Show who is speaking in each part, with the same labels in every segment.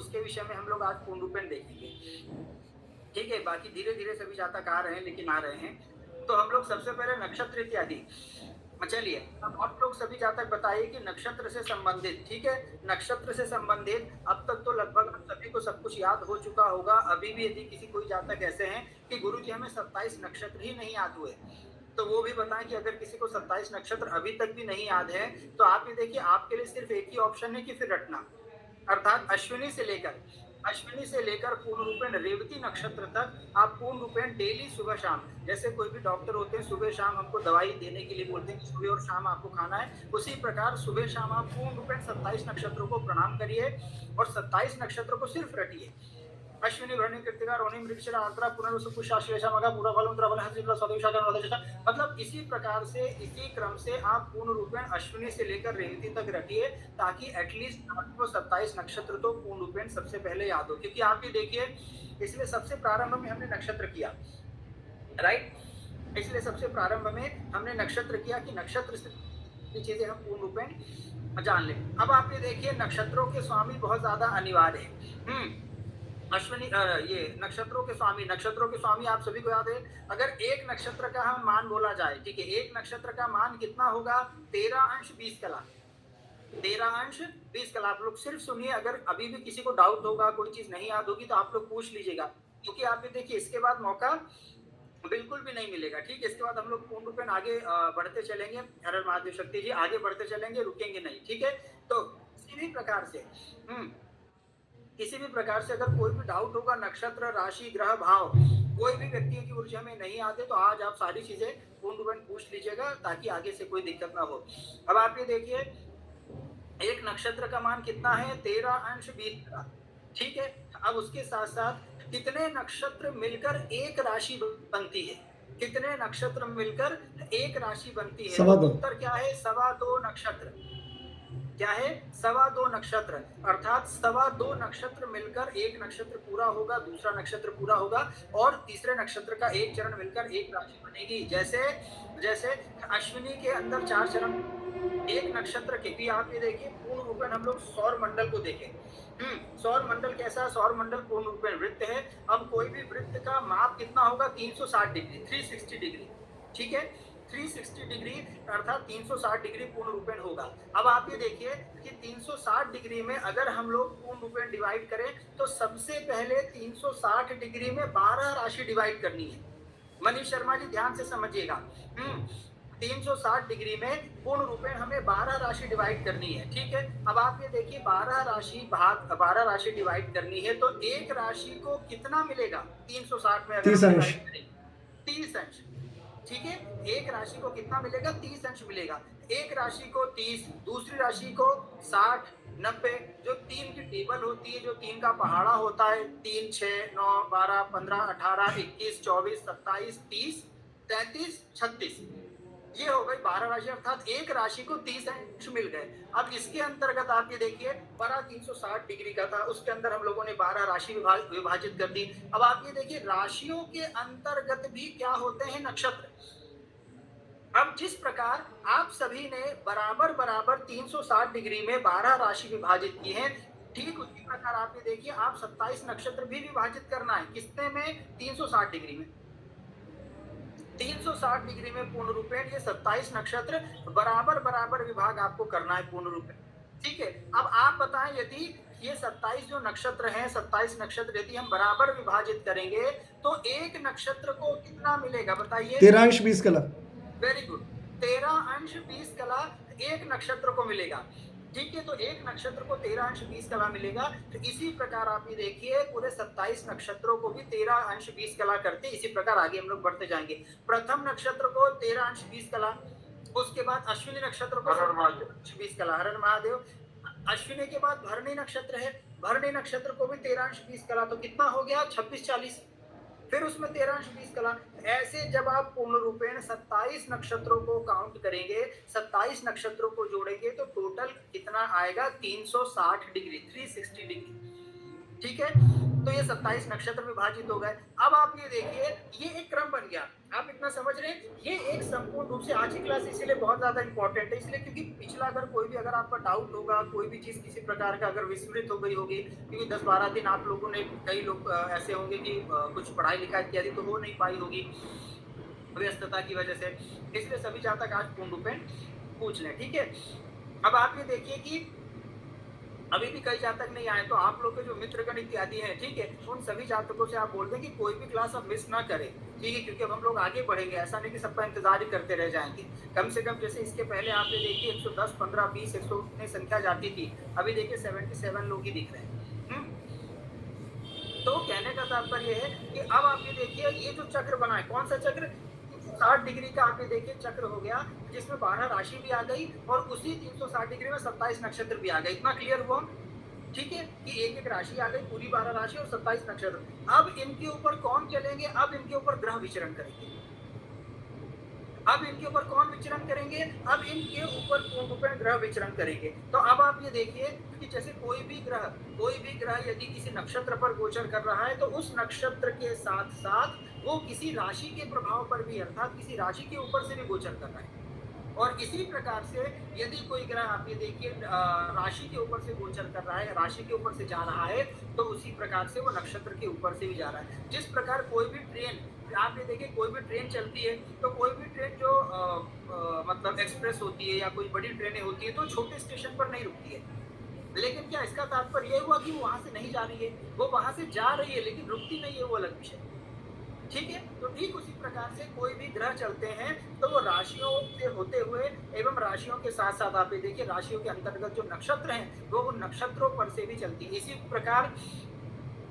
Speaker 1: उसके विषय में हम लोग आज पूर्ण रूपेण देखेंगे। ठीक है, बाकी धीरे धीरे सभी जातक आ रहे हैं, लेकिन आ रहे हैं। तो हम लोग सबसे पहले नक्षत्र इत्यादि, चलिए अब आप लोग सभी जातक बताइए कि नक्षत्र से संबंधित, ठीक है, नक्षत्र से संबंधित अब तक तो लगभग आप सभी को सब कुछ याद हो चुका होगा। अभी भी यदि किसी कोई जातक ऐसे हैं कि गुरुजी हमें 27 नक्षत्र ही नहीं याद हुए, तो वो भी बताएं कि अगर किसी को 27 नक्षत्र अभी तक भी नहीं याद है, तो आप ये देखिए आपके लिए सिर्फ एक ही ऑप्शन है कि फिर रटना, अर्थात अश्विनी से लेकर पूर्ण रूपेण रेवती नक्षत्र तक आप पूर्ण रूपेण डेली सुबह शाम, जैसे कोई भी डॉक्टर होते हैं सुबह शाम हमको दवाई देने के लिए बोलते हैं कि सुबह और शाम आपको खाना है, उसी प्रकार सुबह शाम आप पूर्ण रूपेण 27 नक्षत्रों को प्रणाम करिए और 27 नक्षत्रों को सिर्फ रटिए। अश्विनी भरणी कृतिका रोहिणी मृगशिरा आर्द्रा पुनर्वसु पुष्याश्लेषा मघा पूरा फल उत्तरा फल हंसिका स्वदेशा कर्णवदेशा, मतलब इसी प्रकार से इसी क्रम से आप पूर्ण रूपेण अश्विनी से लेकर रेवती तक रखिए, ताकि एटलीस्ट आपको 27 नक्षत्र तो पूर्ण रूपेण सबसे पहले याद हो। क्योंकि आप ये देखिए, इसलिए सबसे प्रारंभ में हमने नक्षत्र किया, राइट, इसलिए सबसे प्रारंभ में हमने नक्षत्र किया कि नक्षत्र से चीजें हम पूर्ण रूपेण जान लें। अब आप ये देखिए नक्षत्रों के स्वामी बहुत ज्यादा अनिवार्य है। अश्विनी ये नक्षत्रों के स्वामी आप सभी को याद है। अगर एक नक्षत्र का हम मान बोला जाए, ठीक है, एक नक्षत्र का मान कितना होगा, 13 अंश 20 कला, 13 अंश 20 कला। आप लोग सिर्फ सुनिए, अगर अभी भी किसी को डाउट होगा, कोई चीज नहीं याद होगी तो आप लोग पूछ लीजिएगा, क्योंकि आप ये देखिए इसके बाद मौका बिल्कुल भी नहीं मिलेगा। ठीक है, इसके बाद हम लोग पूर्ण रूपेण आगे बढ़ते चलेंगे। हर हर महादेव शक्ति जी, आगे बढ़ते चलेंगे, रुकेंगे नहीं। ठीक है, तो किसी भी प्रकार से किसी भी प्रकार से अगर कोई भी डाउट होगा, नक्षत्र, राशि, ग्रह, भाव, कोई भी व्यक्ति की ऊर्जा में नहीं आते, तो आज आप सारी चीजें पूर्ण रूपेण पूछ लीजिएगा, ताकि आगे से कोई दिक्कत ना हो। अब आप ये देखिए एक नक्षत्र का मान कितना है, 13 अंश 20 का। ठीक है, अब उसके साथ साथ कितने नक्षत्र मिलकर एक राशि बनती है, कितने नक्षत्र मिलकर एक राशि बनती है, तो उत्तर क्या है, 2.25 नक्षत्र। क्या है, 2.25 नक्षत्र, अर्थात 2.25 नक्षत्र मिलकर एक नक्षत्र पूरा होगा, दूसरा नक्षत्र पूरा होगा, और तीसरे नक्षत्र का एक चरण मिलकर एक राशि बनेगी। जैसे जैसे अश्विनी के अंदर 4 चरण, एक नक्षत्र के भी आप ये देखिए पूर्ण रूपेण हम लोग सौर मंडल को देखें। सौर मंडल कैसा, सौर मंडल पूर्ण रूपेण वृत्त है। अब कोई भी वृत्त का माप कितना होगा, 360 डिग्री, 360 डिग्री। ठीक है, 360 डिग्री अर्थात 360 डिग्री पूर्ण रूपेण होगा। अब आप ये देखिए कि 360 डिग्री में अगर हम लोग पूर्ण रूपेण डिवाइड करें, तो सबसे पहले 360 डिग्री में 12 राशि डिवाइड करनी है। मनीष शर्मा जी ध्यान से समझिएगा, 360 डिग्री में पूर्ण रूपेण हमें 12 राशि डिवाइड करनी है। ठीक है, अब आप ये देखिए 12 राशि डिवाइड करनी है, तो एक राशि को कितना मिलेगा, 360 में अगर 30 अंश। ठीक है, एक राशि को कितना मिलेगा, 30 अंश मिलेगा। एक राशि को 30, दूसरी राशि को 60, 90, जो 3 की टेबल होती है, जो 3 का पहाड़ा होता है, 3, 6, 9, 12, 15, 18, 21, 24, 27, 30, 33, 36, ये हो गई 12 राशि, अर्थात एक राशि को 30 अंश मिल गए। अब इसके अंतर्गत आप ये देखिए बड़ा 360 डिग्री का था, उसके अंदर हम लोगों ने 12 राशि विभाजित कर दी। अब आप ये देखिए राशियों के अंतर्गत भी क्या होते हैं, नक्षत्र। अब जिस प्रकार आप सभी ने बराबर बराबर 360 डिग्री में 12 राशि विभाजित की है, ठीक उसी प्रकार आप ये देखिए आप 27 नक्षत्र भी विभाजित करना है, किसने में, 360 डिग्री में। 360 डिग्री में पूर्ण रूपेण ये 27 नक्षत्र बराबर बराबर विभाग आपको करना है पूर्ण रूपेण। ठीक है, अब आप बताएं यदि ये 27 जो नक्षत्र हैं, 27 नक्षत्र यदि हम बराबर विभाजित करेंगे, तो एक नक्षत्र को कितना मिलेगा बताइए,
Speaker 2: 13 अंश 20 कला।
Speaker 1: वेरी गुड, 13 अंश 20 कला एक नक्षत्र को मिलेगा। ठीक है, तो एक नक्षत्र को 13 अंश 20 कला मिलेगा। तो इसी प्रकार आप ये देखिए पूरे 27 नक्षत्रों को भी 13 अंश 20 कला करते, इसी प्रकार आगे हम लोग बढ़ते जाएंगे। प्रथम नक्षत्र को 13 अंश 20 कला, उसके बाद अश्विनी नक्षत्र को 20 कला, हर हर महादेव। अश्विनी के बाद भरणी नक्षत्र है, भरणी नक्षत्र को भी 13 अंश 20 कला, तो कितना हो गया, 26, 40, फिर उसमें 13 अंश 20 कला। ऐसे जब आप पूर्ण रूपेण 27 नक्षत्रों को काउंट करेंगे, 27 नक्षत्रों को जोड़ेंगे, तो टोटल कितना आएगा, 360 डिग्री, 360 डिग्री। ठीक है, तो ये 27 नक्षत्र विभाजित हो गए। अब आप ये देखिए, ये एक क्रम बन गया। आप इतना समझ रहे हैं? ये एक संपूर्ण रूप से आज की क्लास इसीलिए बहुत ज़्यादा इम्पोर्टेंट है, इसलिए क्योंकि पिछला अगर कोई भी अगर आपका डाउट होगा, कोई भी चीज़ किसी प्रकार का अगर विस्मृत हो गई होगी, क्योंकि 10-12 दिन आप लोगों ने कई लोग ऐसे होंगे कि कुछ पढ़ाई-लिखाई इत्यादि तो हो नहीं पाई होगी, व्यस्तता की वजह से। इसलिए सभी जातक आज पूर्ण रूपेण पूछ लें, ठीक है? अब आप ये देखिए कि अभी भी कई जातक नहीं आए, तो आप लोग के जो मित्रगण इत्यादि हैं, ठीक है, उन सभी जातकों से आप बोल दें कि कोई भी क्लास आप मिस ना करें, ठीक है, क्योंकि अब हम लोग आगे बढ़ेंगे, ऐसा नहीं कि सबका इंतजार ही करते रह जाएंगे। कम से कम जैसे इसके पहले आप ये देखिए 110, 15, 20, 100 इतनी संख्या जाती थी, अभी देखिए 77 लोग ही दिख रहे हैं। तो कहने का तात्पर्य है कि अब आप ये देखिए, ये जो चक्र बना है, कौन सा चक्र? 360 डिग्री का आप ये देखिए चक्र हो गया, जिसमें 12 राशि भी आ गई और उसी 360 डिग्री में 27 नक्षत्र भी आ गए। इतना क्लियर हुआ? ठीक है, कि एक एक राशि आ गई, पूरी 12 राशि और 27 नक्षत्र। अब इनके ऊपर कौन चलेंगे? अब इनके ऊपर ग्रह विचरण करेंगे। अब इनके ऊपर कौन विचरण करेंगे? अब इनके ऊपर पूर्ण रूपेण ग्रह विचरण करेंगे। तो अब आप ये देखिए कि जैसे कोई भी ग्रह यदि किसी नक्षत्र पर गोचर कर रहा है, तो उस नक्षत्र के साथ साथ वो किसी राशि के प्रभाव पर भी, अर्थात किसी राशि के ऊपर से भी गोचर कर रहा है। और इसी प्रकार से यदि कोई ग्रह आप ये देखिए राशि के ऊपर से गोचर कर रहा है, राशि के ऊपर से जा रहा है, तो उसी प्रकार से वो नक्षत्र के ऊपर से भी जा रहा है। जिस प्रकार कोई भी ट्रेन, आप ये देखिए कोई भी ट्रेन चलती है, तो कोई भी ट्रेन जो मतलब एक्सप्रेस होती है या कोई बड़ी ट्रेनें होती है, तो छोटे स्टेशन पर नहीं रुकती है। लेकिन क्या इसका तात्पर्य ये हुआ कि वो वहां से नहीं जा रही है? वो वहां से जा रही है लेकिन रुकती नहीं है, वो अलग विषय। ठीक है, तो ठीक उसी प्रकार से कोई भी ग्रह चलते हैं, तो वो राशियों से होते हुए एवं राशियों के साथ साथ आप ये देखिए राशियों के अंतर्गत जो नक्षत्र हैं, वो उन नक्षत्रों पर से भी चलती है। इसी प्रकार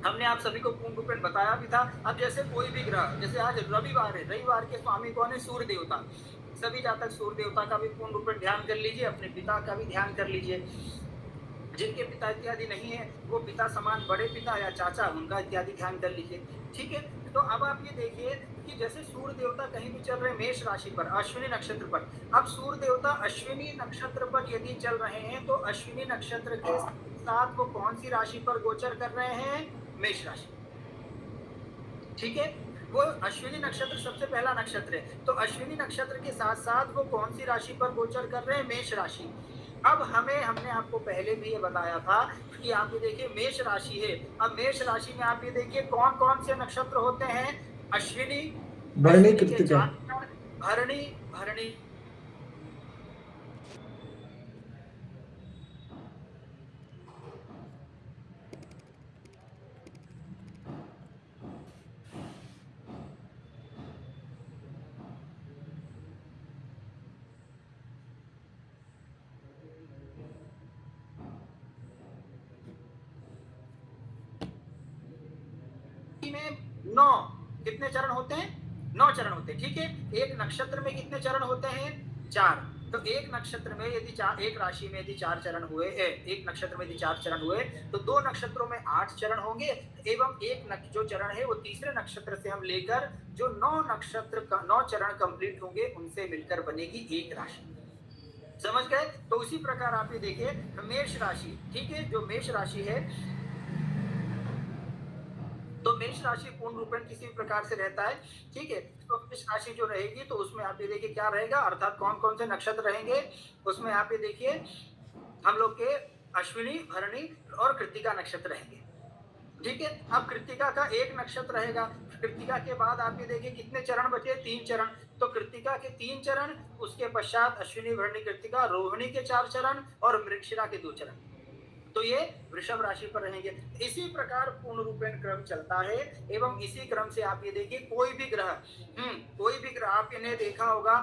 Speaker 1: हमने आप सभी को पूर्ण रूपेण बताया भी था। अब जैसे कोई भी ग्रह, जैसे आज रविवार है, रविवार के स्वामी कौन है? सूर्य देवता। सभी जातक सूर्य देवता का भी पूर्ण रूपेण ध्यान कर लीजिए, अपने पिता का भी ध्यान कर लीजिए। जिनके पिता इत्यादि नहीं है, वो पिता समान बड़े पिता या चाचा, उनका इत्यादि ध्यान कर लीजिए। ठीक है, तो अब आप ये देखिए कि जैसे सूर्य देवता कहीं भी चल रहे हैं मेष राशि पर, अश्विनी नक्षत्र पर। अब सूर्य देवता अश्विनी नक्षत्र पर यदि चल रहे हैं, तो अश्विनी नक्षत्र के साथ वो कौन सी राशि पर गोचर कर रहे हैं? मेष राशि। ठीक है, वो अश्विनी नक्षत्र सबसे पहला नक्षत्र है, तो अश्विनी नक्षत्र के साथ साथ वो कौन सी राशि पर गोचर कर रहे हैं? मेष राशि। अब हमने आपको पहले भी ये बताया था कि आप ये देखिए मेष राशि है। अब मेष राशि में आप ये देखिए कौन कौन से नक्षत्र होते हैं? अश्विनी,
Speaker 2: भरणी, कृतिका,
Speaker 1: भरणी, भरणी, में 9 कितने चरण होते हैं? 9 चरण होते हैं। ठीक है, एक नक्षत्र में कितने चरण होते हैं? 4। तो एक नक्षत्र में यदि एक राशि में यदि 4 चरण हुए, एक नक्षत्र में यदि 4 चरण हुए, तो 2 नक्षत्रों में 8 चरण होंगे एवं जो चरण है वो तीसरे नक्षत्र से हम लेकर जो 9 नक्षत्र का 9 चरण कंप्लीट होंगे, उनसे मिलकर बनेगी एक राशि। समझ गए? तो उसी प्रकार आप ये देखिए मेष राशि, ठीक है, जो मेष राशि है, तो मेष राशि पूर्ण रूपेण किसी प्रकार से रहता है। ठीक है, तो मेष राशि जो रहेगी, तो उसमें आप ये देखिए क्या रहेगा, अर्थात कौन कौन से नक्षत्र रहेंगे उसमें आप ये देखिए हम लोग के अश्विनी, भरणी और कृत्तिका नक्षत्र रहेंगे। ठीक है, अब कृत्तिका का एक नक्षत्र रहेगा। कृत्तिका के बाद आप ये देखिए कितने चरण बचे? 3 चरण। तो कृत्तिका के 3 चरण, उसके पश्चात अश्विनी, भरणी, कृत्तिका, रोहिणी के 4 चरण और मृगशिरा के 2 चरण। तो ये वृषभ राशि पर रहेंगे। इसी प्रकार पूर्ण रूपेण क्रम चलता है एवं इसी क्रम से आप ये देखिए कोई भी ग्रह आपने देखा होगा,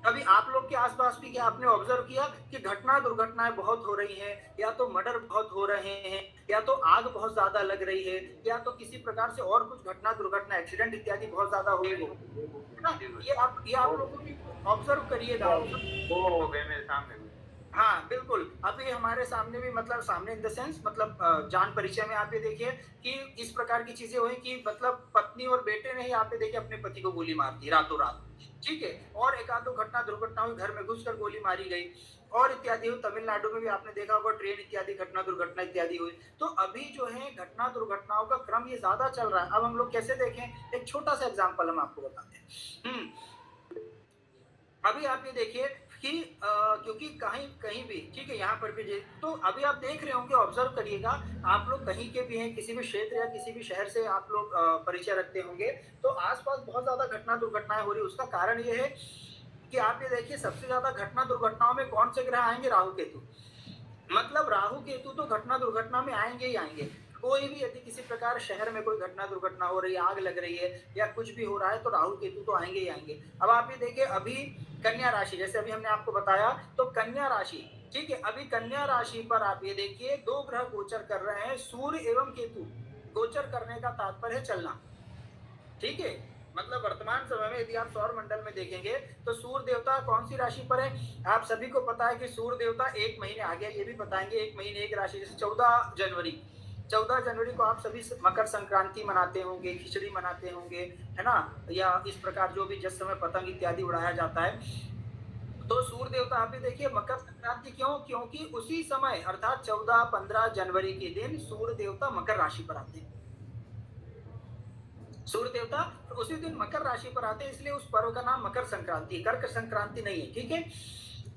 Speaker 1: अभी आप लोग के आसपास भी क्या आपने ऑब्जर्व किया कि दुर्घटनाएं बहुत हो रही हैं, या तो मर्डर बहुत हो रहे हैं, या तो आग बहुत ज्यादा लग रही है, या तो किसी प्रकार से और कुछ दुर्घटना, एक्सीडेंट इत्यादि बहुत ज्यादा हो रही है ना? ये आप लोगों को ऑब्जर्व करिएगा।
Speaker 3: वो हो गए मेरे सामने।
Speaker 1: हाँ, बिल्कुल। अभी हमारे सामने भी मतलब सामने इन द सेंस मतलब जान परिचय में आप ये देखिए कि इस प्रकार की चीज़ें हुई कि मतलब पत्नी और बेटे ने ही आप ये देखिए अपने पति को गोली मार दी रातों-रात। ठीक है? और एक आध 2 घटना दुर्घटना हुई, घर में घुसकर गोली मारी गई और इत्यादि हुई। तमिलनाडु में भी आपने देखा होगा ट्रेन इत्यादि घटना दुर्घटना इत्यादि हुई। तो अभी जो है घटना दुर्घटनाओं का क्रम ये ज़्यादा चल रहा है। अब हम लोग कैसे देखें? एक छोटा-सा एग्ज़ाम्पल हम आपको बताते हैं। अभी आप ये देखिए कि क्योंकि कहीं कहीं भी ठीक है यहाँ पर भी तो अभी आप देख रहे होंगे ऑब्जर्व करिएगा आप लोग कहीं के भी हैं किसी भी क्षेत्र या किसी भी शहर से आप लोग परिचय रखते होंगे तो आसपास बहुत ज्यादा घटना दुर्घटनाएं हो रही है उसका कारण ये है कि आप ये देखिए सबसे ज्यादा घटना दुर्घटनाओं में कौन से ग्रह आएंगे राहु केतु मतलब राहु केतु तो घटना दुर्घटना में आएंगे ही आएंगे कोई भी यदि किसी प्रकार शहर में कोई घटना दुर्घटना हो रही है आग लग रही है या कुछ भी हो रहा है तो राहु केतु तो आएंगे ही आएंगे अब आप ये देखिए अभी कन्या राशि जैसे अभी हमने आपको बताया तो कन्या राशि ठीक है अभी कन्या राशि पर आप ये देखिए दो ग्रह गोचर कर रहे हैं सूर्य एवं केतु गोचर करने का तात्पर्य है चलना ठीक है मतलब वर्तमान समय में यदि आप सौर मंडल में देखेंगे तो सूर्य देवता कौन सी राशि पर है आप सभी को पता है कि सूर्य देवता एक महीने आगे ये भी बताएंगे एक महीने एक राशि जैसे 14 जनवरी को आप सभी मकर संक्रांति मनाते होंगे खिचड़ी मनाते होंगे है ना या इस प्रकार जो भी जिस समय पतंग इत्यादि उड़ाया जाता है तो सूर्य देवता आप भी देखिए मकर संक्रांति क्यों क्योंकि उसी समय अर्थात 14-15 जनवरी के दिन सूर्य देवता मकर राशि पर आते हैं सूर्य देवता तो उसी दिन मकर राशि पर आते हैं इसलिए उस पर्व का नाम मकर संक्रांति कर्क संक्रांति नहीं है ठीक है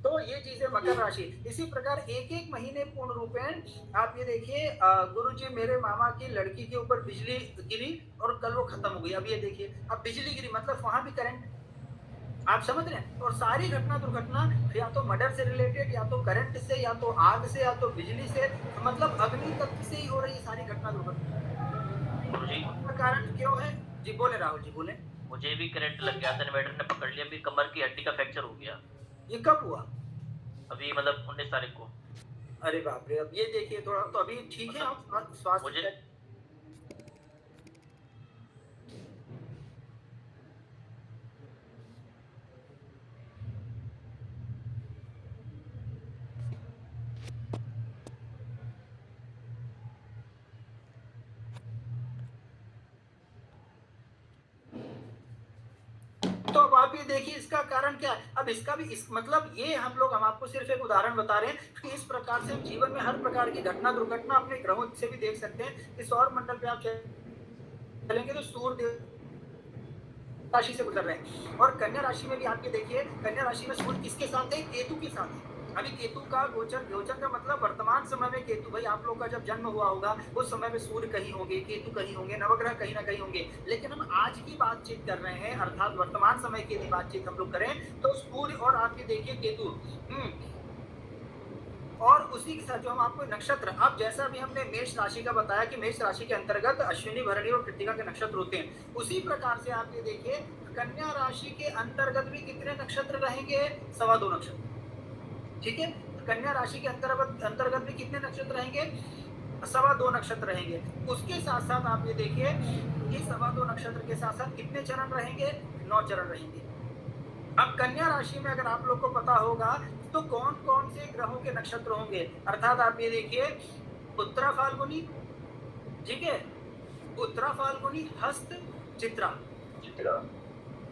Speaker 1: तो ये चीज है मकर राशि इसी प्रकार एक एक महीने पूर्ण रूपेण आप ये देखिए गुरु जी मेरे मामा की लड़की के ऊपर बिजली गिरी और कल वो खत्म हो गई अब ये देखिए अब बिजली गिरी मतलब वहां भी करंट आप समझ रहे हैं और सारी घटना दुर्घटना या तो मर्डर से रिलेटेड या तो करंट से या तो आग से या तो बिजली से मतलब अग्नि तत्व से ही हो रही है सारी घटना दुर्घटना
Speaker 2: जी
Speaker 1: कारण क्यों है जी बोले राहुल जी बोले
Speaker 2: मुझे भी करंट लग गया था इन्वर्टर ने पकड़ लिया अभी कमर की हड्डी का फ्रैक्चर हो गया
Speaker 1: ये कब हुआ
Speaker 2: अभी मतलब 19 तारीख को
Speaker 1: अरे बाप रे अब ये देखिए थोड़ा तो अभी ठीक है आप स्वास्थ्य
Speaker 2: मुझे
Speaker 1: तो अब आप ये देखिए इसका कारण क्या है अब इसका भी इस मतलब ये हम आपको सिर्फ एक उदाहरण बता रहे हैं कि इस प्रकार से जीवन में हर प्रकार की घटना दुर्घटना अपने ग्रहों से भी देख सकते हैं इस सौर मंडल पे आप चलेंगे तो सूर्य राशि से गुजर रहे हैं और कन्या राशि में भी आप ये देखिए कन्या राशि में सूर्य किसके साथ है केतु के साथ है अभी केतु का गोचर का मतलब वर्तमान समय में केतु भाई आप लोग का जब जन्म हुआ होगा उस समय में सूर्य कहीं होंगे केतु कहीं होंगे नवग्रह कहीं ना कहीं होंगे लेकिन हम आज की बातचीत कर रहे हैं अर्थात वर्तमान समय की यदि बातचीत हम लोग करें तो सूर्य और आप ये देखिए केतु और उसी के साथ जो हम आपको नक्षत्र अब जैसा भी हमने मेष राशि का बताया कि मेष राशि के अंतर्गत अश्विनी भरणी और कृतिका के नक्षत्र होते हैं उसी प्रकार से आप ये देखिए कन्या राशि के अंतर्गत भी कितने नक्षत्र रहेंगे 2.25 नक्षत्र ठीक है कन्या राशि के अंतर्गत भी कितने नक्षत्र रहेंगे 2.25 नक्षत्र रहेंगे उसके साथ साथ आप ये देखिए कि 2.25 नक्षत्र के साथ साथ कितने चरण रहेंगे 9 चरण रहेंगे अब कन्या राशि में अगर आप लोग को पता होगा तो कौन कौन से ग्रहों के नक्षत्र होंगे अर्थात आप ये देखिए उत्तरा फाल्गुनी ठीक है उत्तरा फाल्गुनी हस्त चित्रा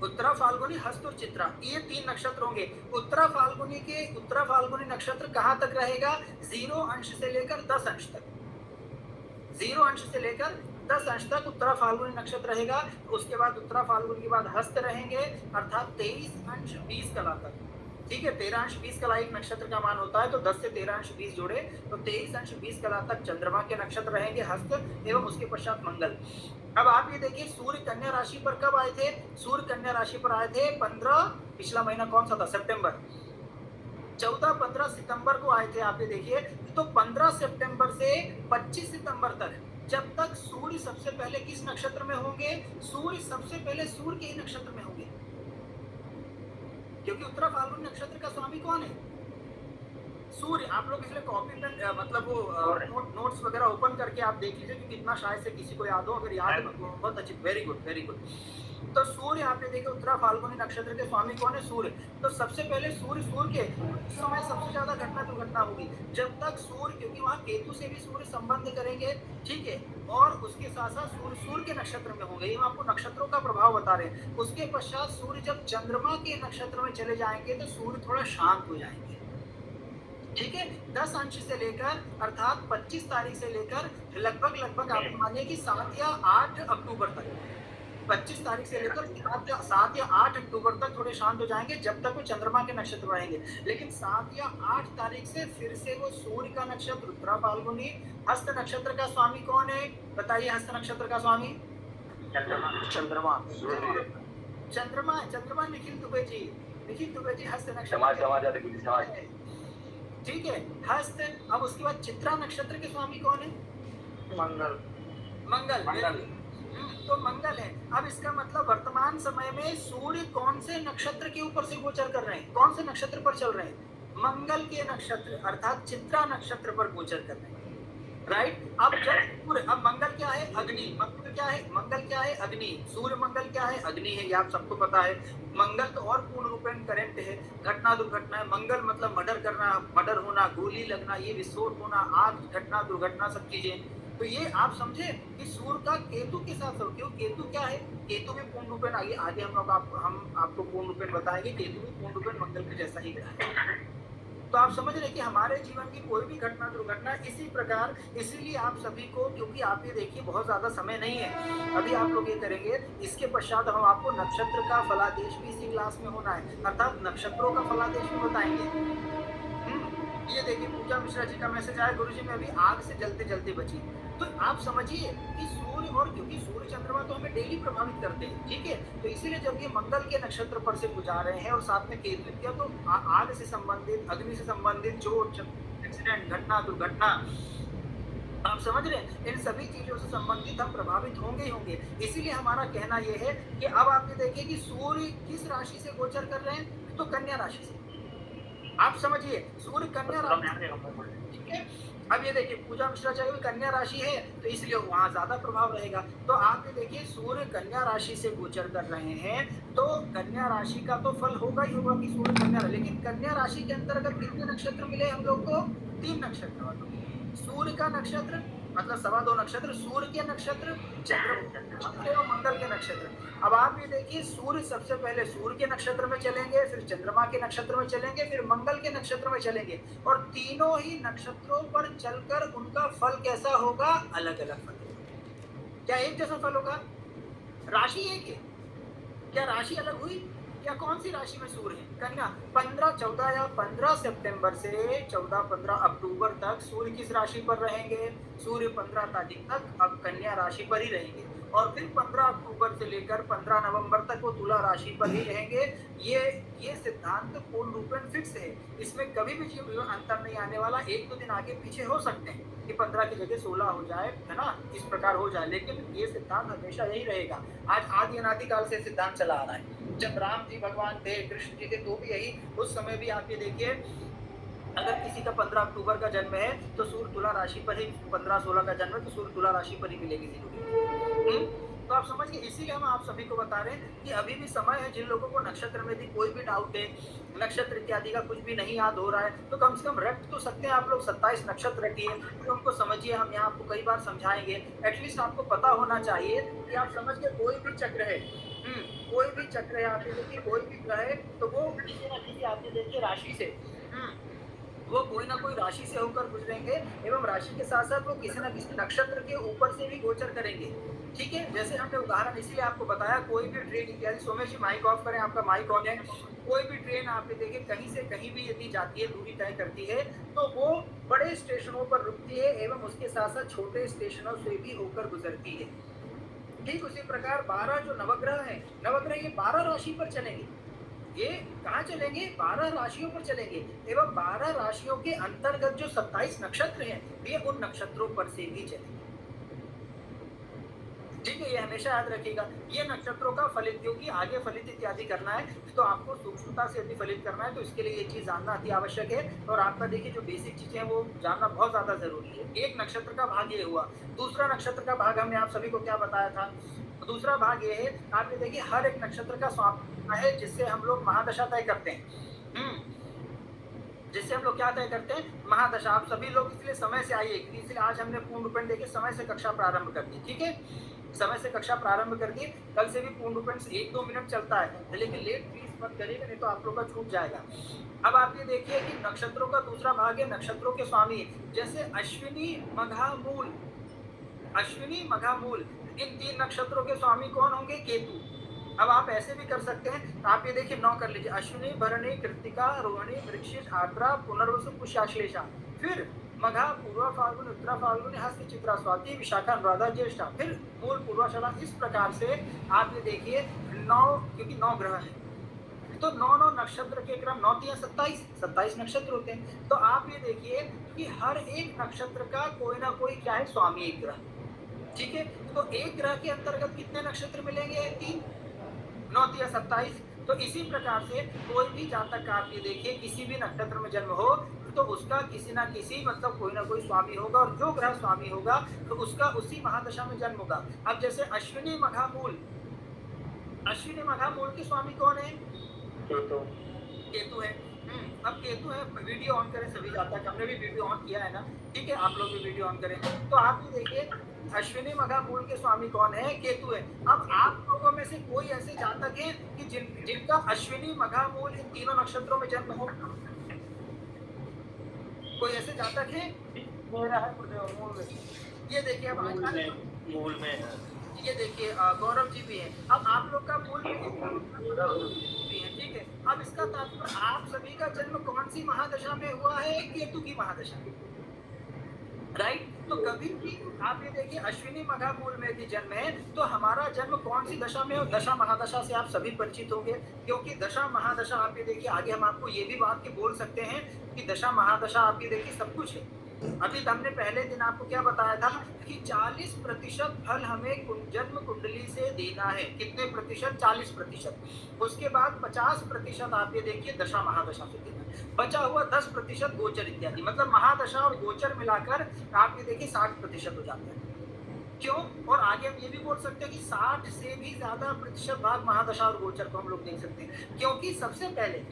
Speaker 1: उत्तरा फाल्गुनी हस्त और चित्रा ये 3 नक्षत्र होंगे उत्तरा फाल्गुनी नक्षत्र कहां तक रहेगा 0 अंश से लेकर 10 अंश तक 0 अंश से लेकर 10 अंश तक उत्तरा फाल्गुनी नक्षत्र रहेगा उसके बाद उत्तरा फाल्गुनी के बाद हस्त रहेंगे अर्थात 23 अंश 20 कला तक ठीक है 13 अंश 20 कला एक नक्षत्र का मान होता है तो 10 से 13 अंश 20 जोड़े तो 23 अंश 20 कला तक चंद्रमा के नक्षत्र रहेंगे हस्त एवं उसके पश्चात मंगल अब आप ये देखिए सूर्य कन्या राशि पर कब आए थे सूर्य कन्या राशि पर आए थे 15 पिछला महीना कौन सा था सितंबर 14-15 सितंबर को आए थे आप ये देखिए तो 15 सितंबर से 25 सितंबर तक जब तक सूर्य सबसे पहले किस नक्षत्र में होंगे सूर्य सबसे पहले सूर्य के ही नक्षत्र में होंगे क्योंकि उत्तरा फाल्गुन नक्षत्र का स्वामी कौन है सूर्य आप लोग इसलिए कॉपी पेन मतलब वो नोट्स वगैरह ओपन करके आप देख लीजिए कि कितना शायद से किसी को याद हो अगर याद है बहुत अच्छी वेरी गुड तो सूर्य आपने देखे उत्तरा फाल्गुनी नक्षत्र के स्वामी कौन है? सूर्य। तो सबसे पहले सूर्य के उस समय सबसे ज्यादा घटना दुर्घटना होगी जब तक सूर्य, क्योंकि वहां केतु से भी सूर्य संबंध करेंगे, ठीक है, और उसके साथ साथ सूर्य के नक्षत्र में होंगे। ये हम आपको नक्षत्रों का प्रभाव बता रहे हैं। उसके पश्चात सूर्य जब चंद्रमा के नक्षत्र में चले जाएंगे तो सूर्य थोड़ा शांत हो जाएंगे, ठीक है। 10 अंश से लेकर अर्थात 25 तारीख से लेकर लगभग आप मानिए कि 7 या 8 अक्टूबर तक, 25 तारीख से लेकर 7 या 8 अक्टूबर तक थोड़े शांत हो जाएंगे जब तक वो चंद्रमा के नक्षत्र रहेंगे। लेकिन 7 या 8 तारीख से फिर से वो सूर्य का नक्षत्र उत्तरा फाल्गुनी, हस्त नक्षत्र का स्वामी कौन है? बताइए, हस्त नक्षत्र का स्वामी?
Speaker 2: चंद्रमा।
Speaker 1: चंद्रमा निखिल दुबे जी हस्त नक्षत्र, ठीक है, हस्त। अब उसके बाद चित्रा नक्षत्र के स्वामी कौन है? मंगल। तो मंगल है। अब इसका मतलब वर्तमान समय में सूर्य कौन से नक्षत्र के ऊपर से गोचर कर रहे हैं? कौन से नक्षत्र पर चल रहे हैं? मंगल के नक्षत्र अर्थात चित्रा नक्षत्र पर गोचर कर रहे हैं, राइट। अब जब अब मंगल क्या है? अग्नि। मंगल क्या है? अग्नि। सूर्य मंगल क्या है? अग्नि है, ये आप सबको पता है। मंगल तो और पूर्ण रूपेण करंट है, घटना दुर्घटना है। मंगल मतलब मर्डर करना, मर्डर होना, गोली लगना, ये विस्फोट होना, आग, घटना दुर्घटना, सब चीजें। तो ये आप समझे कि सूर्य का केतु के साथ हो, क्यों? केतु क्या है? केतु भी पूर्ण रूपेण आगे हम आपको पूर्ण रूपेण बताएंगे। केतु भी पूर्ण रूपेण मंगल के जैसा ही ग्रह है। तो आप समझ रहे कि हमारे जीवन की कोई भी घटना दुर्घटना इसी प्रकार, इसीलिए आप सभी को, क्योंकि आप ये देखिए बहुत ज्यादा समय नहीं है, अभी आप लोग ये करेंगे, इसके पश्चात हम आपको नक्षत्र का फलादेश भी इसी क्लास में होना है, अर्थात नक्षत्रों का फलादेश भी बताएंगे। ये देखिए पूजा मिश्रा जी का मैसेज आया, गुरुजी मैं अभी आग से जलते बची। तो आप समझिए कि सूर्य, और क्योंकि सूर्य चंद्रमा तो हमें डेली प्रभावित करते हैं, ठीक है, तो इसीलिए जब ये मंगल के नक्षत्र पर से गुजार रहे हैं और साथ में केतु किया, तो आग से संबंधित, अग्नि से संबंधित चोट, एक्सीडेंट, घटना दुर्घटना, आप समझ रहे हैं, इन सभी चीजों से संबंधित हम प्रभावित होंगे ही होंगे। इसीलिए हमारा कहना यह है कि अब आप ये देखिए कि सूर्य किस राशि से गोचर कर रहे हैं? तो कन्या राशि से। आप समझिए, सूर्य कन्या राशि, ठीक है। अब ये देखिए पूजा मिश्रा चाहिए कन्या राशि है, तो इसलिए वहां ज्यादा प्रभाव रहेगा। तो आप ये देखिए सूर्य कन्या राशि से गोचर कर रहे हैं, तो कन्या राशि का तो फल होगा ही होगा कि सूर्य कन्या, लेकिन कन्या राशि के अंतर्गत कितने नक्षत्र मिले हम लोग को? 3 नक्षत्र। सूर्य का नक्षत्र मतलब 2.25 नक्षत्र, सूर्य के नक्षत्र, चंद्र और मंगल के नक्षत्र। अब आप ये देखिए सूर्य सबसे पहले सूर्य के नक्षत्र में चलेंगे, फिर चंद्रमा के नक्षत्र में चलेंगे, फिर मंगल के नक्षत्र में चलेंगे, और तीनों ही नक्षत्रों पर चलकर उनका फल कैसा होगा? अलग अलग फल। क्या एक जैसा फल होगा? राशि एक है, क्या राशि अलग हुई? क्या कौन सी राशि में सूर्य है? कन्या। 15, 14 या 15 सितंबर से 14-15 अक्टूबर तक सूर्य किस राशि पर रहेंगे? सूर्य 15 तारीख तक अब कन्या राशि पर ही रहेंगे, और फिर 15 अक्टूबर से लेकर 15 नवंबर तक वो तुला राशि पर ही रहेंगे। ये सिद्धांत पूर्ण रूपेण फिक्स है, इसमें कभी भी अंतर नहीं आने वाला। 1-2 दिन आगे पीछे हो सकते हैं कि 15 की जगह 16 हो जाए, है ना, इस प्रकार हो जाए, लेकिन ये सिद्धांत हमेशा यही रहेगा। आज आदि अनादि काल से सिद्धांत चला आ रहा है। जब राम जी भगवान थे, कृष्ण जी थे, तो भी यही, उस समय भी आप ये देखिए अगर किसी का 15 अक्टूबर का जन्म है तो सूर्य तुला राशि पर ही, 15-16 का जन्म है तो सूर्य तुला राशि पर ही मिलेगी जिंदगी। तो आप समझ गए, इसीलिए हम आप सभी को बता रहे हैं कि अभी भी समय है। जिन लोगों को नक्षत्र में भी कोई भी डाउट है, नक्षत्र इत्यादि का कुछ भी नहीं याद हो रहा है, तो कम से कम रट तो सकते हैं आप लोग। 27 नक्षत्र रखिए, तो उनको समझिए। हम यहाँ आपको कई बार समझाएंगे, एटलीस्ट आपको पता होना चाहिए कि आप समझ के कोई भी चक्र है, कोई भी चक्र है, आप देखिए कोई भी ग्रह है, तो वो किसी न किसी आप देखिए राशि से, वो कोई ना कोई राशि से होकर गुजरेंगे, एवं राशि के साथ साथ वो किसी न किसी नक्षत्र के ऊपर से भी गोचर करेंगे, ठीक है। जैसे हमने उदाहरण इसलिए आपको बताया, कोई भी ट्रेन इत्यादि, सोमेश जी माइक ऑफ करें, आपका माइक ऑन है। कोई भी ट्रेन आप देखिए कहीं से कहीं भी यदि जाती है, दूरी तय करती है, तो वो बड़े स्टेशनों पर रुकती है, एवं उसके साथ साथ छोटे स्टेशनों से भी होकर गुजरती है। ठीक उसी प्रकार 12 जो नवग्रह हैं, नवग्रह ये 12 राशि पर चलेंगे। ये कहाँ चलेंगे? 12 राशियों पर चलेंगे, एवं 12 राशियों के अंतर्गत जो 27 नक्षत्र हैं, ये उन नक्षत्रों पर से भी चलेंगे। ठीक है, ये हमेशा याद रखिएगा। ये नक्षत्रों का फलित, क्योंकि आगे फलित इत्यादि करना है, तो आपको सूक्ष्मता से यदि फलित करना है, तो इसके लिए ये चीज जानना अति आवश्यक है। और आपका देखिए जो बेसिक चीजें हैं वो जानना बहुत ज्यादा जरूरी है। एक नक्षत्र का भाग ये हुआ। दूसरा नक्षत्र का भाग हमने आप सभी को क्या बताया था? दूसरा भाग ये है, आपने देखिए हर एक नक्षत्र का स्वामी है जिससे हम लोग महादशा तय करते हैं। जिससे हम लोग क्या तय करते हैं, महादशा। आप सभी लोग इसलिए समय से आइए, इसलिए आज हमने पूर्ण रूपेण देखिए समय से कक्षा प्रारंभ कर दी, ठीक है। समय से कक्षा प्रारंभ कर दी, कल से भी पूर्ण रूपेण से 1-2 मिनट चलता है, लेकिन लेट प्लीज मत करिएगा, नहीं तो आप लोग का छूट जाएगा। अब आप ये देखिए कि नक्षत्रों का दूसरा भाग है नक्षत्रों के स्वामी, जैसे अश्विनी मघा मूल। अश्विनी मघा मूल, इन 3 नक्षत्रों के स्वामी कौन होंगे, केतु। अब आप ऐसे भी कर सकते हैं, आप ये देखिए 9 कर लीजिए, अश्विनी भरणी कृत्तिका रोहिणी मृगशीर्ष आर्द्रा पुनर्वसु पुष्याश्लेषा, फिर मघा पूर्वा फाल्गुन उत्तरा फाल्गुन हस्त चित्रा स्वाति विशाखा अनुराधा ज्येष्ठा, फिर मूल पूर्वाषाढ़ा। इस प्रकार से आप ये देखिए 9, क्योंकि 9 ग्रह हैं तो 9 नक्षत्र के क्रम 9 3 27 नक्षत्र होते हैं। तो आप ये देखिए कि हर एक नक्षत्र का कोई ना कोई क्या है, स्वामी एक ग्रह, ठीक है। तो एक ग्रह के अंतर्गत कितने नक्षत्र मिलेंगे, 3, 9 3 27। तो इसी प्रकार से कोई भी जातक का आप ये देखिए किसी भी नक्षत्र में जन्म हो तो उसका किसी ना किसी मतलब कोई ना कोई स्वामी होगा, और जो ग्रह स्वामी होगा तो उसका उसी महादशा में जन्म होगा। अब जैसे अश्विनी मघा मूल, अश्विनी मघा मूल के स्वामी कौन है, केतु है। अब केतु है, वीडियो ऑन करें सभी जातक, हमने भी वीडियो ऑन किया है ना, ठीक है, आप लोग भी वीडियो ऑन करें। तो आप भी देखिए अश्विनी मघा मूल के स्वामी कौन है, केतु है। अब आप लोगों में से कोई ऐसे जातक है कि जिनका अश्विनी मघा मूल इन तीनों नक्षत्रों में जन्म हो, कोई ऐसे जातक है, मेरा है मूल में। ये देखिए अब
Speaker 2: मूल में
Speaker 1: ये देखिए गौरव जी भी हैं। अब आप लोग का मूल भी है, ठीक है। अब इसका तात्पर्य आप सभी का जन्म कौन सी महादशा में हुआ है, केतु की महादशा में, राइट। तो कभी भी आप ये देखिए अश्विनी मघा मूल में भी जन्म है तो हमारा जन्म कौन सी दशा में हो, दशा महादशा से आप सभी परिचित होंगे, क्योंकि दशा महादशा आप ये देखिए आगे हम आपको ये भी बात के बोल सकते हैं कि दशा महादशा आप ये देखिए सब कुछ है। अभी हमने पहले दिन आपको क्या बताया था कि 40% फल हमें जन्म कुंडली से देना है, कितने प्रतिशत, 40%। उसके बाद 50% आप ये देखिए दशा महादशा से देना है, बचा हुआ 10% गोचर इत्यादि, मतलब महादशा और गोचर मिलाकर आप ये देखिए 60% हो जाता है। क्यों, और आगे हम ये भी बोल सकते हैं कि 60 से भी ज्यादा प्रतिशत भाग महादशा और गोचर को हम लोग देख सकते हैं, क्योंकि सबसे पहले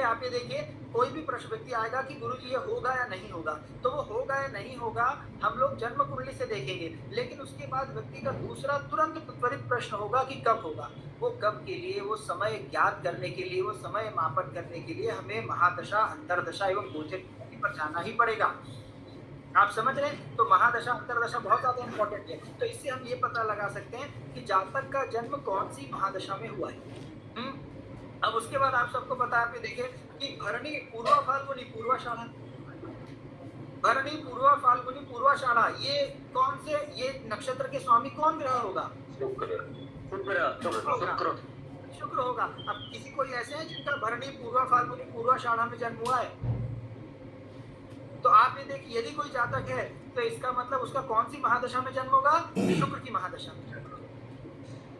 Speaker 1: आप ये देखिए कोई भी प्रश्न व्यक्ति आएगा कि गुरुजी ये होगा या नहीं होगा, तो वो होगा या नहीं होगा हम लोग जन्म कुंडली से देखेंगे, लेकिन उसके बाद व्यक्ति का दूसरा तुरंत त्वरित प्रश्न होगा कि कब होगा। वो कब के लिए, वो समय ज्ञात करने के लिए, वो समय मापन करने के लिए हमें महादशा, अंतरदशा एवं गोचर पर जाना ही पड़ेगा। आप समझ रहे हैं, तो महादशा अंतरदशा बहुत ज्यादा इंपॉर्टेंट है। तो इससे हम ये पता लगा सकते हैं कि जातक का जन्म कौन सी महादशा में हुआ है। अब उसके बाद आप सबको पता है, देखिए कि भरणी पूर्वा फाल्गुनी पूर्वाषाढ़ा, भरणी पूर्वा फाल्गुनी पूर्वाषाढ़ा, ये कौन से, ये नक्षत्र के स्वामी कौन ग्रह होगा, शुक्र होगा। अब किसी कोई ऐसे हैं जिनका भरणी पूर्वा फाल्गुनी पूर्वाषाढ़ा में जन्म हुआ है, तो आप ये देखिए यदि कोई जातक है तो इसका मतलब उसका कौन सी महादशा में जन्म होगा, शुक्र की महादशा में।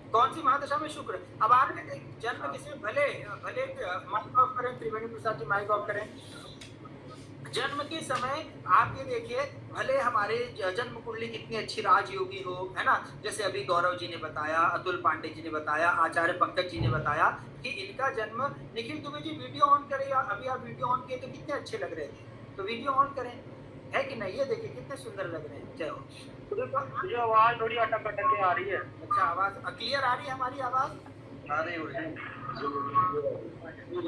Speaker 1: कौन सी महादशा में, शुक्र। अब आप जन्म किसी में, भले माइक ऑफ करें, त्रिवेणी प्रसाद जी माइक ऑफ करें। जन्म के समय आप ये देखिए भले हमारे जन्म कुंडली कितनी अच्छी राजयोगी हो, है ना, जैसे अभी गौरव जी ने बताया, अतुल पांडे जी ने बताया, आचार्य पंकज जी ने बताया कि इनका जन्म, निखिल दुबे जी वीडियो ऑन करें, अभी आप वीडियो ऑन किए तो कितने अच्छे लग रहे थे, तो वीडियो ऑन करें, है कि नहीं, ये देखिए कितने सुंदर लग रहे हैं। जय हो।
Speaker 3: मुझे आवाज थोड़ी अटक अटक के आ रही है।
Speaker 1: अच्छा, आवाज क्लियर आ रही है, हमारी आवाज
Speaker 3: आ रही है,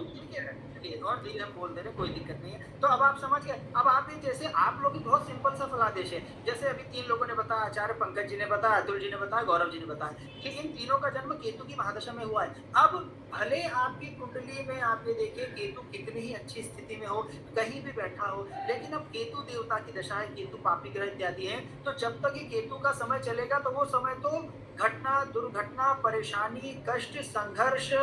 Speaker 1: ठीक है, चलिए और धीरे हम बोल दे रहे, कोई दिक्कत नहीं है। तो अब आप समझ गए। अब आप भी जैसे आप लोग की बहुत सिंपल सा फलादेश है, जैसे अभी 3 लोगों ने बताया, आचार्य पंकज जी ने बताया, अतुल जी ने बताया, गौरव जी ने बताया कि इन तीनों का जन्म केतु की महादशा में हुआ है। अब भले आपकी कुंडली में आप ये देखिए केतु कितनी ही अच्छी स्थिति में हो, कहीं भी बैठा हो, लेकिन अब केतु देवता की दशा है, केतु पापी ग्रह इत्यादि है, तो जब तक ये केतु का समय चलेगा तो वो समय तो घटना, दुर्घटना, परेशानी, कष्ट, संघर्ष,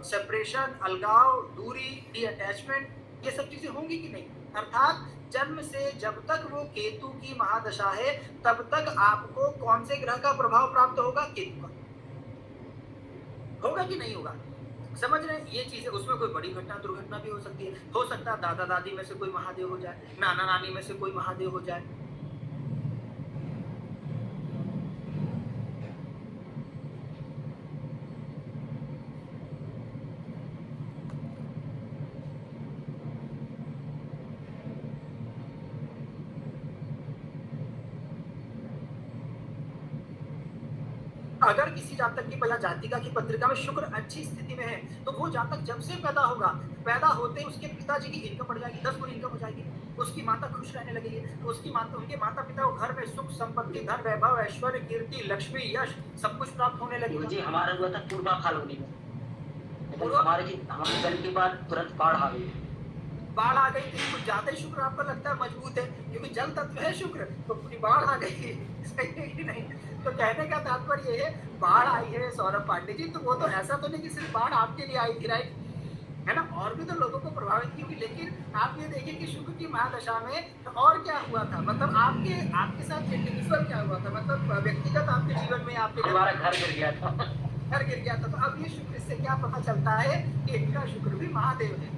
Speaker 1: सेपरेशन, अलगाव, दूरी, अटैचमेंट, ये सब चीजें होंगी कि नहीं। अर्थात जन्म से जब तक वो केतु की महादशा है तब तक आपको कौन से ग्रह का प्रभाव प्राप्त होगा, केतु का होगा कि नहीं होगा। समझ रहे हैं ये चीजें, उसमें कोई बड़ी घटना दुर्घटना भी हो सकती है, हो सकता है दादा दादी में से कोई महादेव हो जाए, नाना नानी में से कोई महादेव हो जाए, अगर किसी जातक की या जातिका की पत्रिका में शुक्र अच्छी स्थिति में है तो वो जातक जब से पैदा होगा, पैदा होते ही उसके पिताजी की इनकम बढ़ जाएगी, 10 गुनी इनकम हो जाएगी, उसकी माता खुश रहने लगेगी, तो उसकी माता, उनके माता पिता को घर में सुख संपत्ति, धन वैभव, ऐश्वर्य, कीर्ति, लक्ष्मी, यश सब कुछ प्राप्त होने लगेगा।
Speaker 4: जी हमारा हुआ था पूर्वा कॉलोनी में, लेकिन हमारे घर के बाद तुरंत बाढ़ आ गई।
Speaker 1: बाढ़ आ गई तो कुछ ज्यादा ही शुक्र आपको लगता है मजबूत है, क्योंकि जल तत्व है शुक्र, तो पूरी बाढ़ आ गई। सही है कि नहीं? तो कहने का तात्पर्य ये है, बाढ़ आई है सौरभ पांडे जी, तो वो तो ऐसा तो नहीं कि सिर्फ बाढ़ आपके लिए आई थी, राइट? है ना, और भी तो लोगों को प्रभावित की हुई। लेकिन आप ये देखिए कि शुक्र की महादशा में तो और क्या हुआ था, मतलब आपके साथ इंडिविजुअल क्या हुआ था, मतलब व्यक्तिगत आपके जीवन में आपके
Speaker 4: हमारा घर गिर गया था।
Speaker 1: घर गिर गया था। तो अब ये शुक्र, इससे क्या पता चलता है कि इनका शुक्र भी महादेव है।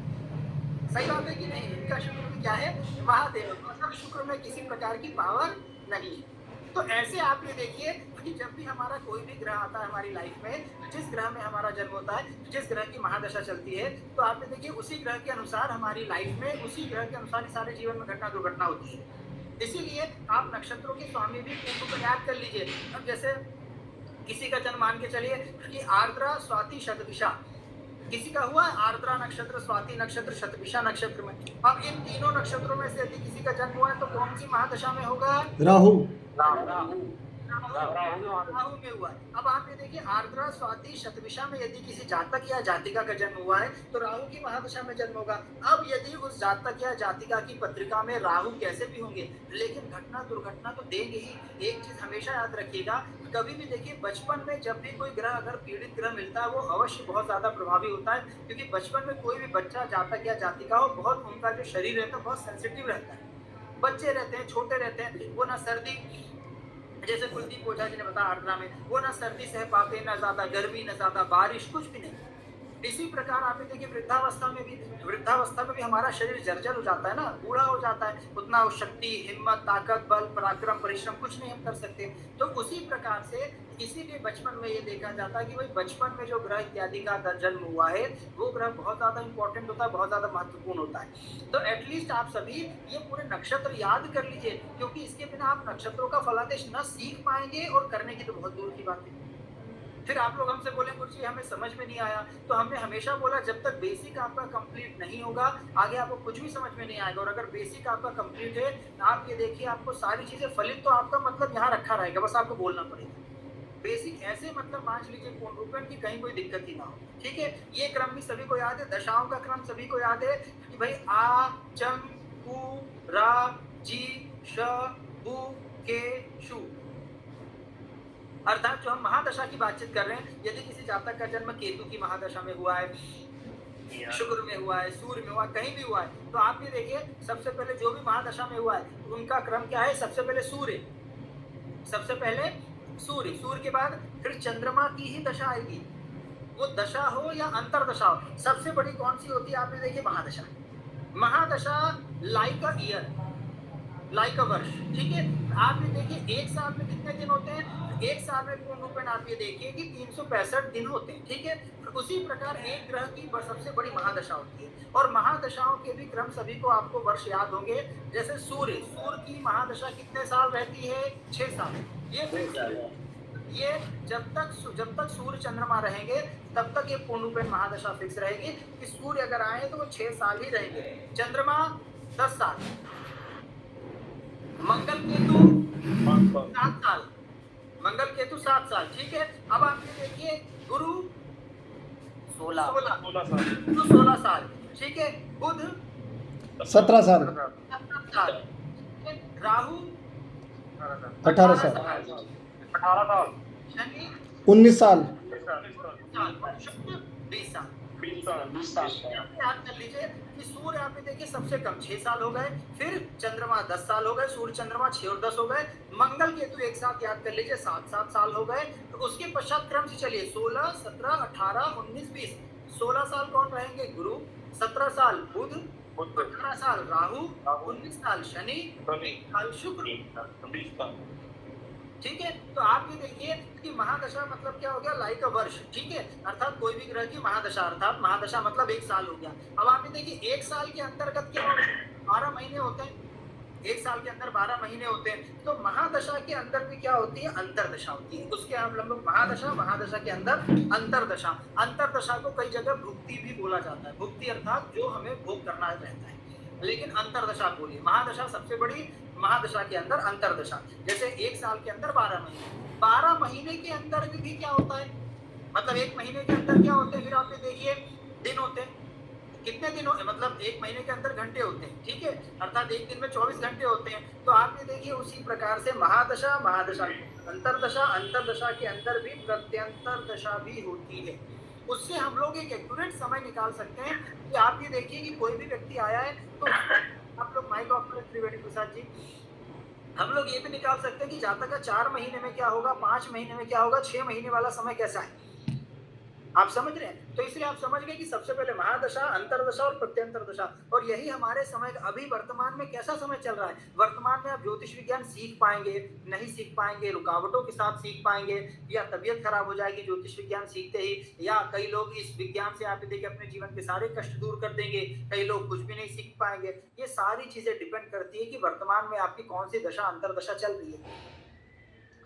Speaker 1: सही बात है कि नहीं? इनका शुक्र भी क्या है? महादेव। मतलब शुक्र में किसी प्रकार की पावर नहीं है। तो ऐसे आप ये देखिए कि जब भी हमारा कोई भी ग्रह आता है हमारी लाइफ में, जिस ग्रह में हमारा जन्म होता है, जिस ग्रह की महादशा चलती है, तो आप ये देखिए उसी ग्रह के अनुसार हमारी लाइफ में, उसी ग्रह के अनुसार ही सारे जीवन में घटना दुर्घटना होती है। इसीलिए आप नक्षत्रों के स्वामी भी को याद कर लीजिए। अब जैसे किसी का जन्म मान के चलिए कि आर्द्रा, स्वाति, शतभिषा, किसी का हुआ आर्द्रा नक्षत्र, स्वाति नक्षत्र, शतभिषा नक्षत्र में। अब इन तीनों नक्षत्रों में से यदि किसी का जन्म हुआ है तो कौन सी महादशा में होगा?
Speaker 5: राहु।
Speaker 1: राहु में हुआ है। अब आप ये देखिए आर्द्रा, स्वाति, शतभिषा में यदि किसी जातक या जातिका का जन्म हुआ है तो राहु की महादशा में जन्म होगा। अब यदि उस जातक या जातिका की पत्रिका में राहु कैसे भी होंगे, लेकिन घटना दुर्घटना तो देंगे ही। एक चीज हमेशा याद रखिएगा, कभी भी देखिए बचपन में जब भी कोई ग्रह अगर पीड़ित ग्रह मिलता है वो अवश्य बहुत ज्यादा प्रभावी होता है, क्योंकि बचपन में कोई भी बच्चा, जातक या जातिका हो, बहुत उनका जो शरीर रहता है बहुत सेंसिटिव रहता है। बच्चे रहते हैं, छोटे रहते हैं, वो ना सर्दी, जैसे कुलदीप ओझा जी ने बताया आर्द्रा में, वो ना सर्दी सह पाते, ना ज्यादा गर्मी, ना ज्यादा बारिश, कुछ भी नहीं। इसी प्रकार आप देखिए वृद्धावस्था में भी हमारा शरीर जर्जर हो जाता है ना, बूढ़ा हो जाता है, उतना शक्ति, हिम्मत, ताकत, बल, पराक्रम, परिश्रम कुछ नहीं हम कर सकते। तो उसी प्रकार से इसीलिए बचपन में ये देखा जाता है कि भाई बचपन में जो ग्रह इत्यादि का जन्म हुआ है वो ग्रह बहुत ज्यादा इंपॉर्टेंट होता है, बहुत ज्यादा महत्वपूर्ण होता है। तो एटलीस्ट आप सभी ये पूरे नक्षत्र याद कर लीजिए, क्योंकि इसके बिना आप नक्षत्रों का फलादेश न सीख पाएंगे और करने की तो बहुत दूर की बात है। फिर आप लोग हमसे बोले गुरुजी हमें समझ में नहीं आया, तो हमने हमेशा बोला जब तक बेसिक आपका कंप्लीट नहीं होगा आगे आपको कुछ भी समझ में नहीं आएगा। और अगर बेसिक आपका कंप्लीट है, आप ये देखिए आपको सारी चीजें फलित तो आपका मतलब यहाँ रखा रहेगा, बस आपको बोलना पड़ेगा। बेसिक ऐसे मतलब मान लीजिए पूर्ण रूपेण की कहीं कोई दिक्कत ही ना हो, ठीक है। ये क्रम भी सभी को याद है, दशाओं का क्रम सभी को याद है कि भाई आ, चम, कु, रा, जी, श, बु, के, शु, अर्थात जो हम महादशा की बातचीत कर रहे हैं, यदि किसी जातक का जन्म केतु की महादशा में हुआ है, शुक्र में हुआ है, सूर्य में हुआ, कहीं भी हुआ है, तो आप ये देखिए सबसे पहले जो भी महादशा में हुआ है उनका क्रम क्या है? सबसे पहले सूर्य, सबसे पहले सूर्य, सूर्य के बाद फिर चंद्रमा की ही दशा आएगी, वो दशा हो या अंतरदशा हो। सबसे बड़ी कौन सी होती है? आप ये देखिए महादशा। महादशा like a year, like a वर्ष, ठीक है। आप ये देखिए एक साल में कितने दिन होते हैं? एक साल में पूर्ण रूपेण आप ये देखिए कि 365 दिन होते हैं, ठीक है। उसी प्रकार एक ग्रह की सबसे बड़ी महादशा होती है, और महादशाओं के भी क्रम सभी को आपको वर्ष याद होंगे। जैसे सूर्य की महादशा कितने साल रहती है? 6 साल। ये जब तक सूर्य चंद्रमा रहेंगे तब तक ये पूर्ण रूपेण महादशा फिक्स रहेगी कि सूर्य अगर आए तो वो 6 साल ही रहेंगे, चंद्रमा 10 साल, मंगल केतु 7 साल, मंगल केतु 7 साल, ठीक है। अब आप ये देखिए गुरु 16 साल, ठीक है। बुध
Speaker 5: 17 साल,
Speaker 1: 17 साल, राहु
Speaker 5: 18 साल,
Speaker 3: 18 साल,
Speaker 1: शनि
Speaker 5: 19 साल,
Speaker 1: शुक्र 20 साल।
Speaker 3: 20 साल।
Speaker 1: याद कर लीजिए कि सूर्य आप देखिए सबसे कम 6 साल हो गए, फिर चंद्रमा 10 साल हो गए, सूर्य चंद्रमा 6 और 10 हो गए, मंगल केतु एक साथ याद कर लीजिए 7 साल हो गए। तो उसके पश्चात क्रम से चलिए 16, 17, 18, 19, 20। 16 साल कौन रहेंगे? गुरु। 17 साल बुध, 18 साल राहु, 19 साल शनि, 20 साल शुक्र, ठीक है। तो आप ये देखिए कि महादशा मतलब क्या हो गया? लाइक अ वर्ष, ठीक है। अर्थात कोई भी ग्रह की महादशा, अर्थात महादशा मतलब 1 साल हो गया। अब आप ये देखिए 1 साल के अंतर्गत क्या 12 महीने होते हैं, एक साल के अंदर 12 महीने होते हैं, तो महादशा के अंदर भी क्या होती है, अंतरदशा होती है। उसके हम लोग महादशा के अंदर अंतरदशा को कई जगह भुक्ति भी बोला जाता है। भुक्ति अर्थात जो हमें भोग करना रहता है, लेकिन अंतरदशा बोलिए। महादशा सबसे बड़ी, महादशा के अंदर अंतरदशा। जैसे एक साल के अंदर 12 महीने, 12 महीने के अंदर भी क्या होता है, मतलब एक महीने के अंदर क्या होते हैं, फिर आप देखिए दिन होते हैं, कितने दिन होते, मतलब एक महीने के अंदर घंटे होते हैं, ठीक है, अर्थात एक दिन में 24 घंटे होते हैं। तो आप ये देखिए उसी प्रकार से महादशा, अंतरदशा के अंदर भी प्रत्यंतर दशा भी होती है। उससे हम लोग एक एक्यूरेट समय निकाल सकते हैं कि आप ये देखिए कि कोई भी व्यक्ति आया है तो आप लोग माइक ऑफ करें त्रिवेणी प्रसाद जी, हम लोग ये भी निकाल सकते हैं कि जातक का 4 महीने में क्या होगा, 5 महीने में क्या होगा, 6 महीने वाला समय कैसा है, आप समझ रहे हैं। तो इसलिए आप समझ गए कि सबसे पहले महादशा, अंतरदशा और प्रत्यंतर दशा, और यही हमारे समय अभी वर्तमान में कैसा समय चल रहा है। वर्तमान में आप ज्योतिष विज्ञान सीख पाएंगे, नहीं सीख पाएंगे, रुकावटों के साथ सीख पाएंगे, या तबीयत खराब हो जाएगी ज्योतिष विज्ञान सीखते ही, या कई लोग इस विज्ञान से आप देखिए अपने जीवन के सारे कष्ट दूर कर देंगे, कई लोग कुछ भी नहीं सीख पाएंगे। ये सारी चीजें डिपेंड करती है कि वर्तमान में आपकी कौन सी दशा अंतरदशा चल रही है,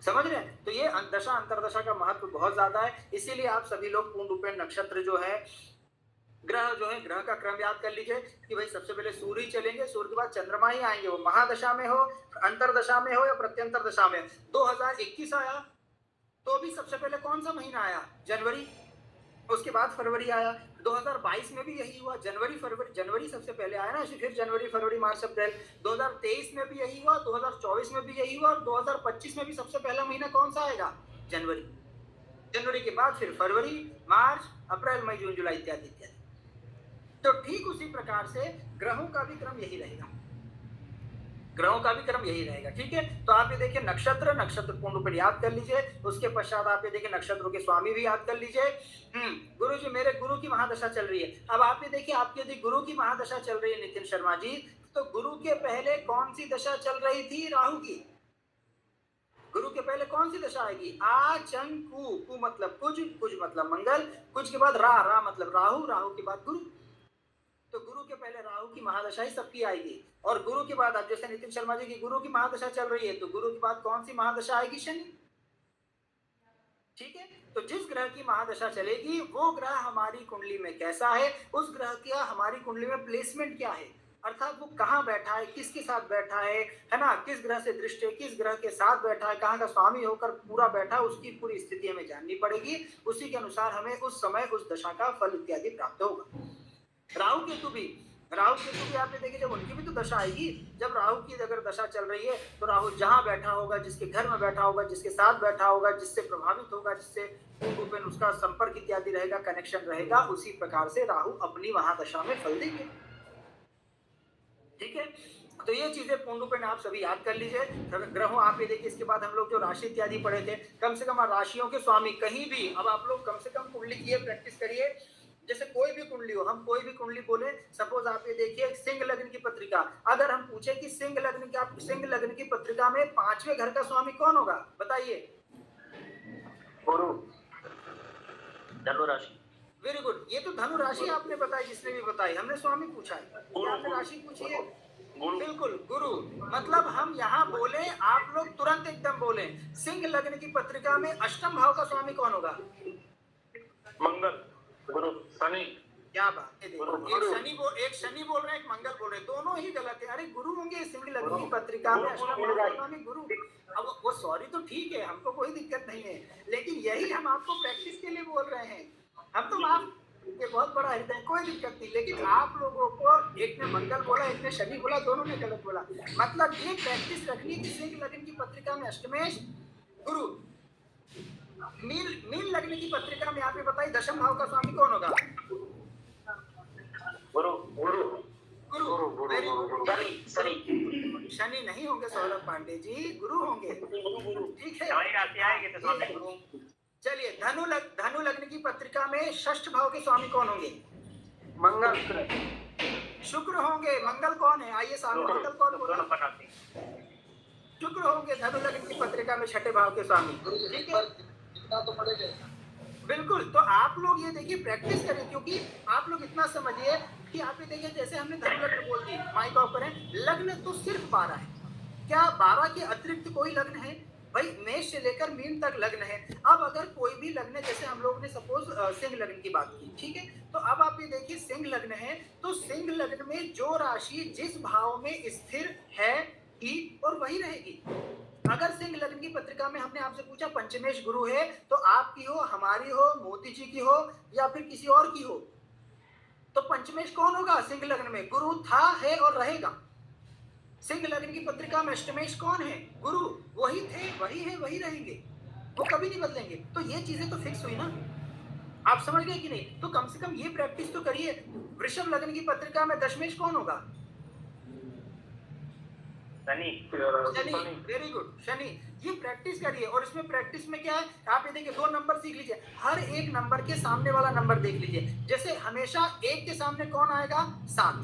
Speaker 1: समझ रहे हैं। तो ये दशा अंतरदशा का महत्व बहुत ज्यादा है। इसीलिए आप सभी लोग पूर्ण रूपेण नक्षत्र जो है, ग्रह जो है, ग्रह का क्रम याद कर लीजिए कि भाई सबसे पहले सूर्य चलेंगे, सूर्य के बाद चंद्रमा ही आएंगे, वो महादशा में हो, अंतरदशा में हो या प्रत्यंतर दशा में। 2021 आया तो भी सबसे पहले कौन सा महीना आया, जनवरी, उसके बाद फरवरी आया। 2022 में भी यही हुआ, जनवरी सबसे पहले आया ना, फिर जनवरी, फरवरी, मार्च, अप्रैल। 2023 में भी यही हुआ, 2024 में भी यही हुआ, और 2025 में भी सबसे पहला महीना कौन सा आएगा, जनवरी के बाद फिर फरवरी, मार्च, अप्रैल, मई, जून, जुलाई इत्यादि इत्यादि। तो ठीक उसी प्रकार से ग्रहों का भी क्रम यही रहेगा, ठीक है। तो आप ये देखिए नक्षत्र पूर्ण रूप याद कर लीजिए। उसके पश्चात आप ये देखिए नक्षत्रों के स्वामी भी याद कर लीजिए। गुरु जी, मेरे गुरु की महादशा चल रही है। अब आप ये देखिए आपके यदि गुरु की महादशा चल रही है नितिन शर्मा जी, तो गुरु के पहले कौन सी दशा चल रही थी, राहु की। गुरु के पहले कौन सी दशा आएगी, आ चंग कु, कु मतलब कुज, कुज मतलब मंगल, कुज के बाद रा मतलब राहु, राहु के बाद गुरु। तो गुरु के पहले राहु की महादशा ही सबकी आएगी, और गुरु के बाद अब जैसे नितिन शर्मा जी की गुरु की महादशा चल रही है, तो गुरु के बाद कौन सी महादशा आएगी, शनि, ठीक है। तो जिस ग्रह की महादशा चलेगी वो ग्रह हमारी कुंडली में कैसा है, उस ग्रह का हमारी कुंडली में प्लेसमेंट क्या है, अर्थात वो कहाँ बैठा है, किसके साथ बैठा है ना, किस ग्रह से दृष्टि है, किस ग्रह के साथ बैठा है, कहाँ का स्वामी होकर पूरा बैठा है, उसकी पूरी स्थिति हमें जाननी पड़ेगी। उसी के अनुसार हमें उस समय उस दशा का फल इत्यादि प्राप्त होगा। राहु केतु भी आप देखिए जब उनकी भी तो दशा आएगी, जब राहु की अगर दशा चल रही है तो राहु जहां बैठा होगा, जिसके घर में बैठा होगा, जिसके साथ बैठा होगा, जिससे प्रभावित होगा, जिससे पूर्ण उसका संपर्क इत्यादि रहेगा, कनेक्शन रहेगा, उसी प्रकार से राहु अपनी वहां दशा में फल देंगे, ठीक है। तो ये चीजें पूर्ण रूप में आप सभी याद कर लीजिए। ग्रहों आप ये देखिए, इसके बाद हम लोग जो राशि इत्यादि पढ़े थे, कम से कम राशियों के स्वामी कहीं भी, अब आप लोग कम से कम कुंडली की प्रैक्टिस करिए। जैसे कोई भी कुंडली हो, हम कोई भी कुंडली बोले, सपोज आप ये देखिए सिंह लग्न की पत्रिका, अगर हम पूछे कि सिंह लग्न की पत्रिका में 5वें घर का स्वामी कौन होगा, बताइए।
Speaker 3: गुरु,
Speaker 2: धनु राशि।
Speaker 1: वेरी गुड, ये तो धनु राशि आपने बताई, जिसने भी बताई, हमने स्वामी पूछा है, आपने राशि पूछी है। बिल्कुल गुरु, मतलब हम यहाँ बोले, आप लोग तुरंत एकदम बोले, सिंह लग्न की पत्रिका में अष्टम भाव का स्वामी कौन होगा,
Speaker 3: मंगल, गुरु, शनि।
Speaker 1: क्या बात है, एक शनि बोल रहे हैं, एक मंगल बोल रहे हैं, दोनों ही गलत है। अरे गुरु होंगे सिंह लग्न की पत्रिका में अष्टम भाव का स्वामी गुरु। अब वो सॉरी तो ठीक है, हमको कोई दिक्कत नहीं है, लेकिन यही हम आपको प्रैक्टिस के लिए बोल रहे हैं। हम तो माफ, ये बहुत बड़ा हृदय, कोई दिक्कत नहीं, लेकिन आप लोगों को एक ने मंगल बोला, एक ने शनि बोला, दोनों ने गलत बोला। मतलब ये प्रैक्टिस रखनी है कि सिंह लग्न की पत्रिका में अष्टमेश गुरु, मीन लग्न की पत्रिका में आप ये बताइए दशम भाव का स्वामी कौन होगा,
Speaker 3: गुरु, गुरु,
Speaker 1: गुरु, शनि नहीं होंगे सौरभ पांडे जी, गुरु होंगे, ठीक है। चलिए धनु लग्न की पत्रिका में षष्ठ भाव के स्वामी कौन होंगे,
Speaker 3: मंगल,
Speaker 1: शुक्र होंगे। मंगल कौन है, आइए सामने, मंगल कौन बोला, शुक्र होंगे धनु लग्न की पत्रिका में छठे भाव के स्वामी, ठीक है। बिल्कुल, तो आप लोग ये देखिए प्रैक्टिस करें, क्योंकि आप लोग इतना समझिए कि आप ये देखिए जैसे हमने धनु लग्न बोल दी, माइक ऑफ करें, लग्न तो सिर्फ 12 है, क्या 12 के अतिरिक्त कोई लग्न है? भाई मेष से लेकर मीन तक लग्न है। अब अगर कोई भी लग्न, जैसे हम लोग ने सपोज सिंह लग्न की बात की, ठीक है, तो अब आप ये देखिए सिंह लग्न है, तो सिंह लग्न में जो राशि जिस भाव में स्थिर है ही और वही रहेगी। अगर सिंह लग्न की पत्रिका में हमने आपसे पूछा पंचमेश गुरु है, तो आपकी हो, हमारी हो, मोती जी की हो या फिर किसी और की हो, तो पंचमेश कौन होगा? सिंह लग्न में गुरु था, है और रहेगा। सिंह लग्न की पत्रिका में अष्टमेश कौन है? गुरु। वही थे, वही है, वही रहेंगे, वो कभी नहीं बदलेंगे। तो ये चीजें तो फिक्स हुई ना, आप समझ गए कि नहीं? तो कम से कम ये प्रैक्टिस तो करिए। वृषभ लग्न की पत्रिका में दशमेश कौन होगा?
Speaker 2: शनि।
Speaker 1: Shani, very good, Shani. ये प्रैक्टिस करिए। और इसमें प्रैक्टिस में क्या है, आप ये देखिए 2 नंबर सीख लीजिए, हर एक नंबर के सामने वाला नंबर देख लीजिए। जैसे हमेशा 1 के सामने कौन आएगा? 7,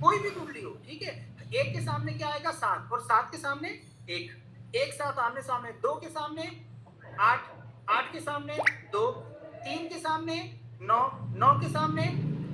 Speaker 1: कोई भी कुंडली हो, ठीक है, 1 के सामने क्या आएगा? 7, और 7 के सामने 1, 1 7 आमने सामने, 2 के सामने 8, 8 के सामने 2, 3 के सामने 9, 9 के सामने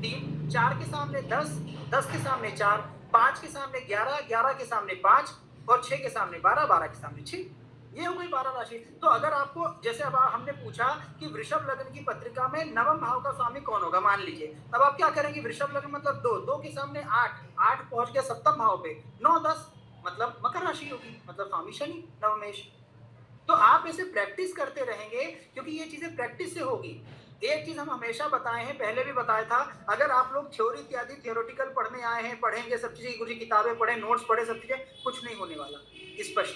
Speaker 1: 3, 4 के सामने 10, 10 के सामने 4, 5 के सामने 11, 11 के सामने 5 और 6 के सामने 12, 12 के सामने 6। ये हो गई 12 राशि। तो अगर आपको, जैसे अब हमने पूछा कि वृषभ लग्न की पत्रिका में नवम भाव का स्वामी कौन होगा, मान लीजिए, तब आप क्या करेंगे? वृषभ लग्न मतलब 2, 2 के सामने 8, 8 पहुंच गया सप्तम भाव पे, 9 10 मतलब मकर राशि होगी, मतलब स्वामी शनि, नवमेश। तो आप इसे प्रैक्टिस करते रहेंगे, क्योंकि ये चीजें प्रैक्टिस से होगी। एक चीज हम हमेशा बताए हैं, पहले भी बताया था, अगर आप लोग थ्योरी इत्यादि थियोरेटिकल पढ़ने आए हैं, पढ़ेंगे सब चीजें, गुरु किताबें पढ़े, नोट्स पढ़े, सब चीजें, कुछ नहीं होने वाला। स्पष्ट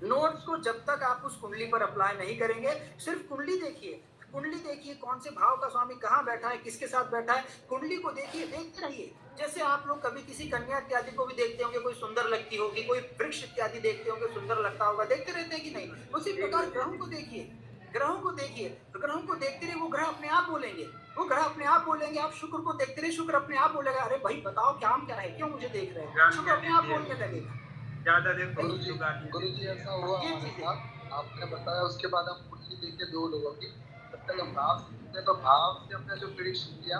Speaker 1: नोट्स को जब तक आप उस कुंडली पर अप्लाई नहीं करेंगे, सिर्फ कुंडली देखिए, कुंडली देखिए कौन से भाव का स्वामी कहाँ बैठा है, किसके साथ बैठा है, कुंडली को देखिए, देखते रहिए। जैसे आप लोग कभी किसी कन्या इत्यादि को भी देखते होंगे, कोई सुंदर लगती होगी, कोई वृक्ष इत्यादि देखते होंगे, सुंदर लगता होगा, देखते रहते हैं कि नहीं? उसी प्रकार ग्रहों को देखिए, ग्रहों को देखिए, तो ग्रहों को देखते रहिए, वो ग्रह अपने आप बोलेंगे, वो ग्रह अपने आप बोलेंगे। आप शुक्र को देखते रहिए, शुक्र अपने आप बोलेगा, अरे भाई बताओ काम क्या है, क्यों मुझे देख रहे हैं, शुक्र अपने आप बोलने लगेगा।
Speaker 3: ज्यादा देखो
Speaker 6: गुरुजी ऐसा हुआ हमारे साथ, आपने बताया, उसके बाद हम कुंडली देखे 2 लोगों की, तब तक हम भाव सीखते, तो भाव से हमने जो प्रेडिक्शन किया,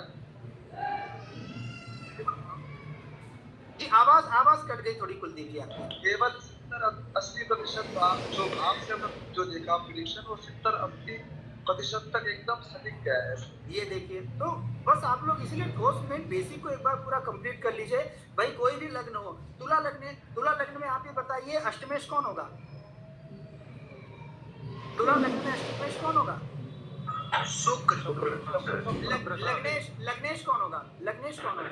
Speaker 1: जी आवाज कट गई थोड़ी कुलदीप जी आपकी।
Speaker 6: केवल 70-80% भाव, जो भाव से हमने जो देखा प्रेडिक्शन, वो 70-80% तक एकदम सटीक गया है।
Speaker 1: ये देखिए, तो बस आप लोग इसीलिए ठोस में बेसिक को एक बार पूरा कंप्लीट कर लीजिए। भाई कोई भी लग्न हो, तुला लग्न है, तुला लग्न में आप ये बताइए अष्टमेश कौन होगा? तुला लग्न में अष्टमेश कौन होगा? शुक्र। लग्नेश, लग्नेश कौन होगा? लग्नेश कौन होगा?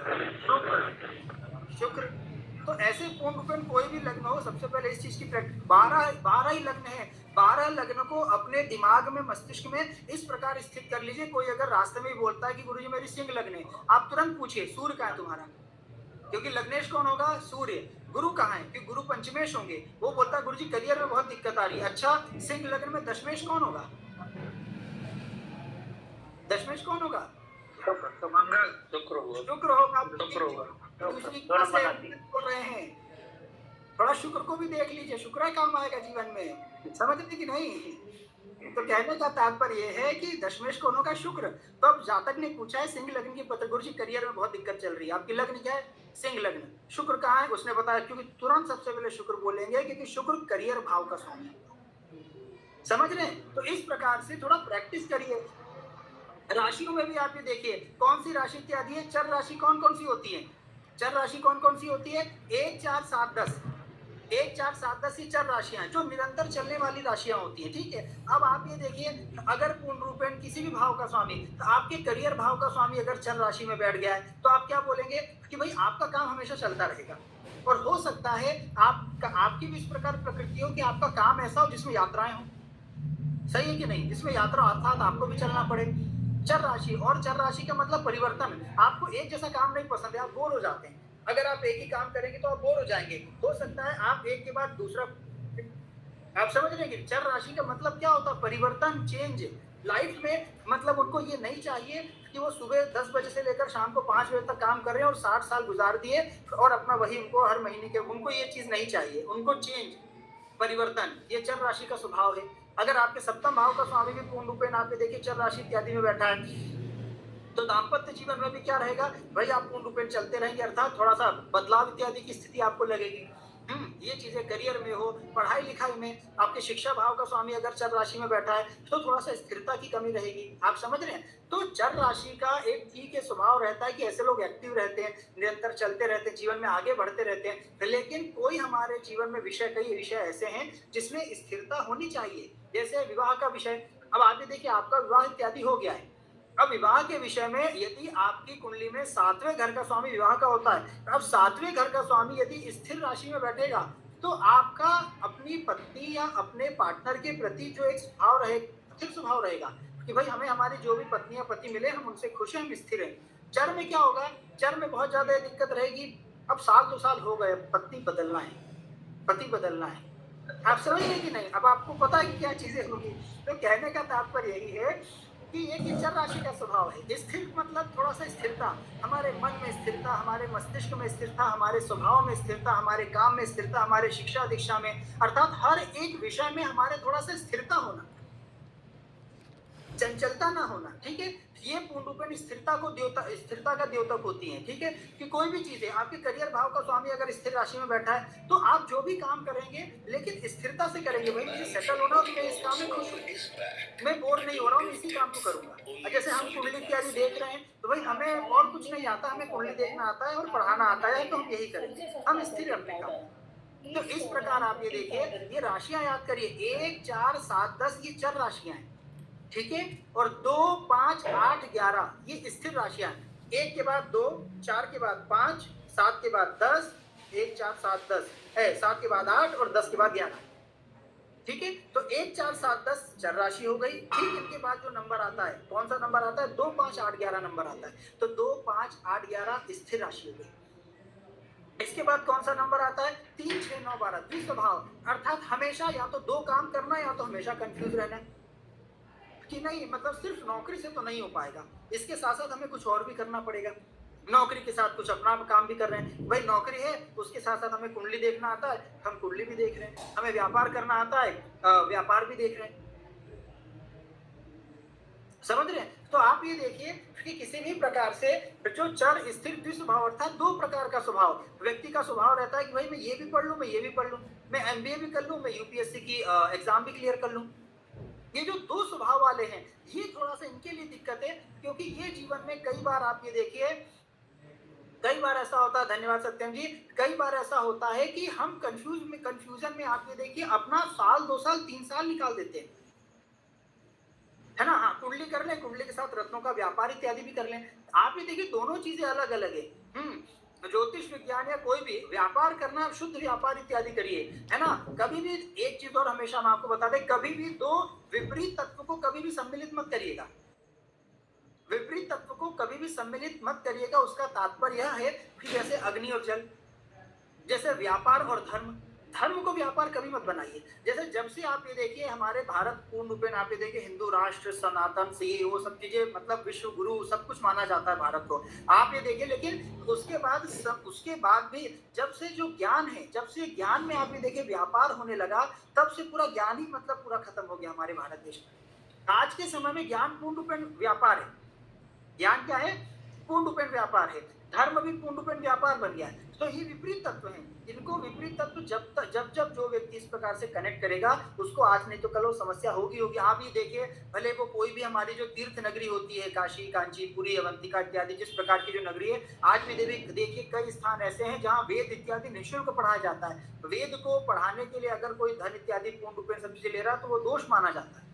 Speaker 1: शुक्र। तो ऐसे पूर्ण रूपेण कोई भी लग्न हो, सबसे पहले इस चीज की प्रैक्टिस, 12 ही लग्न है, 12 लग्न को अपने दिमाग में, मस्तिष्क में इस प्रकार स्थित कर लीजिए। कोई अगर रास्ते में बोलता है कि गुरुजी मेरी सिंह लग्न है, आप तुरंत पूछिए सूर्य कहाँ है तुम्हारा, क्योंकि लग्नेश कौन होगा? सूर्य। गुरु कहाँ है? क्योंकि गुरु पंचमेश होंगे। वो बोलता है गुरुजी करियर में बहुत दिक्कत आ रही है। अच्छा, सिंह लग्न में दशमेश कौन होगा? दशमेश कौन होगा?
Speaker 3: मंगल, शुक्र होगा।
Speaker 1: दूसरी क्लास से बोल रहे हैं, थोड़ा शुक्र को भी देख लीजिए, शुक्र काम आएगा जीवन में, समझ रहे कि नहीं? तो कहने का तात्पर्य है कि दशमेश कौन होगा? शुक्र। तो अब जातक ने पूछा है सिंह लग्न की पत्र, गुरुजी करियर में बहुत दिक्कत चल रही है, आपकी लग्न क्या है? सिंह लग्न। शुक्र कहाँ है? उसने बताया, क्योंकि तुरंत सबसे पहले शुक्र बोलेंगे, क्योंकि शुक्र करियर भाव का स्वामी है। समझ रहे हैं? तो इस प्रकार से थोड़ा प्रैक्टिस करिए। राशियों में भी आप ये देखिए, कौन सी राशि इत्यादि है, चर राशि कौन कौन सी होती है? चर राशि कौन कौन सी होती है? 1 4 7 10, 1 4 7 10 ही चर राशियां, जो निरंतर चलने वाली राशियां होती हैं। ठीक है, अब आप ये देखिए, अगर पूर्ण रूपेण किसी भी भाव का स्वामी, तो आपके करियर भाव का स्वामी अगर चर राशि में बैठ गया है, तो आप क्या बोलेंगे कि भाई आपका काम हमेशा चलता रहेगा। और हो सकता है आपकी भी इस प्रकार प्रकृति हो कि आपका काम ऐसा हो जिसमें यात्राएं हो, सही है कि नहीं? जिसमें यात्रा अर्थात आपको भी चलना पड़े। चर राशि, और चर राशि का मतलब परिवर्तन। आपको एक जैसा काम नहीं पसंद है, आप बोर हो जाते हैं। अगर आप एक ही काम करेंगे तो आप बोर हो जाएंगे। हो सकता है आप एक के बाद दूसरा, आप समझ रहे हैं कि चर राशि का मतलब क्या होता है? परिवर्तन, चेंज लाइफ में। मतलब उनको ये नहीं चाहिए कि वो सुबह 10 बजे से लेकर शाम को 5 बजे तक काम कर रहे हैं और 60 साल गुजार दिए और अपना वही उनको हर महीने के, उनको ये चीज नहीं चाहिए। उनको चेंज, परिवर्तन, ये चर राशि का स्वभाव है। अगर आपके सप्तम भाव का स्वामी भी पूर्ण रूपेण आप देखिए चर राशि इत्यादि में बैठा है, तो दाम्पत्य जीवन में भी क्या रहेगा भाई, आप पूर्ण रूपेण चलते रहेंगे, अर्थात थोड़ा सा बदलाव इत्यादि की स्थिति आपको लगेगी। ये चीजें करियर में हो, पढ़ाई लिखाई में, आपके शिक्षा भाव का स्वामी अगर चर राशि में बैठा है तो थोड़ा सा स्थिरता की कमी रहेगी। आप समझ रहे हैं? तो चर राशि का एक ठीक है स्वभाव रहता है कि ऐसे लोग एक्टिव रहते हैं, निरंतर चलते रहते हैं, जीवन में आगे बढ़ते रहते हैं। लेकिन कोई हमारे जीवन में कई विषय ऐसे हैं जिसमें स्थिरता होनी चाहिए, जैसे विवाह का विषय। अब आगे देखिए, आपका विवाह इत्यादि हो गया है। अब विवाह के विषय में यदि आपकी कुंडली में 7वें घर का स्वामी विवाह का होता है, अब 7वें घर का स्वामी यदि स्थिर राशि में बैठेगा तो आपका अपनी पत्नी या अपने पार्टनर के प्रति जो एक स्वभाव रहेगा, स्थिर स्वभाव रहेगा कि भाई हमें हमारी जो भी पत्नी या पति मिले हम उनसे खुश हैं, हम स्थिर हैं। चर में क्या होगा? चर में बहुत ज्यादा दिक्कत रहेगी। अब 2 साल हो गए, पत्नी बदलना है, पति बदलना है। आप समझ रहे कि नहीं? अब आपको पता है कि क्या चीजें होगी। तो कहने का तात्पर्य यही है कि ये चर राशि का स्वभाव है। स्थिर मतलब थोड़ा सा स्थिरता, हमारे मन में स्थिरता, हमारे मस्तिष्क में स्थिरता, हमारे स्वभाव में स्थिरता, हमारे काम में स्थिरता, हमारे शिक्षा दीक्षा में, अर्थात हर एक विषय में हमारे थोड़ा सा स्थिरता होना, चंचलता ना होना। ठीक है, ये पूर्ण रूपेण स्थिरता का द्योतक होती है। ठीक है, कि कोई भी चीज है, आपके करियर भाव का स्वामी अगर स्थिर राशि में बैठा है तो आप जो भी काम करेंगे लेकिन स्थिरता से करेंगे। भाई मुझे सेटल होना और मैं इस काम में खुश हूँ, मैं बोर नहीं हो रहा हूँ, मैं इसी काम को करूंगा। जैसे हम कुंडली इत्यादि देख रहे हैं तो भाई हमें और कुछ नहीं आता, हमें कुंडली देखना आता है और पढ़ाना आता है, तो हम यही करेंगे, हम स्थिर अपने काम। तो इस प्रकार आप ये देखिए, ये राशियां याद करिए, 1, 4, 7, 10 ये चर राशियां हैं। ठीक है, और 2, 5, 8, 11 ये स्थिर राशियां हैं। 1 के बाद 2, 4 के बाद 5, 7 के बाद 10, 1, 4, 7, 10 है, 7 के बाद 8 और 10 के बाद 11। ठीक है, तो 1, 4, 7, 10 चर राशि हो गई। ठीक, इनके बाद जो नंबर आता है, कौन सा नंबर आता है? 2, 5, 8, 11 नंबर आता है। तो 2, 5, 8, 11 स्थिर राशि हो गई। इसके बाद कौन सा नंबर आता है? 3, 6, 9, 12 द्विस्वभाव, अर्थात हमेशा या तो 2 काम करना या तो हमेशा कंफ्यूज रहना है कि नहीं, मतलब सिर्फ नौकरी से तो नहीं हो पाएगा, इसके साथ साथ हमें कुछ और भी करना पड़ेगा। नौकरी के साथ कुछ अपना काम भी कर रहे हैं, भाई नौकरी है उसके साथ साथ हमें कुंडली देखना आता है, हम कुंडली भी देख रहे हैं, हमें व्यापार करना आता है, व्यापार भी देख रहे हैं। समझ रहे हैं? तो आप ये देखिए कि किसी भी प्रकार से जो चर स्थिर द्विस्वभाव, अर्थात 2 प्रकार का स्वभाव, व्यक्ति का स्वभाव रहता है कि भाई मैं ये भी पढ़ लूं, मैं ये भी पढ़ लूं, मैं MBA भी कर लूं, मैं UPSC की एग्जाम भी क्लियर कर लूं। ये जो 2 स्वभाव वाले हैं, ये थोड़ा सा इनके लिए दिक्कत है, क्योंकि ये जीवन में कई बार आप ये देखिए, कई बार ऐसा होता है, धन्यवाद सत्यम जी, कई बार ऐसा होता है कि हम कंफ्यूजन में आप ये देखिए अपना 1 साल 2 साल 3 साल निकाल देते हैं, है ना? हाँ, कुंडली कर लें, कुंडली के साथ रत्नों का व्यापार इत्यादि भी कर लें। आप ये देखिए दोनों चीजें अलग अलग है। ज्योतिष विज्ञान या कोई भी व्यापार करना, शुद्ध व्यापार इत्यादि करिए, है ना? कभी भी एक चीज और हमेशा हम आपको बता दें, कभी भी 2 विपरीत तत्व को कभी भी सम्मिलित मत करिएगा। विपरीत तत्व को कभी भी सम्मिलित मत करिएगा। उसका तात्पर्य यह है कि जैसे अग्नि और जल, जैसे व्यापार और धर्म, धर्म को व्यापार कभी मत बनाइए। जैसे जब से आप ये देखिए हमारे भारत पूर्ण रूपेण आप ये देखिए हिंदू राष्ट्र, सनातन से ये वो सब चीजें, मतलब विश्व गुरु सब कुछ माना जाता है भारत को, आप ये देखिए। लेकिन उसके बाद भी जब से जो ज्ञान है, जब से ज्ञान में आप ये देखिए व्यापार होने लगा, तब से पूरा ज्ञान ही मतलब पूरा खत्म हो गया हमारे भारत देश में। आज के समय में ज्ञान पूर्ण रूपेण व्यापार है। ज्ञान क्या है? पूर्ण रूपेण व्यापार है। धर्म भी पूर्ण रूपेण व्यापार बन गया है। तो ये विपरीत तत्व हैं। इनको विपरीत तत्व जब जो व्यक्ति इस प्रकार से कनेक्ट करेगा, उसको आज नहीं तो कल वो समस्या होगी। आप ये देखिए, भले वो कोई भी हमारी जो तीर्थ नगरी होती है, काशी, कांची, पुरी, अवंतिका इत्यादि, जिस प्रकार की जो नगरी है, आज भी देखिए कई स्थान ऐसे हैं जहाँ वेद इत्यादि निःशुल्क पढ़ाया जाता है। वेद को पढ़ाने के लिए अगर कोई धन इत्यादि पूर्ण रूपेण सब चीजें ले रहा है तो वो दोष माना जाता है।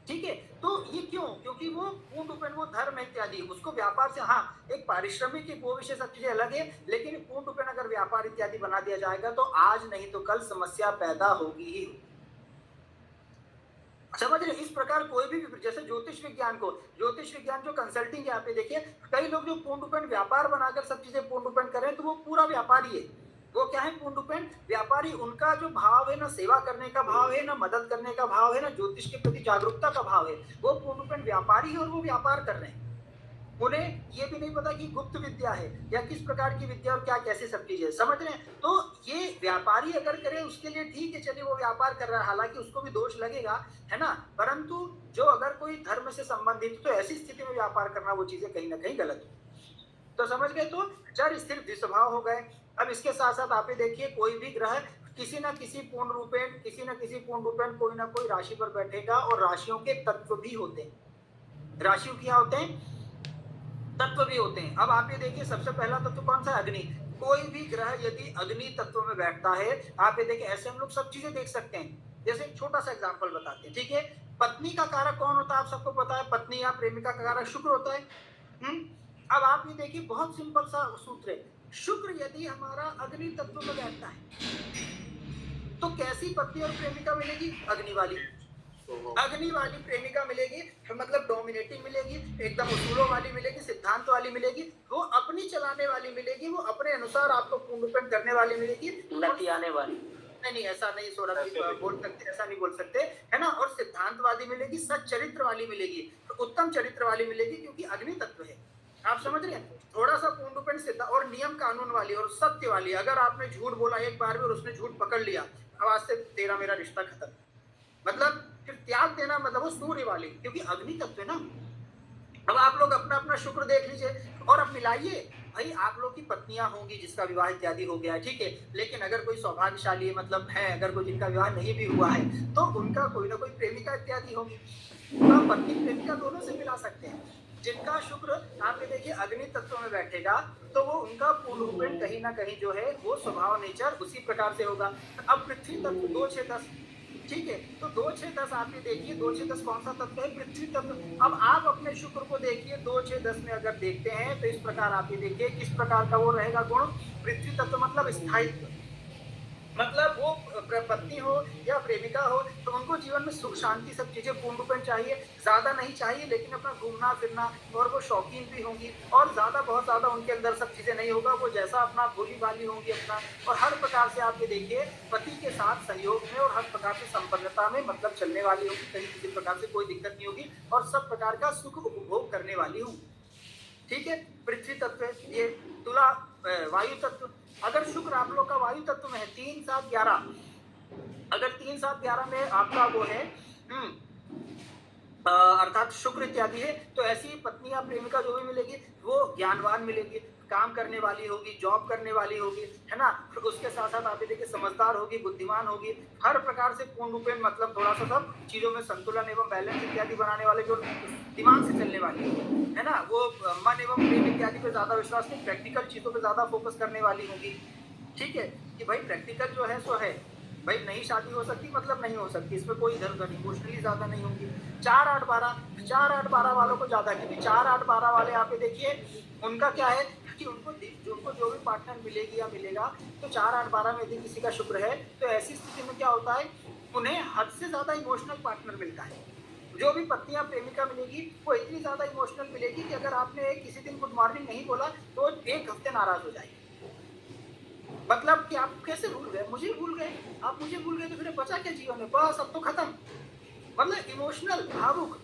Speaker 1: ठीक है, तो ये क्यों? क्योंकि वो पूर्ण रूपेण वो धर्म इत्यादि, उसको व्यापार से, हाँ एक पारिश्रमिक वो विषय सब चीजें अलग है, लेकिन पूर्ण रूपेण अगर व्यापार इत्यादि बना दिया जाएगा तो आज नहीं तो कल समस्या पैदा होगी ही। समझ रहे? इस प्रकार कोई भी, जैसे ज्योतिष विज्ञान जो कंसल्टिंग है, आप देखिए कई लोग जो पूर्ण रूपेण व्यापार बनाकर सब चीजें पूर्ण रूपेण करें तो वो पूरा व्यापारी है। वो क्या है? पूर्ण रूपेण व्यापारी। उनका जो भाव है, ना सेवा करने का भाव है, ना मदद करने का भाव है, ना ज्योतिष के प्रति जागरूकता का भाव है। वो पूर्ण रूपेण व्यापारी है और वो व्यापार कर रहे हैं। उन्हें ये भी नहीं पता कि गुप्त विद्या है या किस प्रकार की विद्या और क्या कैसे सब चीजें, समझ रहे हैं। तो ये व्यापारी अगर करे उसके लिए ठीक है, चलिए वो व्यापार कर रहा है, हालांकि उसको भी दोष लगेगा, है ना, परंतु जो अगर कोई धर्म से संबंधित, तो ऐसी स्थिति में व्यापार करना वो चीजें कहीं ना कहीं गलत हो। तो समझ गए, तो जड़ स्थिर द्विस्वभाव हो गए। अब इसके साथ साथ आप देखिए कोई भी ग्रह किसी न किसी पूर्ण रूपेण कोई ना कोई राशि पर बैठेगा, और राशियों के तत्व भी होते हैं। राशियों क्या होते हैं? तत्व भी होते हैं। अब आप ये देखिए सबसे पहला तत्व कौन सा है? अग्नि। कोई भी ग्रह यदि अग्नि तत्व में बैठता है, आप ये देखिए, ऐसे हम लोग सब चीजें देख सकते हैं। जैसे एक छोटा सा एग्जांपल बताते हैं, ठीक है। पत्नी का कारक कौन होता है? आप सबको पता है, पत्नी या प्रेमिका का कारक शुक्र होता है। अब आप ये देखिए बहुत सिंपल सा सूत्र है, शुक्र यदि हमारा अग्नि तत्व में बैठता है तो कैसी पत्नी और प्रेमिका मिलेगी? अग्नि वाली। अग्नि वाली प्रेमिका मिलेगी, मतलब डोमिनेटिंग मिलेगी, एकदम उसूलों वाली मिलेगी, सिद्धांत वाली मिलेगी, वो अपनी चलाने वाली मिलेगी, वो अपने अनुसार आपको पूर्णपेण करने वाली मिलेगी,
Speaker 4: लती आने वाली।
Speaker 1: नहीं ऐसा नहीं सौरभ जी बोल सकते, ऐसा नहीं बोल सकते, है ना। और सिद्धांतवादी मिलेगी, सच्चरित्र वाली मिलेगी, तो उत्तम चरित्र वाली मिलेगी, क्योंकि अग्नि तत्व है। आप समझ रहे हैं? थोड़ा सा पूर्णपेण सिद्ध और नियम कानून वाली और सत्य वाली। अगर आपने झूठ बोला एक बार भी और उसने झूठ पकड़ लिया, अब आज से तेरा मेरा रिश्ता खत्म, मतलब फिर त्याग देना, मतलब वो सूर्य वाली, क्योंकि अग्नि तत्व है ना। अब आप लोग अपना अपना शुक्र देख लीजिए और अब मिलाइए। भाई आप लोग की पत्नियां होंगी जिसका विवाह इत्यादि हो गया है, ठीक है, लेकिन अगर कोई सौभाग्यशाली मतलब है, अगर कोई जिनका विवाह नहीं भी हुआ है, तो उनका कोई ना कोई प्रेमिका इत्यादि होगी, तो आप पत्नी प्रेमिका दोनों से मिला सकते हैं। जिनका शुक्र आप ये देखिए अग्नि तत्व में बैठेगा, तो वो उनका पूर्णपेण कहीं ना कहीं जो है वो स्वभाव नेचर उसी प्रकार से होगा। अब पृथ्वी तत्व 2, 6, 10, ठीक है, तो 2, 6, 10 आप ये देखिए, 2, 6, 10 कौन सा तत्व है? पृथ्वी तत्व। अब आप अपने शुक्र को देखिए 2, 6, 10 में अगर देखते हैं, तो इस प्रकार आप ये देखिए किस प्रकार का वो रहेगा गुण। पृथ्वी तत्व मतलब स्थायित्व, मतलब वो पत्नी हो या प्रेमिका हो, तो उनको जीवन में सुख शांति सब चीजें पूर्णपेण चाहिए, ज्यादा नहीं चाहिए, लेकिन अपना घूमना फिरना, और वो शौकीन भी होंगी, और ज्यादा बहुत ज्यादा उनके अंदर सब चीजें नहीं होगा, वो जैसा अपना भोली भाली होंगी अपना, और हर प्रकार से आप ये देखिए पति के साथ सहयोग में और हर प्रकार से संपन्नता में मतलब चलने वाली होगी, कहीं किसी प्रकार से कोई दिक्कत नहीं होगी, और सब प्रकार का सुख उपभोग करने वाली हूँ, ठीक है। पृथ्वी तत्व है ये। तुला वायु तत्व, अगर शुक्र आप लोग का वायु तत्व में है 3, 7, 11, अगर 3, 7, 11 में आपका वो है अर्थात शुक्र इत्यादि है, तो ऐसी पत्नी या प्रेमिका जो भी मिलेगी वो ज्ञानवान मिलेगी, काम करने वाली होगी, जॉब करने वाली होगी, है ना। फिर उसके साथ साथ आप देखिए समझदार होगी, बुद्धिमान होगी, हर प्रकार से पूर्ण रूपेण मतलब थोड़ा सा सब चीजों में संतुलन एवं बैलेंस इत्यादि बनाने वाले, जो दिमाग से चलने वाली है ना, वो मन एवं प्रेम इत्यादि पे ज्यादा विश्वास नहीं, प्रैक्टिकल चीजों पे ज्यादा फोकस करने वाली होगी, ठीक है, कि भाई प्रैक्टिकल जो है सो है, भाई नहीं शादी हो सकती मतलब नहीं हो सकती, इसमें कोई इधर उधर इमोशनली ज्यादा नहीं होगी। 4, 8, 12 वालों को ज्यादा, क्योंकि 4, 8, 12 वाले आप देखिए उनका क्या है कि उनको जो भी पार्टनर मिलेगी या मिलेगा, तो 4, 8, 12 में यदि किसी का शुक्र है, तो ऐसी स्थिति में क्या होता है, उन्हें हद से ज्यादा इमोशनल पार्टनर मिलता है। जो भी पत्नी या प्रेमिका मिलेगी वो इतनी ज्यादा इमोशनल मिलेगी कि अगर आपने किसी दिन गुड मॉर्निंग नहीं बोला तो 1 हफ्ते नाराज हो जाएगी, मतलब कि आप कैसे भूल गए, मुझे भूल गए, आप मुझे भूल गए, तो फिर बचा क्या जीवन में, बस अब तो खत्म, मतलब इमोशनल, भावुक,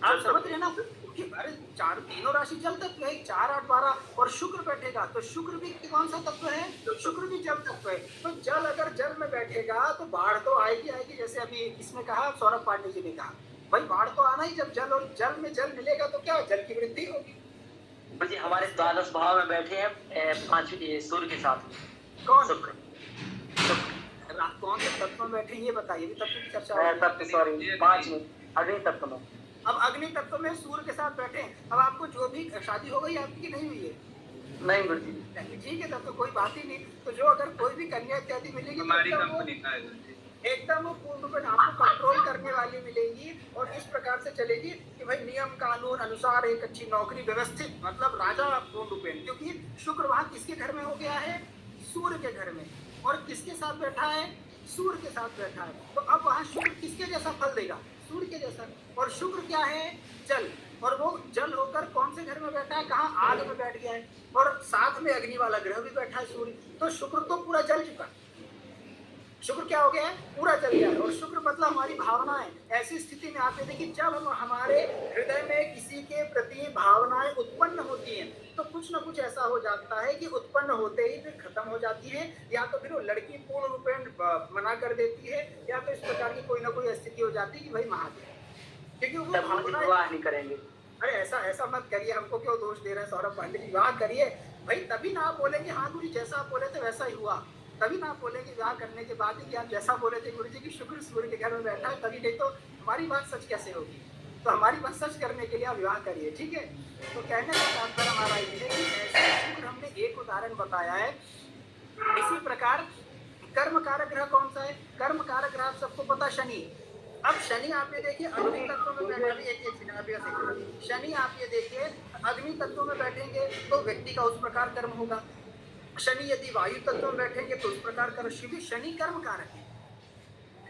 Speaker 1: आप समझ रहे ना। कि अरे 4 तीनों राशि जल तत्व है, 4, 8, 12 और शुक्र बैठेगा, तो शुक्र भी कौन सा तत्व है? शुक्र भी जल तत्व है। तो जल अगर जल में बैठेगा तो बाढ़ तो आएगी आएगी, जैसे अभी इसमें कहा सौरभ पांडे जी ने कहा, भाई बाढ़ तो आना ही, जब जल और जल में जल मिलेगा तो क्या जल की वृद्धि होगी।
Speaker 4: जी हमारे द्वादश भाव में बैठे हैं 5 सूर्य के साथ।
Speaker 1: कौन
Speaker 4: शुक्र
Speaker 1: कौन से तत्व में बैठे ये बताइए, भी तत्व की चर्चा
Speaker 4: तत्व, सॉरी 5 में अग्नि तत्व में।
Speaker 1: अब अग्नि तत्व में सूर्य के साथ बैठे, अब आपको जो भी शादी हो गई आपकी की नहीं हुई है?
Speaker 4: नहीं गुरुजी।
Speaker 1: ठीक है, तब तो कोई बात ही नहीं। तो जो अगर कोई भी कन्या इत्यादि मिलेगी
Speaker 3: हमारी कंपनी का है
Speaker 1: एकदम वो पूर्ण रूपेण आपको कंट्रोल करने वाली मिलेगी, और इस प्रकार से चलेगी कि भाई नियम कानून अनुसार एक अच्छी नौकरी व्यवस्थित, मतलब राजा पूर्ण रूपेण, क्योंकि शुक्र वहाँ किसके घर में हो गया है? सूर्य के घर में। और किसके साथ बैठा है? सूर्य के साथ बैठा है। तो अब वहाँ शुक्र किसके जैसा फल देगा? सूर्य के जैसा। और शुक्र क्या है? जल। और वो जल होकर कौन से घर में बैठा है? कहाँ? आग में बैठ गया है, और साथ में अग्नि वाला ग्रह भी बैठा है सूर्य। तो शुक्र तो पूरा जल चुका। शुक्र क्या हो गया है? पूरा जल चल गया है। और शुक्र मतलब हमारी भावनाएं। ऐसी स्थिति में आप ये देखिए, जब हम हमारे हृदय में किसी के प्रति भावनाएं उत्पन्न होती हैं तो कुछ ना कुछ ऐसा हो जाता है कि उत्पन्न होते ही फिर खत्म हो जाती है, या तो फिर वो लड़की पूर्ण रूपेण मना कर देती है, या तो इस प्रकार की कोई ना कोई स्थिति हो जाती है कि भाई महादेव, क्योंकि वो भावनाएं
Speaker 4: विवाह नहीं करेंगे।
Speaker 1: अरे ऐसा मत करिए, हमको क्यों दोष दे रहे हैं सौरभ पांडे जी, विवाह करिए भाई, तभी ना आप बोलेंगे हाँ गुरु जैसा आप बोले थे वैसा ही हुआ, तभी ना आप बोलेंगे विवाह करने के बाद ही कि आप जैसा बोले थे गुरु जी की शुक्र सूर्य के घर में बैठा है, तभी, नहीं तो हमारी बात सच कैसे होगी। तो हमारी बात सच करने के लिए आप विवाह करिए, ठीक है। तो कहने का तात्पर्य हमारा ये है कि ऐसे शुक्र हमने एक उदाहरण बताया है। इसी प्रकार कर्म कारक ग्रह कौन सा है? कर्म कारक ग्रह आप सबको पता शनि। अब शनि आप ये देखिए अग्नि तत्व में बैठा, शनि आप ये देखिए अग्नि तत्व में बैठेंगे तो व्यक्ति का उस प्रकार कर्म होगा। शनि यदि वायु तत्व में बैठेंगे तो उस प्रकार कर्म, शनि कर्म कारक है,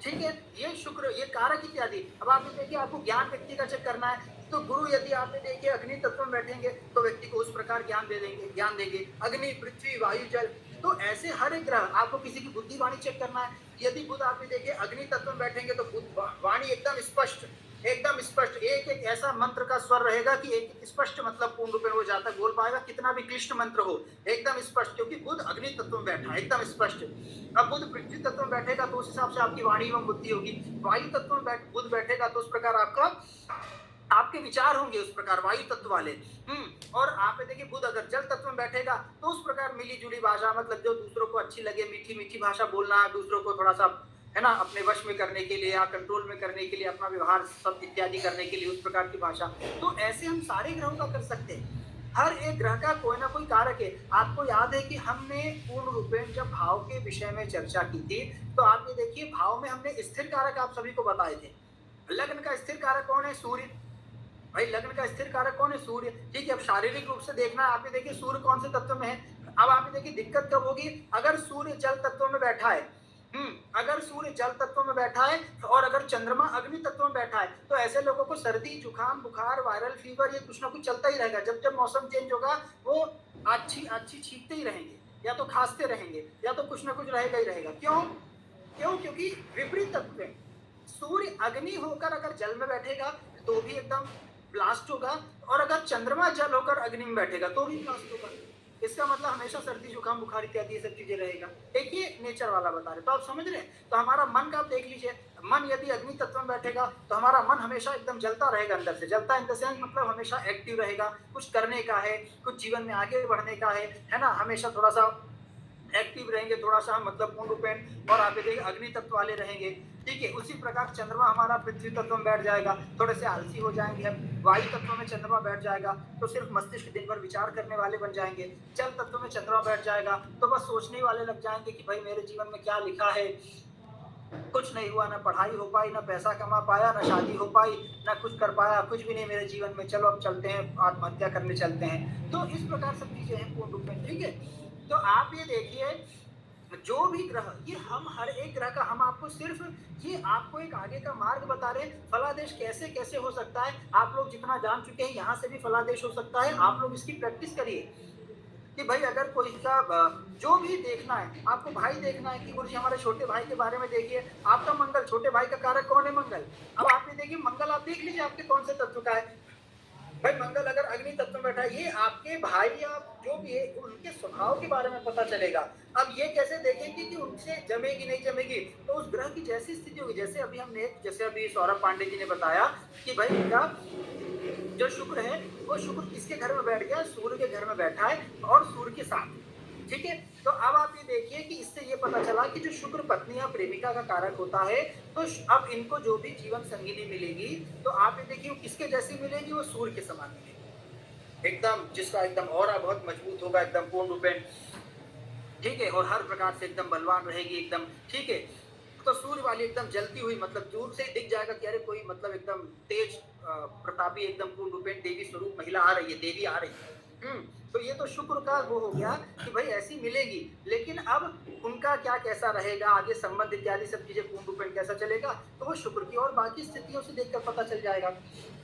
Speaker 1: ठीक है। ये शुक्र, ये कारक इत्यादि। अब आप ये देखिए आपको ज्ञान व्यक्ति का चेक करना है तो गुरु यदि आप ये देखिए अग्नि तत्व में बैठेंगे तो व्यक्ति को उस प्रकार ज्ञान देंगे, अग्नि पृथ्वी वायु जल। तो ऐसे हर एक ग्रह, आपको किसी की बुद्धि वाणी चेक करना है, यदि बुध आप ये देखिए अग्नि तत्व में बैठेंगे तो बुध वाणी एकदम स्पष्ट, एक एक ऐसा मंत्र का स्वर रहेगा कि एक स्पष्ट मतलब पूर्ण रूप में वो जाता बोल पाएगा, कितना भी क्लिष्ट मंत्र हो एकदम स्पष्ट, क्योंकि बुध अग्नि तत्व में बैठा है एकदम स्पष्ट। अब बुध पृथ्वी तत्व में बैठेगा तो उस हिसाब से आपकी वाणी एवं बुद्धि होगी। वायु तत्व में बुध बैठेगा तो उस प्रकार आपके विचार होंगे उस प्रकार वायु तत्व वाले। और आप देखिए बुध अगर जल तत्व में बैठेगा तो उस प्रकार मिली जुली भाषा, मतलब जो दूसरों को अच्छी लगे, मीठी मीठी भाषा बोलना, दूसरों को थोड़ा सा है ना अपने वश में करने के लिए या कंट्रोल में करने के लिए, अपना व्यवहार सब इत्यादि करने के लिए उस प्रकार की भाषा। तो ऐसे हम सारे ग्रहों का कर सकते हैं। हर एक ग्रह का कोई ना कोई कारक है। आपको याद है कि हमने पूर्ण रूपेण जब भाव के विषय में चर्चा की थी तो आप ये देखिए भाव में हमने स्थिर कारक आप सभी को बताए थे। लग्न का स्थिर कारक कौन है? सूर्य। भाई लग्न का स्थिर कारक कौन है? सूर्य, ठीक है। अब शारीरिक रूप से देखना है, आप ये देखिए सूर्य कौन से तत्व में है। अब आप ये देखिए दिक्कत कब होगी? अगर सूर्य जल तत्व में बैठा है, अगर सूर्य जल तत्व में बैठा है और अगर चंद्रमा अग्नि तत्व में बैठा है तो ऐसे लोगों को सर्दी जुकाम बुखार वायरल फीवर ये कुछ ना कुछ चलता ही रहेगा। जब जब मौसम चेंज होगा वो अच्छी छींकते ही रहेंगे, या तो खांसते रहेंगे, या तो कुछ ना कुछ रहेगा ही रहेगा। क्यों? क्योंकि विपरीत तत्व है। सूर्य अग्नि होकर अगर जल में बैठेगा तो भी एकदम ब्लास्ट होगा, और अगर चंद्रमा जल होकर अग्नि में बैठेगा तो भी ब्लास्ट होगा। इसका मतलब हमेशा सर्दी जुकाम बुखार इत्यादि ये सब चीजें रहेगा। एक ये नेचर वाला बता रहे, तो आप समझ रहे हैं। तो हमारा मन का आप देख लीजिए, मन यदि अग्नि तत्व में बैठेगा तो हमारा मन हमेशा एकदम जलता रहेगा, अंदर से जलता इन द सेंस मतलब हमेशा एक्टिव रहेगा, कुछ करने का है, कुछ जीवन में आगे बढ़ने का है ना, हमेशा थोड़ा सा एक्टिव रहेंगे, थोड़ा सा मतलब पूर्ण रूपेण, और आप देखिए अग्नि तत्व वाले रहेंगे, ठीक है। उसी प्रकार चंद्रमा हमारा पृथ्वी तत्व में बैठ जाएगा, थोड़े से आलसी हो जाएंगे हम। वायु तत्व में चंद्रमा बैठ जाएगा तो सिर्फ मस्तिष्क दिन भर विचार करने वाले बन जाएंगे। जल तत्व में चंद्रमा बैठ जाएगा तो बस सोचने वाले लग जाएंगे कि भाई मेरे जीवन में क्या लिखा है, कुछ नहीं हुआ, ना पढ़ाई हो पाई, ना पैसा कमा पाया, ना शादी हो पाई, ना कुछ कर पाया, कुछ भी नहीं मेरे जीवन में, चलो अब चलते हैं आत्महत्या करने चलते हैं। तो इस प्रकार सब चीजें हैं पूर्ण रूप में, ठीक है। तो आप ये देखिए जो भी ग्रह, ये हम हर एक ग्रह का, हम आपको सिर्फ ये आपको एक आगे का मार्ग बता रहे हैं। फलादेश कैसे कैसे हो सकता है, आप लोग जितना जान चुके हैं यहाँ से भी फलादेश हो सकता है। आप लोग इसकी प्रैक्टिस करिए कि भाई अगर कोई का जो भी देखना है, आपको भाई देखना है कि गुरुजी हमारे छोटे भाई के बारे में देखिए, आपका मंगल, छोटे भाई का कारक कौन है? मंगल। अब आप ये देखिए मंगल, आप देख लीजिए आपके कौन से तत्व का है। भाई मंगल अगर अग्नि तत्व में बैठा है, ये आपके भाई या जो भी है उनके स्वभाव के बारे में पता चलेगा। अब ये कैसे देखेंगे कि उनसे जमेगी नहीं जमेगी, तो उस ग्रह की जैसी स्थिति होगी, जैसे अभी सौरभ पांडे जी ने बताया कि भाई इनका जो शुक्र है वो शुक्र किसके घर में बैठ गया? सूर्य के घर में बैठा है और सूर्य के साथ, ठीक है। तो अब आप ये देखिए कि इससे ये पता चला कि जो शुक्र पत्नी या प्रेमिका का कारक होता है, तो अब इनको जो भी जीवन संगिनी मिलेगी तो आप ये देखिए किसके जैसी मिलेगी? वो सूर्य के समान मिलेगी, एकदम जिसका एकदम ऑरा बहुत मजबूत होगा, एकदम पूर्ण रूपेण, ठीक है, और हर प्रकार से एकदम बलवान रहेगी एकदम, ठीक है। तो सूर्य वाली एकदम जलती हुई, मतलब दूर से दिख जाएगा कि अरे कोई मतलब एकदम तेज प्रतापी एकदम पूर्ण रूपेण देवी स्वरूप महिला आ रही है, देवी आ रही है। तो ये तो शुक्र का वो हो गया कि भाई ऐसी मिलेगी, लेकिन अब उनका क्या कैसा रहेगा, आगे संबंध इत्यादि सब चीजें पूर्ण रूपेण कैसा चलेगा, तो वो शुक्र की और बाकी स्थितियों से देखकर पता चल जाएगा।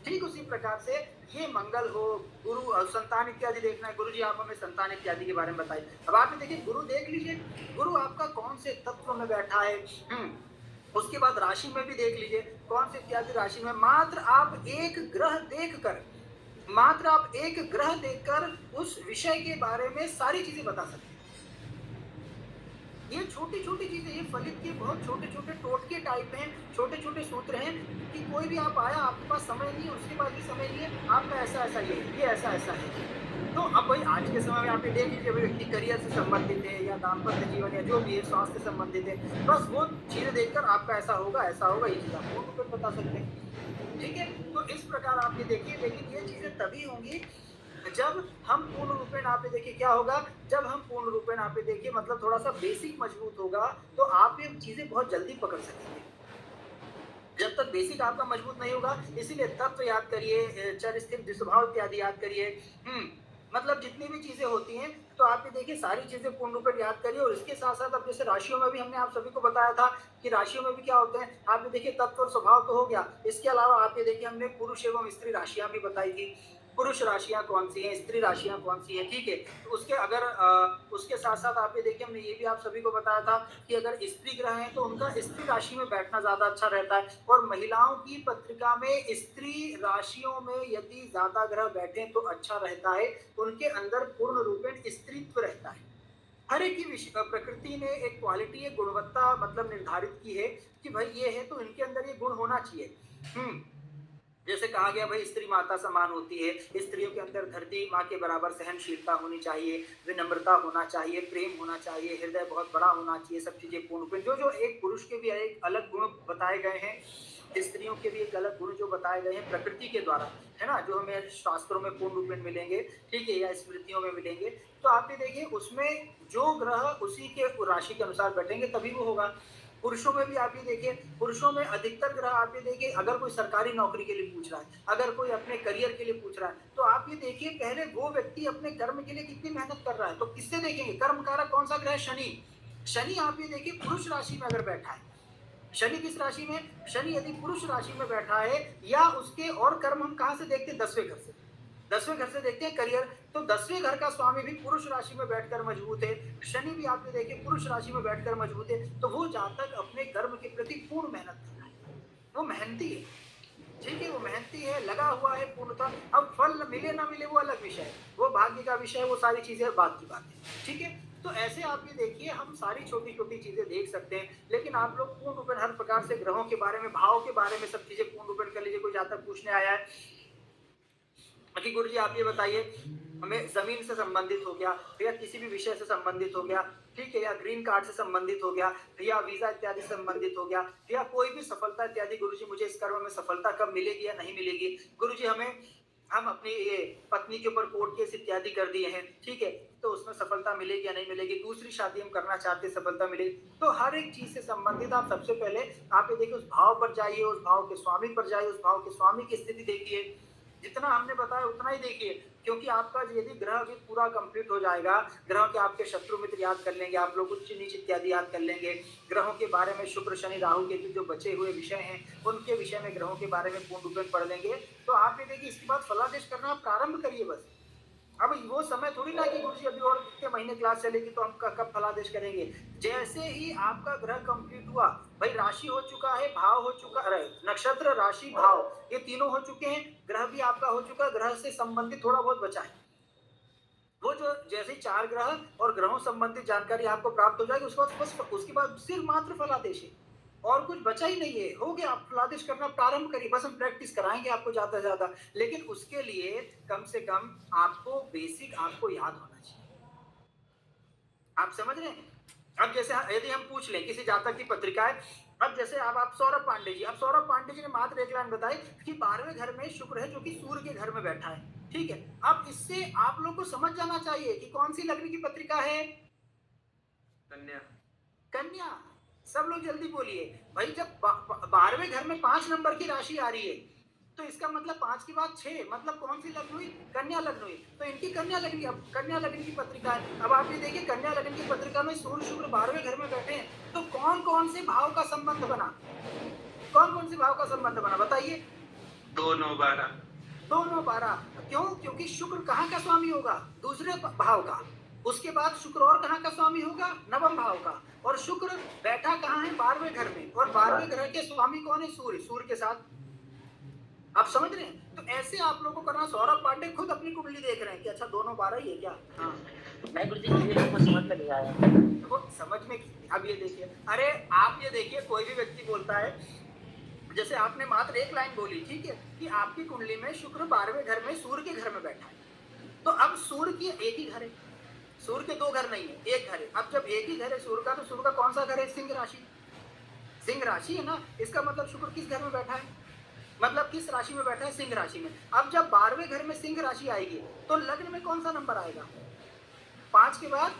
Speaker 1: ठीक उसी प्रकार से ये मंगल हो, गुरु, संतान इत्यादि देखना है, गुरु जी आप हमें संतान इत्यादि के बारे में बताइए। अब आप देखिए गुरु देख लीजिए, गुरु आपका कौन से तत्व में बैठा है। उसके बाद राशि में भी देख लीजिए कौन सी इत्यादि राशि में मात्र आप एक ग्रह देखकर उस विषय के बारे में सारी चीजें बता सकते हैं। ये छोटी छोटी चीजें, ये फलित के बहुत छोटे छोटे टोटके टाइप हैं, छोटे छोटे सूत्र हैं कि कोई भी आप आया, आपके पास समय नहीं है, उसके पास भी समय नहीं है, आपका ऐसा ऐसा ये ऐसा ऐसा है। तो अब भाई आज के समय में आप ये देख लीजिए, व्यक्ति करियर से संबंधित है या दाम्पत्य जीवन या जो भी है, स्वास्थ्य से संबंधित है, बस वो चीजें देखकर आपका ऐसा होगा ये चीज आप फोन पर बता सकते हैं। ठीक है, तो इस प्रकार आप ये देखिए। लेकिन ये चीजें तभी होंगी जब हम पूर्ण रूपेण आप देखिए क्या होगा, जब हम पूर्ण रूपेण आप देखिए मतलब थोड़ा सा बेसिक मजबूत होगा तो आप ये चीजें बहुत जल्दी पकड़ सकेंगे। जब तक बेसिक आपका मजबूत नहीं होगा, इसीलिए तत्व याद करिए, चर स्थिर द्विस्वभाव इत्यादि याद करिए। मतलब जितनी भी चीजें होती हैं तो आप ये देखिए सारी चीजें पूर्ण रूपेण याद करिए। और इसके साथ साथ अब जैसे राशियों में भी हमने आप सभी को बताया था कि राशियों में भी क्या होते हैं, आप ये देखिए तत्व और स्वभाव तो हो गया, इसके अलावा आप ये देखिए हमने पुरुष एवं स्त्री राशियां भी बताई थी। पुरुष राशियां कौन सी हैं, स्त्री राशियां कौन सी हैं, ठीक है। तो उसके अगर उसके साथ साथ आप ये देखिए हमने ये भी आप सभी को बताया था कि अगर स्त्री ग्रह हैं तो उनका स्त्री राशि में बैठना ज्यादा अच्छा रहता है। और महिलाओं की पत्रिका में स्त्री राशियों में यदि ज्यादा ग्रह बैठे तो अच्छा रहता है, उनके अंदर पूर्ण रूपेण स्त्रीत्व रहता है। हर एक की प्रकृति ने एक क्वालिटी, एक गुणवत्ता मतलब निर्धारित की है कि भाई ये है तो इनके अंदर ये गुण होना चाहिए। जैसे कहा गया भाई स्त्री माता समान होती है, स्त्रियों के अंदर धरती माँ के बराबर सहनशीलता होनी चाहिए, विनम्रता होना चाहिए, प्रेम होना चाहिए, हृदय बहुत बड़ा होना चाहिए, सब चीजें पूर्ण। जो एक पुरुष के भी एक अलग गुण बताए गए हैं, स्त्रियों के भी एक अलग गुण जो बताए गए हैं प्रकृति के द्वारा, है ना, जो हमें शास्त्रों में पूर्ण रूप में मिलेंगे, ठीक है, या स्मृतियों में मिलेंगे। तो आप ये देखिए उसमें जो ग्रह उसी के राशि के अनुसार बैठेंगे तभी वो होगा। पुरुषों में भी आप ये देखिए, पुरुषों में अधिकतर ग्रह आप ये देखिए, अगर कोई सरकारी नौकरी के लिए पूछ रहा है, अगर कोई अपने करियर के लिए पूछ रहा है, तो आप ये देखिए पहले वो व्यक्ति अपने कर्म के लिए कितनी मेहनत कर रहा है। तो किससे देखेंगे, कर्म कारक कौन सा ग्रह, शनि आप ये देखिए पुरुष राशि में अगर बैठा है, शनि किस राशि में, शनि यदि पुरुष राशि में बैठा है, या उसके और कर्म हम कहाँ से देखते हैं, 10वें घर से, 10वें घर से देखते हैं करियर। तो 10वें घर का स्वामी भी पुरुष राशि में बैठकर मजबूत है, शनि भी आप देखिए पुरुष राशि में बैठकर मजबूत है, तो वो जातक अपने कर्म के प्रति पूर्ण मेहनत कर रहा है, वो मेहनती है, ठीक है, वो मेहनती है, लगा हुआ है पूर्णतः। अब फल मिले ना मिले वो अलग विषय है, वो भाग्य का विषय है, वो सारी चीजें बात की बात है, ठीक है। तो ऐसे आप ये देखिए हम सारी छोटी छोटी चीजें देख सकते हैं, लेकिन आप लोग पूर्ण रूपेण हर प्रकार से ग्रहों के बारे में, भाव के बारे में सब चीजें पूर्ण रूपेण कर लीजिए। कोई जातक पूछने आया है कि गुरु जी आप ये बताइए, हमें जमीन से संबंधित हो गया, या किसी भी विषय से संबंधित हो गया, ठीक है, या ग्रीन कार्ड से संबंधित हो गया, या वीजा इत्यादि से संबंधित हो गया, या कोई भी सफलता इत्यादि, गुरु जी मुझे इस कर्म में सफलता कब मिलेगी या नहीं मिलेगी, गुरु जी हम अपनी ये पत्नी के ऊपर कोर्ट केस इत्यादि कर दिए हैं, ठीक है, तो उसमें सफलता मिलेगी या नहीं मिलेगी, दूसरी शादी हम करना चाहते हैं, सफलता मिलेगी। तो हर एक चीज से संबंधित आप सबसे पहले आप ये देखिए उस भाव पर जाइए, उस भाव के स्वामी पर जाइए, उस भाव के स्वामी की स्थिति देखिए, जितना हमने बताया उतना ही देखिए, क्योंकि आपका यदि ग्रह भी पूरा कंप्लीट हो जाएगा, ग्रहों के आपके शत्रु मित्र याद कर लेंगे, आप लोग उच्च नीच इत्यादि याद कर लेंगे, ग्रहों के बारे में शुक्र शनि राहु के जो बचे हुए विषय हैं उनके विषय में ग्रहों के बारे में पूर्ण रूप में पढ़ लेंगे, तो आप ये देखिए इसके बाद फलादेश करना प्रारंभ करिए बस। अब वो समय थोड़ी ना कि गुरु जी अभी और कितने महीने क्लास चलेगी तो हम कब फलादेश करेंगे। जैसे ही आपका ग्रह कंप्लीट हुआ, भाई राशि हो चुका है, भाव हो चुका है, नक्षत्र राशि भाव ये तीनों हो चुके हैं, ग्रह भी आपका हो चुका है, ग्रह से संबंधित थोड़ा बहुत बचा है, वो जो जैसे 4 ग्रह और ग्रहों संबंधित जानकारी आपको प्राप्त हो जाएगी, उसके बाद सिर्फ मात्र फलादेश है, और कुछ बचा ही नहीं है, हो गया। आप फलादेश करना प्रारंभ करिए, बस हम प्रैक्टिस कराएंगे आपको ज्यादा से ज्यादा, लेकिन उसके लिए कम से कम आपको बेसिक आपको याद होना चाहिए। आप समझ रहे हैं। अब जैसे यदि हम पूछ लें किसी जातक की पत्रिका है, अब जैसे अब आप सौरभ पांडे जी, अब सौरभ पांडे जी ने मात्र एक लाइन बताई कि 12वें घर में शुक्र है जो कि सूर्य के घर में बैठा है, ठीक है। अब इससे आप लोग को समझ जाना चाहिए कि कौन सी लग्न की पत्रिका है,
Speaker 3: कन्या,
Speaker 1: कन्या। सब लोग जल्दी बोलिए भाई, जब 12वें घर में 5 नंबर की राशि आ रही है तो इसका मतलब 5 के बाद 6, मतलब कौन सी लग्न हुई, कन्या लग्न हुई, तो इनकी कन्या लग्न की, अब कन्या लग्न की पत्रिका है। अब आप ये देखिए कन्या लग्न की पत्रिका में सूर्य शुक्र 12वें घर में बैठे हैं, तो कौन कौन से भाव का संबंध बना, कौन कौन से भाव का संबंध बना बताइए।
Speaker 3: 2 9 12,
Speaker 1: 2 9 12, क्यों, क्योंकि शुक्र कहाँ का स्वामी होगा, दूसरे भाव का, उसके बाद शुक्र और कहाँ का स्वामी होगा? नवम भाव का। और शुक्र बैठा कहाँ है? 12वें घर में। और 12वें घर के स्वामी कौन है? सूर्य। सूर्य के साथ आप समझ रहे हैं? तो ऐसे आप लोगों को करना। सौरभ पाठक खुद अपनी कुंडली देख रहे हैं कि अच्छा दोनों 12 ही है क्या? हाँ
Speaker 4: मैं गुरुजी ये लोगों को समझ में नहीं आया।
Speaker 1: वो समझ में। अब ये देखिए, अरे आप ये देखिए, कोई भी व्यक्ति बोलता है, जैसे आपने मात्र एक लाइन बोली, ठीक है, कि आपकी कुंडली में शुक्र 12वें घर में सूर्य के घर में बैठा है। तो अब सूर्य की एक ही घर है, सूर्य के दो घर नहीं है, एक घर है। अब जब एक ही घर है सूर्य का, तो सूर्य का कौन सा घर है? सिंह राशि। सिंह राशि है ना, इसका मतलब शुक्र किस घर में बैठा है? मतलब किस राशि में बैठा है? सिंह राशि में। अब जब 12वें घर में सिंह राशि आएगी तो लग्न में कौन सा नंबर आएगा? 5 के बाद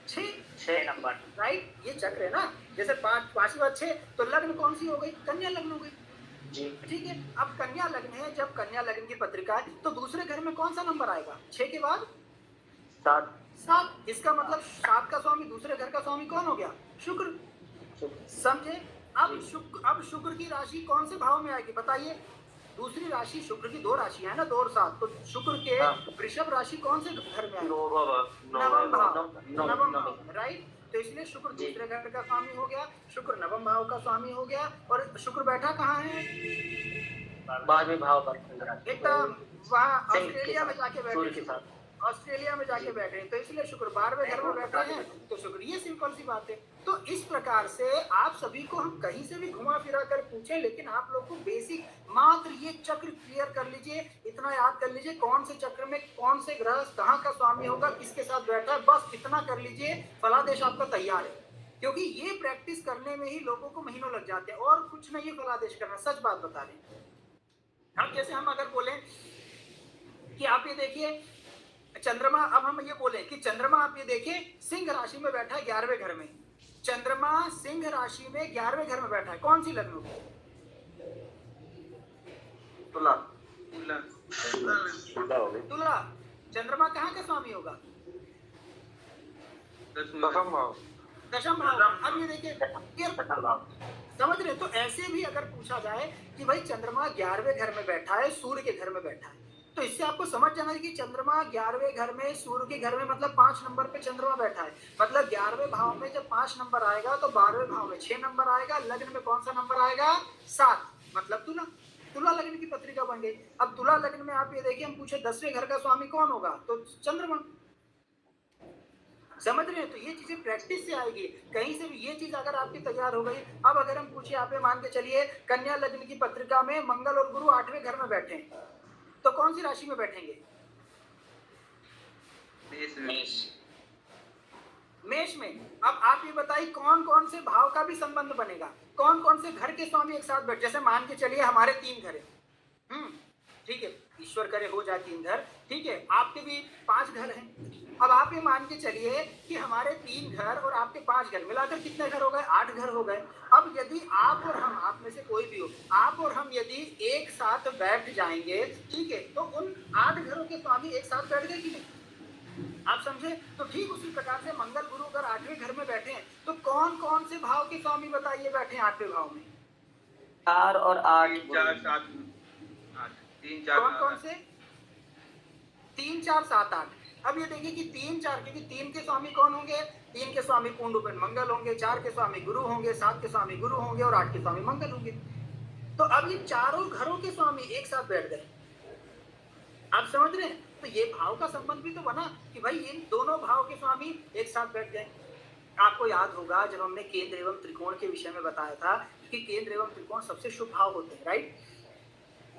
Speaker 1: 6
Speaker 4: नंबर,
Speaker 1: राइट? ये चक्र है ना, जैसे 5 के बाद 6, तो लग्न कौन सी हो गई? कन्या लग्न हो गई
Speaker 4: जी।
Speaker 1: ठीक है। अब कन्या लग्न है, जब कन्या लग्न की पत्रिका है तो दूसरे घर में कौन सा नंबर आएगा? 6 के बाद 7। इसका मतलब 7 का स्वामी, दूसरे घर का स्वामी कौन हो गया? शुक्र। समझे? अब शुक्र की राशि कौन से भाव में आएगी बताइए? दूसरी राशि शुक्र की 2 राशि है ना, 2 और 7, तो शुक्र के वृषभ राशि कौन से घर में आएगी? नवम भाव, राइट? तो इसलिए शुक्र दूसरे घर का स्वामी हो गया, शुक्र नवम भाव का स्वामी हो गया। और शुक्र बैठा कहाँ है?
Speaker 4: 12वें भाव पर,
Speaker 1: एकदम वहाँ ऑस्ट्रेलिया में जाके बैठे, ऑस्ट्रेलिया में जाके बैठे, तो इसलिए शुक्र 12वें घर में बैठे हैं। तो शुक्र, ये सिंपल सी बात है। तो इस प्रकार से आप सभी को हम कहीं से भी घुमा फिरा कर पूछें, लेकिन आप लोग को बेसिक मात्र ये चक्र क्लियर कर लीजिए, इतना याद कर लीजिए कौन से चक्र में कौन से ग्रह कहाँ का स्वामी होगा, किसके साथ बैठा है, बस इतना कर लीजिए, फलादेश आपका तैयार है। क्योंकि ये प्रैक्टिस करने में ही लोगों को महीनों लग जाते हैं, और कुछ नहीं है फलादेश करना, सच बात बता रहे हैं हम। जैसे हम अगर बोले कि आप ये देखिए चंद्रमा, अब हम ये बोले कि चंद्रमा आप ये देखिए सिंह राशि में बैठा है 11वें घर में। चंद्रमा सिंह राशि में 11वें घर में बैठा है, कौन सी लग्न होगी? तुला। चंद्रमा कहाँ का स्वामी होगा?
Speaker 3: दशम भाव।
Speaker 1: दशम भाव। अब ये देखिए, समझ रहे? तो ऐसे भी अगर पूछा जाए कि भाई चंद्रमा 11वें घर में बैठा है, सूर्य के घर में बैठा है, तो इससे आपको समझ जाना है कि चंद्रमा 11वें घर में, सूर्य के घर में, मतलब 5 नंबर पे चंद्रमा बैठा है। मतलब 11वें भाव में जब 5 नंबर आएगा तो 12वें भाव में 6 नंबर आएगा, लग्न में कौन सा नंबर आएगा? 7, मतलब तुला। तुला लग्न की पत्रिका बन गई। अब तुला लग्न में आप ये देखिए, हम पूछे 10वें घर का स्वामी कौन होगा, तो चंद्रमा। समझ रहे हैं? तो ये चीजें प्रैक्टिस से आएगी, कहीं से भी ये चीज अगर आपकी तैयार हो गई। अब अगर हम पूछे, आप मान के चलिए कन्या लग्न की पत्रिका में मंगल और गुरु 8वें घर में बैठे हैं, तो कौन सी राशि में बैठेंगे? मेष में। अब आप ये बताइए कौन कौन से भाव का भी संबंध बनेगा, कौन कौन से घर के स्वामी एक साथ बैठ, जैसे मान के चलिए हमारे 3 घर है, ठीक है, ईश्वर करे हो जाए 3 घर, ठीक है, आपके भी 5 घर हैं। अब आप ये मान के चलिए कि हमारे 3 घर और आपके 5 घर मिलाकर कितने घर हो गए? 8 घर हो गए। अब यदि आप और हम, आप में से कोई भी हो, आप और हम यदि एक साथ बैठ जाएंगे, ठीक है, तो उन 8 घरों के स्वामी एक साथ बैठ गए कि नहीं? आप समझे? तो ठीक उसी प्रकार से मंगल गुरु अगर 8वें घर में बैठे हैं, तो कौन कौन से भाव के स्वामी बताइए बैठे हैं 8वें भाव में?
Speaker 4: 4 और 8,
Speaker 3: 4 7 3 4
Speaker 1: कौन कौन से? 3 4 7 8। अब ये देखिए कि 3 4, क्योंकि 3 के स्वामी कौन होंगे? 3 के स्वामी पूर्ण रूप में मंगल होंगे, 4 के स्वामी गुरु होंगे, 7 के स्वामी गुरु होंगे और 8 के स्वामी मंगल होंगे। तो अब ये चारों घरों के स्वामी एक साथ बैठ गए। आप समझ रहे हैं? तो ये भाव का संबंध भी तो बना कि भाई इन दोनों भाव के स्वामी एक साथ बैठ गए। आपको याद होगा जब हमने केंद्र एवं त्रिकोण के विषय में बताया था कि केंद्र एवं त्रिकोण सबसे शुभ भाव होते हैं, राइट?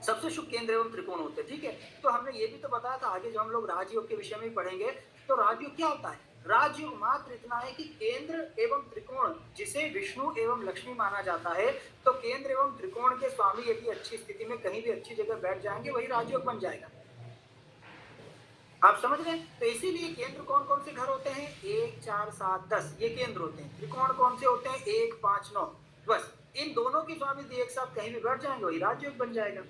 Speaker 1: सबसे शुभ केंद्र एवं त्रिकोण होते हैं, ठीक है। तो हमने ये भी तो बताया था, आगे जब हम लोग राजयोग के विषय में पढ़ेंगे तो राजयोग क्या होता है? राजयोग मात्र इतना है कि केंद्र एवं त्रिकोण, जिसे विष्णु एवं लक्ष्मी माना जाता है, तो केंद्र एवं त्रिकोण के स्वामी यदि अच्छी स्थिति में कहीं भी अच्छी जगह बैठ जाएंगे, वही राजयोग बन जाएगा। आप समझ रहे हैं? तो इसीलिए केंद्र कौन कौन से घर होते हैं? 1 4 7 10 ये केंद्र होते हैं। त्रिकोण कौन से होते हैं? 1 5 9। बस इन दोनों के स्वामी यदि एक साथ कहीं भी बैठ जाएंगे, वही राजयोग बन जाएगा।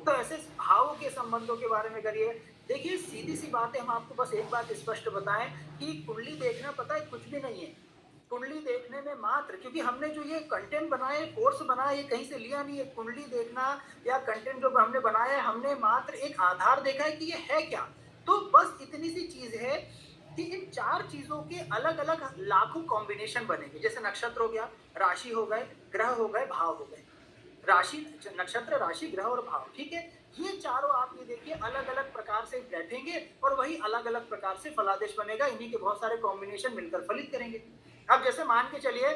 Speaker 1: तो ऐसे भावों के संबंधों के बारे में करिए। देखिए सीधी सी बात है, हम आपको बस एक बात स्पष्ट बताएं कि कुंडली देखना पता है कुछ भी नहीं है। कुंडली देखने में मात्र, क्योंकि हमने जो ये कंटेंट बनाए, कोर्स बनाया, ये कहीं से लिया नहीं है। कुंडली देखना या कंटेंट जो हमने बनाया है, हमने मात्र एक आधार देखा है कि ये है क्या। तो बस इतनी सी चीज है कि इन 4 चीजों के अलग अलग लाखों कॉम्बिनेशन बनेंगे। जैसे नक्षत्र हो गया, राशि हो गए, ग्रह हो गए, भाव हो गए। राशि, नक्षत्र, राशि, ग्रह और भाव, ठीक है। ये चारों आप ये देखिए अलग अलग प्रकार से बैठेंगे और वही अलग अलग प्रकार से फलादेश बनेगा। इन्हीं के बहुत सारे कॉम्बिनेशन मिलकर फलित करेंगे। अब जैसे मान के चलिए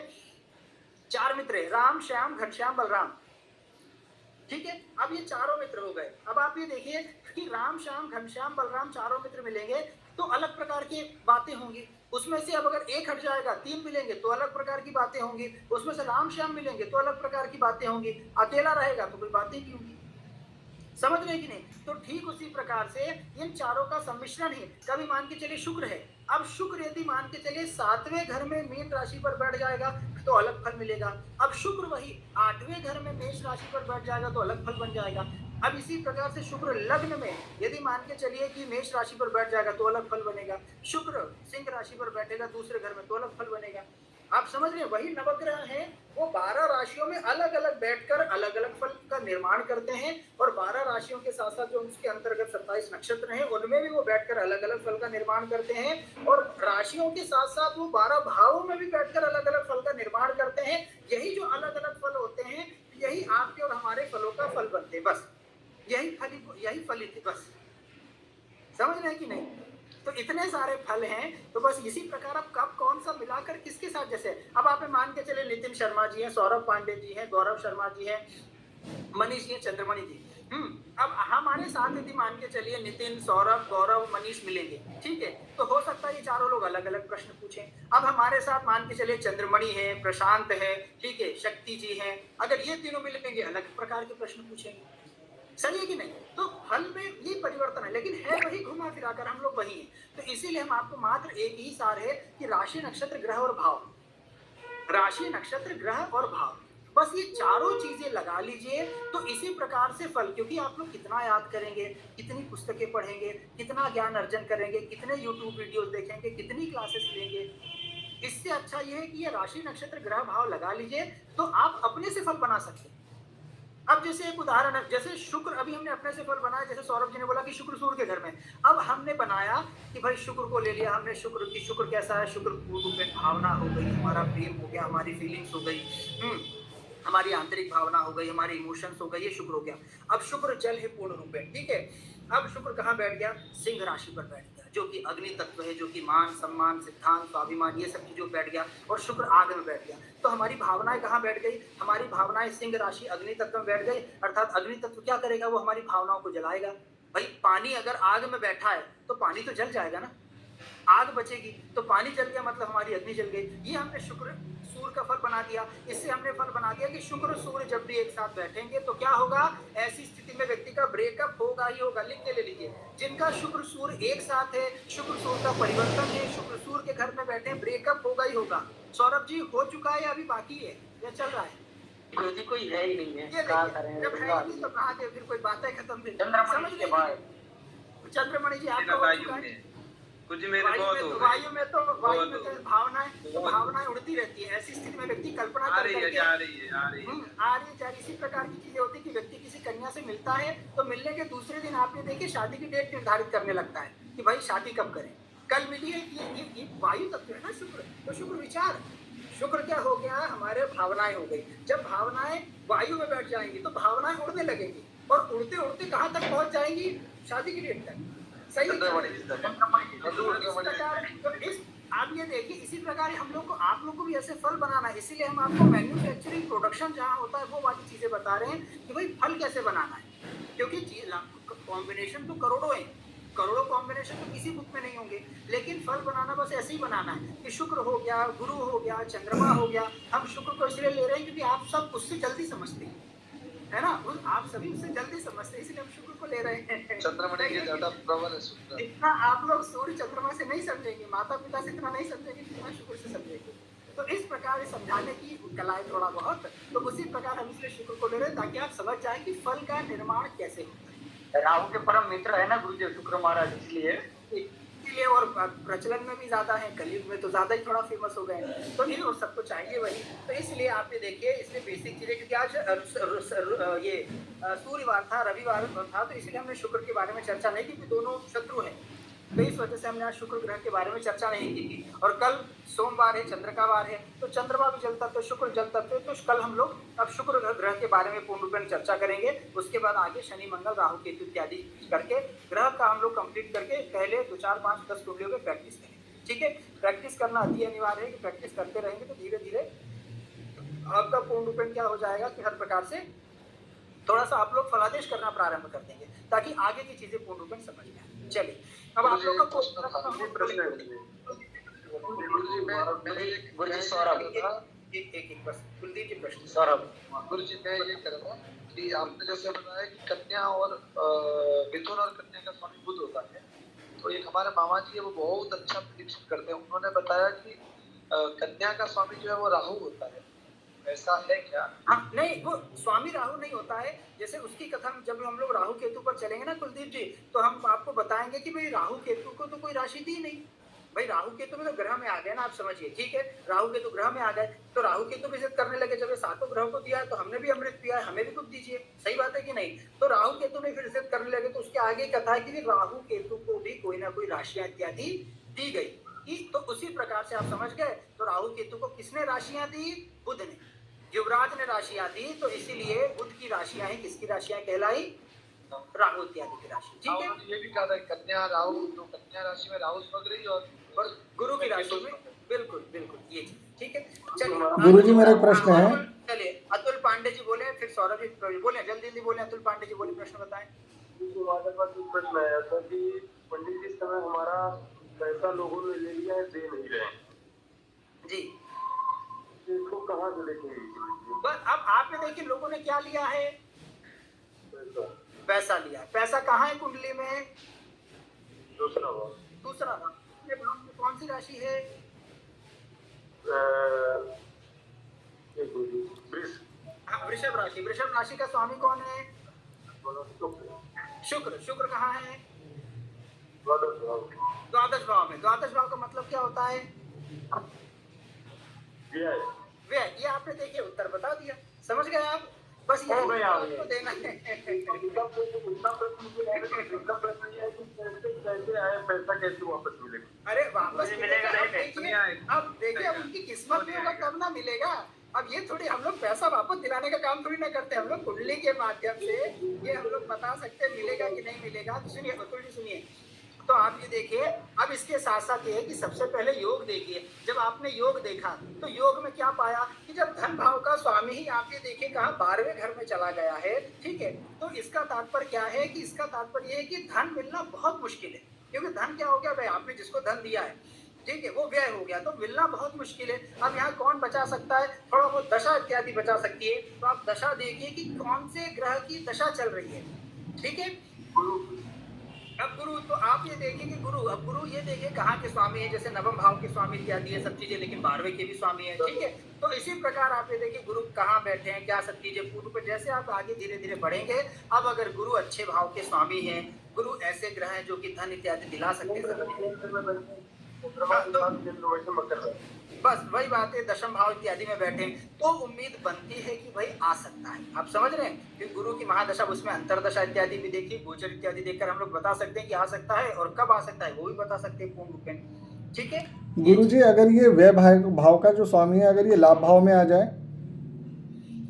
Speaker 1: 4 मित्र है, राम, श्याम, घनश्याम, बलराम, ठीक है। अब ये चारों मित्र हो गए। अब आप ये देखिए कि राम, श्याम, घनश्याम, बलराम चारों मित्र मिलेंगे तो अलग प्रकार की बातें होंगी। उसमें से अब अगर एक हट जाएगा, 3 मिलेंगे तो अलग प्रकार की बातें होंगी। उसमें से राम, श्याम मिलेंगे तो अलग प्रकार की बातें होंगी। अकेला रहेगा तो कोई बातें नहीं होंगी। समझ रहे कि नहीं? तो ठीक उसी प्रकार से इन चारों का सम्मिश्रण ही, कभी मान के चलिए शुक्र है। अब शुक्र यदि मान के चलिए 7वें घर में मीन राशि पर बैठ जाएगा तो अलग फल मिलेगा। अब शुक्र वही 8वें घर में मेष राशि पर बैठ जाएगा तो अलग फल बन जाएगा। अब इसी प्रकार से शुक्र लग्न में यदि मान के चलिए कि मेष राशि पर बैठ जाएगा तो अलग फल बनेगा। शुक्र सिंह राशि पर बैठेगा दूसरे घर में तो अलग फल बनेगा। आप समझ रहे हैं? वही नवग्रह हैं, वो 12 राशियों में अलग अलग बैठकर अलग अलग फल का निर्माण करते हैं। और 12 राशियों के साथ साथ जो उसके अंतर्गत 27 नक्षत्र हैं उनमें भी वो बैठकर अलग अलग फल का निर्माण करते हैं। और राशियों के साथ साथ वो 12 भावों में भी बैठकर अलग अलग फल का निर्माण करते हैं। यही जो अलग अलग फल होते हैं यही आपके और हमारे फलों का फल बनते हैं। बस यही फलित, बस समझ रहे हैं कि नहीं? तो इतने सारे फल हैं। तो बस इसी प्रकार अब कब कौन सा मिलाकर किसके साथ, जैसे अब आप मान के चले नितिन शर्मा जी हैं, सौरभ पांडे जी हैं, गौरव शर्मा जी हैं, मनीष जी, चंद्रमणि जी। अब हमारे साथ यदि मान के चलिए नितिन, सौरभ, गौरव, मनीष मिलेंगे, ठीक है। तो हो सकता है ये चारों लोग अलग अलग प्रश्न पूछें। अब हमारे साथ मान के चलिए चंद्रमणि है, प्रशांत है, ठीक है, शक्ति जी हैं, अगर ये तीनों मिलेंगे अलग प्रकार के प्रश्न पूछेंगे। सही है कि नहीं? तो फल में ये परिवर्तन है, लेकिन है वही, घुमा फिरा कर हम लोग वही हैं। तो इसीलिए हम आपको मात्र एक ही सार है कि राशि, नक्षत्र, ग्रह और भाव, राशि, नक्षत्र, ग्रह और भाव, बस ये चारों चीजें लगा लीजिए तो इसी प्रकार से फल। क्योंकि आप लोग कितना याद करेंगे, कितनी पुस्तकें पढ़ेंगे, कितना ज्ञान अर्जन करेंगे, कितने यूट्यूब वीडियोस देखेंगे, कितनी क्लासेस लेंगे, इससे अच्छा ये है कि ये राशि, नक्षत्र, ग्रह, भाव लगा लीजिए तो आप अपने से फल बना सकते हैं। अब जैसे एक उदाहरण है, जैसे शुक्र, अभी हमने अपने से फल बनाया। जैसे सौरभ जी ने बोला कि शुक्र सूर्य के घर में, अब हमने बनाया कि भाई शुक्र को ले लिया हमने, शुक्र की, शुक्र कैसा है, शुक्र पूर्ण में भावना हो गई, हमारा प्रेम हो गया, हमारी फीलिंग्स हो गई, हमारी आंतरिक भावना हो गई, हमारे इमोशंस हो गए, ये शुक्र हो गया। अब शुक्र जल है पूर्ण रूप में, ठीक है। अब शुक्र कहाँ बैठ गया? सिंह राशि पर बैठ गया, जो कि अग्नि तत्व है, जो कि मान, सम्मान, सिद्धांत, स्वाभिमान, ये सब चीजों बैठ गया। और शुक्र आग में बैठ गया। तो हमारी भावनाएं कहाँ बैठ गई? हमारी भावनाएं सिंह राशि अग्नि तत्व में बैठ गई। अर्थात अग्नि तत्व क्या करेगा? वो हमारी भावनाओं को जलाएगा। भाई पानी अगर आग में बैठा है तो पानी तो जल जाएगा ना, आग बचेगी। तो पानी जल गया मतलब हमारी अग्नि जल गई। ये हमने शुक्र सूर्य का फल बना दिया। इससे हमने फल बना दिया कि शुक्र सूर्य जब भी एक साथ बैठेंगे तो क्या होगा? ऐसी स्थिति में व्यक्ति का ब्रेकअप होगा ही होगा। लिख के ले लीजिए, जिनका शुक्र सूर्य एक साथ है, शुक्र सूर्य का परिवर्तन है, शुक्र सूर्य के घर में बैठे, ब्रेकअप होगा ही होगा। सौरभ जी हो चुका है या अभी बाकी है या चल रहा है?
Speaker 4: गुरुजी कोई है ही नहीं है,
Speaker 1: ये
Speaker 4: क्या
Speaker 1: देखिए,
Speaker 4: करें?
Speaker 1: जब है ही नहीं तो कहा के फिर कोई बातें खत्म फिर।
Speaker 4: चंद्रमणि के बाद
Speaker 1: चंद्रमणि जी आपका हो चुका है?
Speaker 3: कुछ मेरे बहुत हो गए।
Speaker 1: वायु में तो भावनाएं उड़ती रहती है। ऐसी स्थिति में व्यक्ति कल्पना
Speaker 3: आ
Speaker 1: कर
Speaker 3: रही है,
Speaker 1: करके
Speaker 3: जा रही है, आ रही है।
Speaker 1: आ रही है। इसी प्रकार की चीजें होती है कि व्यक्ति किसी कन्या से मिलता है तो मिलने के दूसरे दिन आपने देखिए शादी की डेट निर्धारित करने लगता है कि भाई शादी कब करें, कल मिली है। ये वायु तत्व है ना शुक्र। तो शुक्र विचार, शुक्र क्या हो गया? हमारे भावनाएं हो गई। जब भावनाएं वायु में बैठ जाएंगी तो भावनाएं उड़ने लगेंगी और उड़ते उड़ते कहाँ तक पहुंच जाएंगी? शादी की डेट तक। सही आप ये देखिए, इसी प्रकार हम लोग को, आप लोग को भी ऐसे फल बनाना है। इसीलिए हम आपको मैन्युफैक्चरिंग प्रोडक्शन जहाँ होता है वो वाली चीजें बता रहे हैं कि भाई फल कैसे बनाना है। क्योंकि कॉम्बिनेशन तो करोड़ों है, करोड़ों कॉम्बिनेशन तो किसी बुक में नहीं होंगे, लेकिन फल बनाना बस ऐसे ही बनाना है कि शुक्र हो गया, गुरु हो गया, चंद्रमा हो गया। हम शुक्र को इसलिए ले रहे हैं क्योंकि आप सब उससे जल्दी समझते हैं, है ना? आप सभी उससे जल्दी समझते हैं, इसलिए हम शुक्र को ले रहे हैं।
Speaker 6: चंद्रमणि के ज्यादा प्रबल है शुक्र।
Speaker 1: इतना आप लोग सूर्य चंद्रमा से नहीं समझेंगे, माता पिता से इतना नहीं समझेंगे जितना शुक्र से समझेंगे। तो इस प्रकार समझाने की कलाएं थोड़ा बहुत, तो उसी प्रकार हम इसलिए शुक्र को ले रहे हैं ताकि आप समझ जाए कि फल का निर्माण कैसे होता है।
Speaker 4: राहु के परम मित्र है ना गुरुदेव शुक्र महाराज, इसलिए
Speaker 1: और प्रचलन में भी ज्यादा है, कलयुग में तो ज्यादा ही थोड़ा फेमस हो गए। तो इन और सबको चाहिए वही। तो इसलिए आप ये देखिए, इसलिए बेसिक चीजें, क्योंकि आज ये सूर्यवार था, रविवार था, तो इसलिए हमने शुक्र के बारे में चर्चा नहीं की कि दोनों शत्रु हैं। तो इस वजह से हमने आज शुक्र ग्रह के बारे में चर्चा नहीं की थी। और कल सोमवार है, चंद्र का वार है, तो चंद्रमा भी जल तत्व, शुक्र जल तत्व, तो कल हम लोग अब शुक्र ग्रह के बारे में पूर्ण रूप में चर्चा करेंगे। उसके बाद आगे शनि मंगल राहु केतु इत्यादि करके ग्रह का हम लोग कंप्लीट करके पहले 2 4 5 10 कुंडलियों में प्रैक्टिस करेंगे। ठीक है, प्रैक्टिस करना अति अनिवार्य है कि प्रैक्टिस करते रहेंगे तो धीरे धीरे आपका पूर्ण रूप में क्या हो जाएगा कि हर प्रकार से थोड़ा सा आप लोग फलादेश करना प्रारंभ कर देंगे ताकि आगे की चीजें पूर्ण रूप में समझ में आए। चलिए अब आप लोग का
Speaker 3: प्रश्न है
Speaker 6: गुरुजी
Speaker 4: गुरुजी सौरभ
Speaker 1: एक बस कुलदीप जी प्रश्न।
Speaker 4: सौरभ
Speaker 6: गुरुजी मैं ये कह रहा था कि आपने जैसे बताया कि कन्या और मिथुन और कन्या का स्वामी बुध होता है, तो एक हमारे मामा जी है वो बहुत अच्छा प्रिडिक्शन करते हैं। उन्होंने बताया कि कन्या का स्वामी जो है वो राहु होता है, ऐसा है क्या?
Speaker 1: हाँ नहीं, वो स्वामी राहु नहीं होता है। जैसे उसकी कथा जब हम लोग राहु केतु पर चलेंगे ना कुलदीप जी, तो हम आपको बताएंगे कि भाई राहु केतु को तो कोई राशि दी नहीं। भाई राहु केतु में तो ग्रह में आ गए ना, आप समझिए। ठीक है, राहु केतु ग्रह में आ गए तो राहु केतु भी जिद करने लगे। जब ये 7 ग्रहों को दिया है तो हमने भी अमृत पिया है, हमें भी कुछ दीजिए। सही बात है कि नहीं? तो राहु केतु ने फिर जिद करने लगे तो उसके आगे कथा है कि राहु केतु को भी कोई ना कोई राशियां इत्यादि दी गई। तो उसी प्रकार से आप समझ गए। तो राहु केतु को किसने राशियां दी? बुध ने, युवराज ने राशियां दी। तो इसीलिए बुध की राशियां हैं, किसकी राशियां कहलाई? राहु इत्यादि की राशि। ठीक है,
Speaker 6: ये भी कहा था कन्या राहु, तो कन्या राशि में राहु समझ रही और
Speaker 1: गुरु की राशि में बिल्कुल बिल्कुल ये चीज। ठीक है, चलिए
Speaker 5: गुरुजी मेरा एक प्रश्न है।
Speaker 1: चलिए अतुल पांडे जी बोले, फिर सौरभ जी बोले, जल्दी जल्दी बोले। अतुल पांडे जी बोले, प्रश्न बताएं।
Speaker 7: हमारे पास एक प्रश्न आया था कि पंडित जी इस समय हमारा पैसा लोगों ने ले लिया है, दे नहीं रहे
Speaker 1: जी।
Speaker 7: इसको कहाँ से देखेंगे?
Speaker 1: बस अब आपने देखिए लोगों ने क्या लिया है?
Speaker 7: पैसा
Speaker 1: पैसा लिया। पैसा कहाँ है कुंडली में?
Speaker 7: दूसरा भाव,
Speaker 1: दूसरा भाव। कौन सी राशि है? हाँ, वृषभ राशि। वृषभ राशि का स्वामी कौन है? शुक्र। शुक्र कहाँ है? द्वादश भाव में। द्वादश भाव का मतलब क्या होता है? व्यय। ये आपने देखिए उत्तर बता दिया, समझ गए आप? बस ये आपको देना है।
Speaker 7: पैसा कैसे वापस मिलेगा?
Speaker 1: अरे वापस मिलेगा। अब देखिए अब उनकी किस्मत में होगा तब ना मिलेगा। अब ये थोड़ी हम लोग पैसा वापस दिलाने का काम थोड़ी ना करते। हम लोग कुंडली के माध्यम से ये हम लोग बता सकते हैं मिलेगा कि नहीं मिलेगा। तो सुनिए अतुल जी सुनिए, तो आप ये देखिए अब इसके साथ साथ ये है कि सबसे पहले योग देखिए। जब आपने योग देखा तो योग में क्या पाया कि जब धन भाव का स्वामी ही आप ये देखिए कहाँ 12वें घर में चला गया है। ठीक है, तो इसका तात्पर्य क्या है कि इसका तात्पर्य है कि धन मिलना बहुत मुश्किल है। क्योंकि धन क्या हो गया भाई, आपने जिसको धन दिया है, ठीक है, वो व्यय हो गया तो मिलना बहुत मुश्किल है। अब यहाँ कौन बचा सकता है? थोड़ा बहुत दशा इत्यादि बचा सकती है। तो आप दशा देखिए कि कौन से ग्रह की दशा चल रही है। ठीक है, अब गुरु, तो आप ये देखिए कि गुरु, अब गुरु ये देखिए कहाँ के स्वामी है, जैसे नवम भाव के स्वामी इत्यादि है सब चीजें, लेकिन 12वें के भी स्वामी है। ठीक है, तो इसी प्रकार आप ये देखिए गुरु कहाँ बैठे हैं, क्या सब चीजें पूर्व पर। जैसे आप आगे धीरे धीरे बढ़ेंगे, अब अगर गुरु अच्छे भाव के स्वामी हैं, गुरु ऐसे ग्रह हैं जो कि धन इत्यादि दिला सकते हैं। बस वही बात है, दशम भाव इत्यादि में बैठे तो उम्मीद बनती है कि भाई आ सकता है। आप समझ रहे हैं कि गुरु की महादशा, उसमें अंतरदशा इत्यादि भी देखिए, गोचर इत्यादि देखकर हम लोग बता सकते हैं कि आ सकता है, और कब आ सकता है वो भी बता सकते हैं पूर्ण रूप में। ठीक है
Speaker 5: गुरुजी, अगर ये व्यय भाव का जो स्वामी है अगर ये लाभ भाव में आ जाए,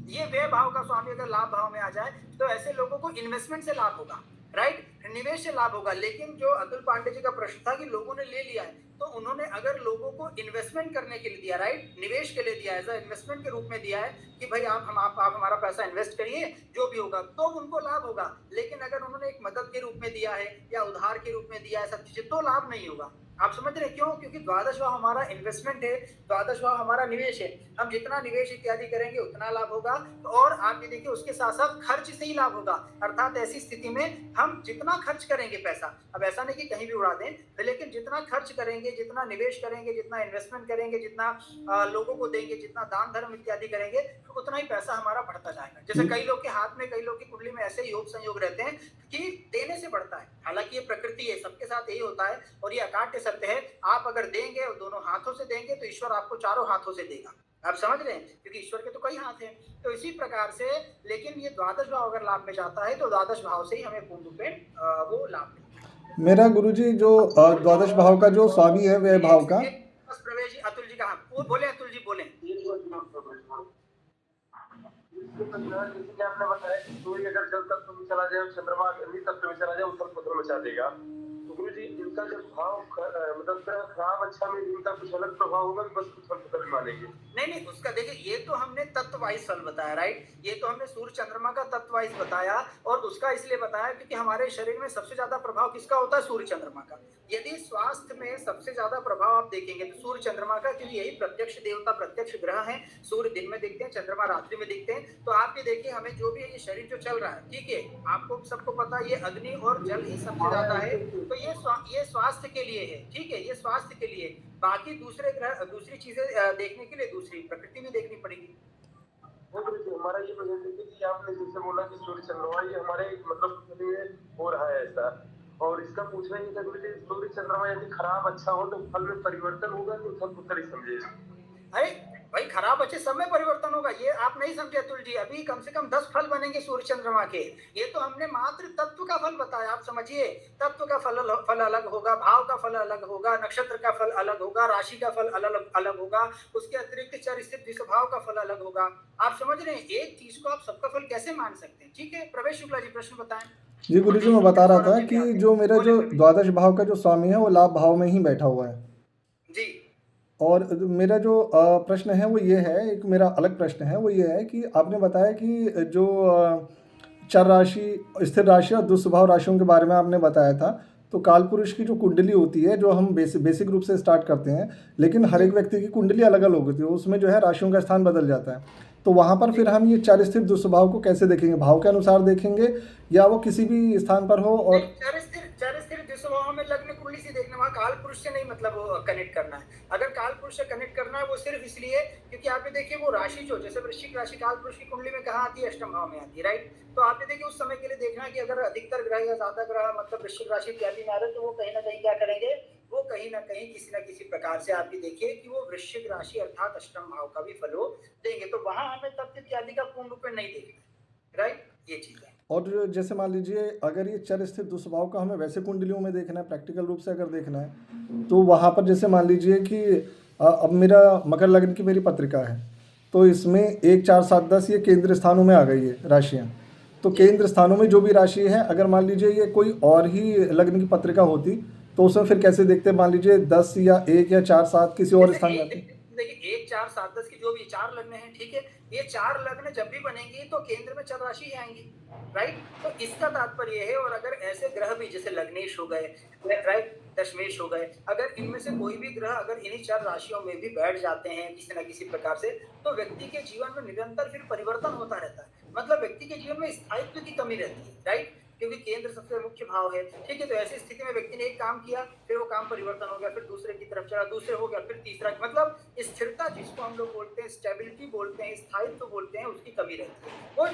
Speaker 1: ये व्यय भाव का स्वामी अगर लाभ भाव में आ जाए तो ऐसे लोगों को इन्वेस्टमेंट से लाभ होगा, राइट, निवेश से लाभ होगा। लेकिन जो अतुल पांडे जी का प्रश्न था कि लोगों ने ले लिया है, तो उन्होंने अगर लोगों को इन्वेस्टमेंट करने के लिए दिया, राइट, निवेश के लिए दिया, एज इन्वेस्टमेंट के रूप में दिया है कि भाई आप हमारा पैसा इन्वेस्ट करिए, जो भी होगा तो उनको लाभ होगा। लेकिन अगर उन्होंने एक मदद के रूप में दिया है या उधार के रूप में दिया है सब चीजें, तो लाभ नहीं होगा। आप समझ रहे क्यों? क्योंकि द्वादश भाव हमारा इन्वेस्टमेंट है, द्वादश भाव हमारा निवेश है। हम जितना निवेश इत्यादि करेंगे उतना लाभ होगा। और आप ये देखिए उसके साथ साथ खर्च से ही लाभ होगा। अर्थात ऐसी स्थिति में हम जितना खर्च करेंगे पैसा, अब ऐसा नहीं कि कहीं भी उड़ा दें, लेकिन जितना खर्च करेंगे, जितना निवेश करेंगे, जितना इन्वेस्टमेंट करेंगे, जितना लोगों को देंगे, जितना दान धर्म इत्यादि करेंगे, उतना ही पैसा हमारा बढ़ता जाएगा। जैसे कई लोग के हाथ में, कई लोग की कुंडली में ऐसे योग संयोग रहते हैं कि देने से बढ़ता है। हालांकि ये प्रकृति है, सबके साथ यही होता है और ये अकाट्य सत्य है। आप अगर देंगे और दोनों हाथों से देंगे तो ईश्वर आपको चारों हाथों से देगा। आप समझ रहे हैं, क्योंकि ईश्वर के तो कई हाथ हैं। तो इसी प्रकार से, लेकिन ये द्वादश भाव अगर लाभ में जाता है तो द्वादश भाव से ही हमें पूर्ण रूप में वो लाभ मिलता है।
Speaker 5: मेरा गुरुजी जो द्वादश भाव का जो स्वामी है व्यय भाव का,
Speaker 1: बस प्रवेश जी, अतुल जी कहाँ वो बोले, अतुल जी बोले।
Speaker 7: जैसे कि आपने बताया कि सूर्य अगर जल तत्व में चला जाए और चंद्रमा अग्नि तत्व में चला जाए उथल पुथल मचा देगा। तो गुरु जी इनका जब भाव मतलब खराब अच्छा में इनका कुछ अलग प्रभाव होगा कि बस उथल पुथल मानेंगे?
Speaker 1: नहीं, उसका देखिए, ये तो हमने तत्व वाइज फल बताया, राइट। ये तो हमने सूर्य चंद्रमा का तत्व वाइज बताया, और उसका इसलिए बताया क्योंकि हमारे शरीर में सबसे ज्यादा प्रभाव किसका होता है? सूर्य चंद्रमा का। यदि स्वास्थ्य में सबसे ज्यादा प्रभाव आप देखेंगे तो सूर्य चंद्रमा का, क्योंकि यही प्रत्यक्ष देवता, प्रत्यक्ष ग्रह हैं। सूर्य दिन में दिखते हैं, चंद्रमा रात्रि में दिखते हैं। तो आप ये देखिए, हमें जो भी ये शरीर जो चल रहा है, ठीक है, आपको सबको पता है, ये अग्नि और जल ही सबसे ज्यादा है। तो ये स्वास्थ्य के लिए है, ठीक है, ये स्वास्थ्य के लिए। बाकी दूसरे ग्रह, दूसरी चीजें देखने के लिए दूसरी प्रकृति में देखनी पड़ेगी।
Speaker 7: हमारा ये वजह है कि आपने जैसे बोला कि सूर्य चंद्रमा ये हमारे मतलब हो रहा है ऐसा, और इसका पूछना ये था कि सूर्य चंद्रमा यदि खराब अच्छा हो तो फल में परिवर्तन होगा तो उथल पुथल ही समझे।
Speaker 1: अरे भाई, खराब अच्छे सब में परिवर्तन होगा, ये आप नहीं समझे अतुल जी। अभी कम से कम 10 फल बनेंगे सूर्य चंद्रमा के। ये तो हमने मात्र तत्व का फल बताया, आप समझिए। तत्व का फल अलग होगा, भाव का फल अलग होगा, नक्षत्र का फल अलग होगा, राशि का फल अलग होगा, उसके अतिरिक्त चर स्थित विषभाव का फल अलग होगा। आप समझ रहे हैं, एक चीज को आप सबका फल कैसे मान सकते हैं? ठीक है, प्रवेश शुक्ला जी प्रश्न बताएं।
Speaker 5: जी गुरुजी मैं बता रहा था कि जो मेरा जो द्वादश भाव का जो स्वामी है वो लाभ भाव में ही बैठा हुआ है
Speaker 1: जी।
Speaker 5: और मेरा जो प्रश्न है वो ये है, एक मेरा अलग प्रश्न है वो ये है कि आपने बताया कि जो चर राशि, स्थिर राशि और दुस्वभाव राशियों के बारे में आपने बताया था। तो काल पुरुष की जो कुंडली होती है, जो हम बेसिक रूप से स्टार्ट करते हैं, लेकिन हर एक व्यक्ति की कुंडली अलग अलग होती है, उसमें जो है राशियों का स्थान बदल जाता है। तो वहाँ पर फिर हम ये चार स्थिर दुस्वभाव को कैसे देखेंगे? भाव के अनुसार देखेंगे या वो किसी भी स्थान पर हो? और
Speaker 1: चार स्थिर दुस्वभाव में लग्न कुंडली से देखना, वहाँ काल पुरुष से नहीं मतलब वो कनेक्ट करना है। अगर काल पुरुष से कनेक्ट करना है वो सिर्फ इसलिए क्योंकि आप ये देखिए, वो राशि जो जैसे वृश्चिक राशि काल पुरुष की कुंडली में कहाँ आती है? अष्टम भाव में आती है, राइट। तो आप ये देखिए, उस समय के लिए देखना है कि अगर अधिकतर ग्रह या ज्यादा ग्रह मतलब वृश्चिक राशि इत्यादि में आ रहे, तो वो कहीं ना कहीं क्या करेंगे? वो कहीं ना कहीं किसी न किसी प्रकार से आप ये देखिए कि वो वृश्चिक राशि अर्थात अष्टम भाव का भी फलो देंगे। तो वहां हमें तत्व इत्यादि का पूर्ण रूप में नहीं देखना, राइट, ये चीज है।
Speaker 5: और जैसे मान लीजिए अगर ये चर स्थिर दुस्वभाव का हमें वैसे कुंडलियों में देखना है, प्रैक्टिकल रूप से अगर देखना है, तो वहाँ पर जैसे मान लीजिए कि अब मेरा मकर लग्न की मेरी पत्रिका है, तो इसमें 1, 4, 7, 10 ये केंद्र स्थानों में आ गई है राशियाँ। तो केंद्र स्थानों में जो भी राशि है, अगर मान लीजिए ये कोई और ही लग्न की पत्रिका होती तो उसमें फिर कैसे देखते? मान लीजिए 10 या 1 या 4, 7 किसी और स्थान में आती।
Speaker 1: देखिए 1, 4, 7, 10 की जो भी 4 लग्न हैं, ठीक है, ये 4 लग्न जब भी बनेंगी तो केंद्र में चर राशि ही आएंगी, राइट। तो इसका तात्पर्य है, और अगर ऐसे ग्रह भी जैसे लग्नेश हो गए, राइट, दशमेश हो गए, अगर इनमें से कोई भी ग्रह अगर इन्हीं 4 राशियों में भी बैठ जाते हैं किसी न किसी प्रकार से, तो व्यक्ति के जीवन में निरंतर फिर परिवर्तन होता रहता है। मतलब व्यक्ति के जीवन में स्थायित्व की कमी रहती है, राइट, क्योंकि केंद्र सबसे मुख्य भाव है, ठीक है। तो ऐसी स्थिति में व्यक्ति ने एक काम किया, फिर वो काम परिवर्तन हो गया, फिर दूसरे की तरफ चला, दूसरे हो गया, फिर तीसरा, मतलब स्थिरता जिसको हम लोग बोलते हैं, स्टेबिलिटी बोलते हैं, स्थायित्व बोलते हैं, उसकी कमी रहती है। वो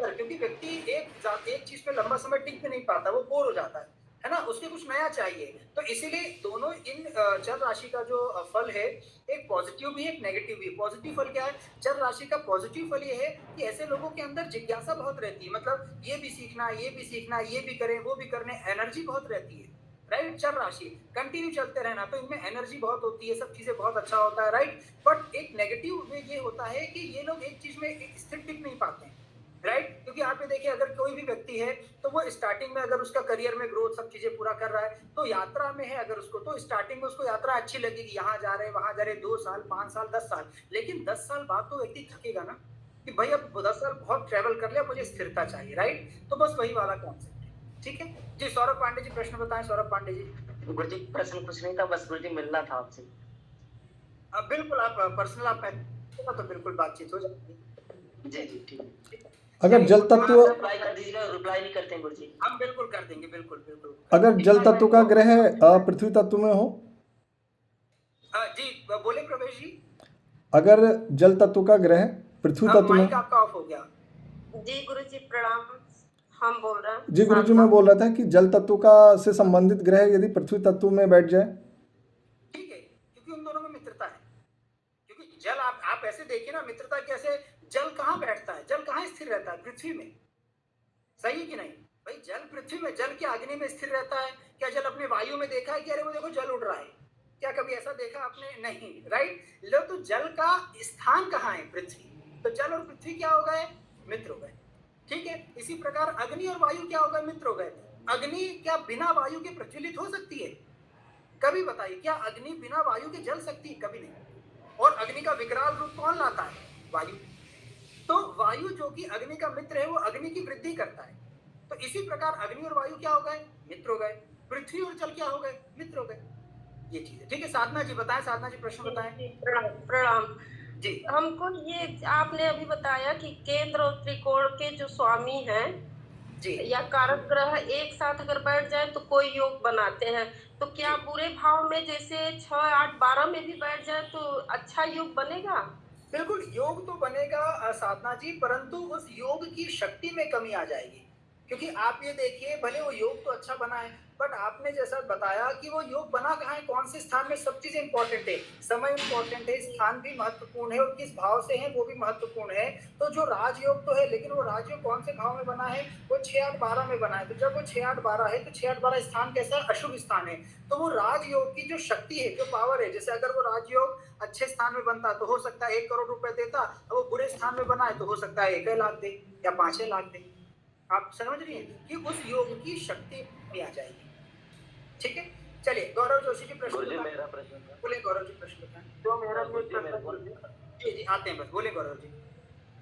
Speaker 1: क्योंकि व्यक्ति एक चीज पे लंबा समय टिक भी नहीं पाता, वो बोर हो जाता है ना, उसके कुछ नया चाहिए। तो इसीलिए दोनों इन चर राशि का जो फल है, एक पॉजिटिव भी है, एक नेगेटिव भी है। पॉजिटिव फल क्या है? चर राशि का पॉजिटिव फल ये है कि ऐसे लोगों के अंदर जिज्ञासा बहुत रहती है, मतलब ये भी सीखना, ये भी सीखना, ये भी करें, वो भी करने, एनर्जी बहुत रहती है, राइट। चर राशि कंटिन्यू चलते रहना, तो इनमें एनर्जी बहुत होती है, सब चीजें बहुत अच्छा होता है, राइट। बट एक नेगेटिव में ये होता है कि ये लोग एक चीज में स्थिर टिक नहीं पाते हैं, राइट। क्योंकि आप ये देखिए, अगर कोई भी व्यक्ति है तो वो स्टार्टिंग में अगर उसका करियर में ग्रोथ सब चीजें पूरा कर रहा है, तो यात्रा में है अगर उसको, तो स्टार्टिंग में उसको यात्रा अच्छी लगेगी, यहाँ जा रहे वहां जा रहे, 2 साल 5 साल 10 साल, लेकिन 10 साल बाद तो व्यक्ति थकेगा ना कि भाई अब 10 साल बहुत ट्रेवल कर लिया, मुझे स्थिरता चाहिए, राइट। तो बस वही वाला कॉन्सेप्ट है, ठीक है जी। सौरभ पांडे जी प्रश्न बताएं। सौरभ पांडे जी।
Speaker 4: गुरुजी प्रश्न कुछ नहीं था, बस गुरुजी मिलना था आपसे।
Speaker 1: बिल्कुल, आप पर्सनल आप तो बिल्कुल बातचीत हो जाती है।
Speaker 4: जी जी ठीक है।
Speaker 5: अगर जल तत्व
Speaker 4: रिप्लाई कर दीजिएगा, रिप्लाई नहीं करते हैं गुरुजी।
Speaker 1: हम बिल्कुल कर देंगे, बिल्कुल बिल्कुल।
Speaker 5: अगर जल तत्व का ग्रह पृथ्वी तत्व में हो,
Speaker 1: जी बोले प्रवेश जी।
Speaker 5: अगर जल तत्व का ग्रह पृथ्वी तत्व में,
Speaker 1: आपका ऑफ हो गया।
Speaker 8: जी गुरुजी प्रणाम, हम बोल रहे हैं।
Speaker 5: जी गुरुजी मैं बोल रहा था कि जल तत्व का से संबंधित ग्रह यदि पृथ्वी तत्व में बैठ जाए,
Speaker 1: ठीक है, क्योंकि उन दोनों में मित्रता है। क्योंकि जल आप ऐसे देखिए ना, मित्रता कैसे, जल कहाँ बैठता है, जल कहाँ स्थिर रहता है? पृथ्वी में, सही है कि नहीं? भाई जल पृथ्वी में, जल क्या अग्नि में स्थिर रहता है? क्या जल अपने वायु में देखा है कि अरे वो देखो जल उड़ रहा है? क्या कभी ऐसा देखा आपने? नहीं, राइट। लो, तो जल का स्थान कहाँ है? पृथ्वी। तो जल और पृथ्वी क्या हो गए? मित्र हो गए। ठीक है, इसी प्रकार अग्नि और वायु क्या हो गए? मित्र हो गए। अग्नि क्या बिना वायु के प्रज्वलित हो सकती है? कभी बताइए, क्या अग्नि बिना वायु के जल सकती है? कभी नहीं। और अग्नि का विकराल रूप कौन लाता है? वायु। तो वायु जो कि अग्नि का मित्र है, वो अग्नि की वृद्धि करता है। तो इसी प्रकार अग्नि और वायु क्या हो गए? मित्र हो गए। पृथ्वी और जल क्या हो गए? मित्र हो गए। ये चीज है। ठीक है, साधना जी बताएं, साधना जी प्रश्न बताएं।
Speaker 8: प्रणाम प्रणाम
Speaker 1: जी
Speaker 8: हमको ये आपने अभी बताया कि केंद्र और त्रिकोण के जो स्वामी हैं
Speaker 1: जी
Speaker 8: या कारक ग्रह एक साथ अगर बैठ जाए तो कोई योग बनाते हैं, तो क्या
Speaker 1: जी।
Speaker 8: बुरे भाव में जैसे 6, 8, 12 में भी बैठ जाए तो अच्छा योग बनेगा?
Speaker 1: बिल्कुल योग तो बनेगा साधना जी, परंतु उस योग की शक्ति में कमी आ जाएगी। क्योंकि आप ये देखिए, भले वो योग तो अच्छा बना है, बट आपने जैसा बताया कि वो योग बना कहाँ है, कौन से स्थान में, सब चीजें इंपॉर्टेंट है। समय इंपॉर्टेंट है, स्थान भी महत्वपूर्ण है, और किस भाव से है वो भी महत्वपूर्ण है। तो जो राजयोग तो है, लेकिन वो राजयोग कौन से भाव में बना है? वो 6, 8, 12 में बना है। तो जब वो 6, 8, 12 है, तो 6, 8, 12 स्थान कैसा है? अशुभ स्थान है। तो वो राजयोग की जो शक्ति है, जो पावर है, जैसे अगर वो राजयोग अच्छे स्थान में बनता तो हो सकता है 1 करोड़ रुपए देता, अब वो बुरे स्थान में बना है तो हो सकता है 1 लाख दे या 5 लाख दे। आप समझ रही हैं कि उस योग की शक्ति भी आ जाएगी। ठीक है, चलिए गौरव जोशी जी प्रश्न
Speaker 2: गुरुजी
Speaker 1: बताएं।
Speaker 2: मेरा प्रश्न था।
Speaker 1: बोले गौरव जी, प्रश्न बताएं।
Speaker 7: तो मेरा भी
Speaker 2: गुरुजी
Speaker 7: एक
Speaker 2: मेरे
Speaker 7: प्रश्न
Speaker 2: को
Speaker 1: जी जी आते हैं, बस बोले गौरव जी।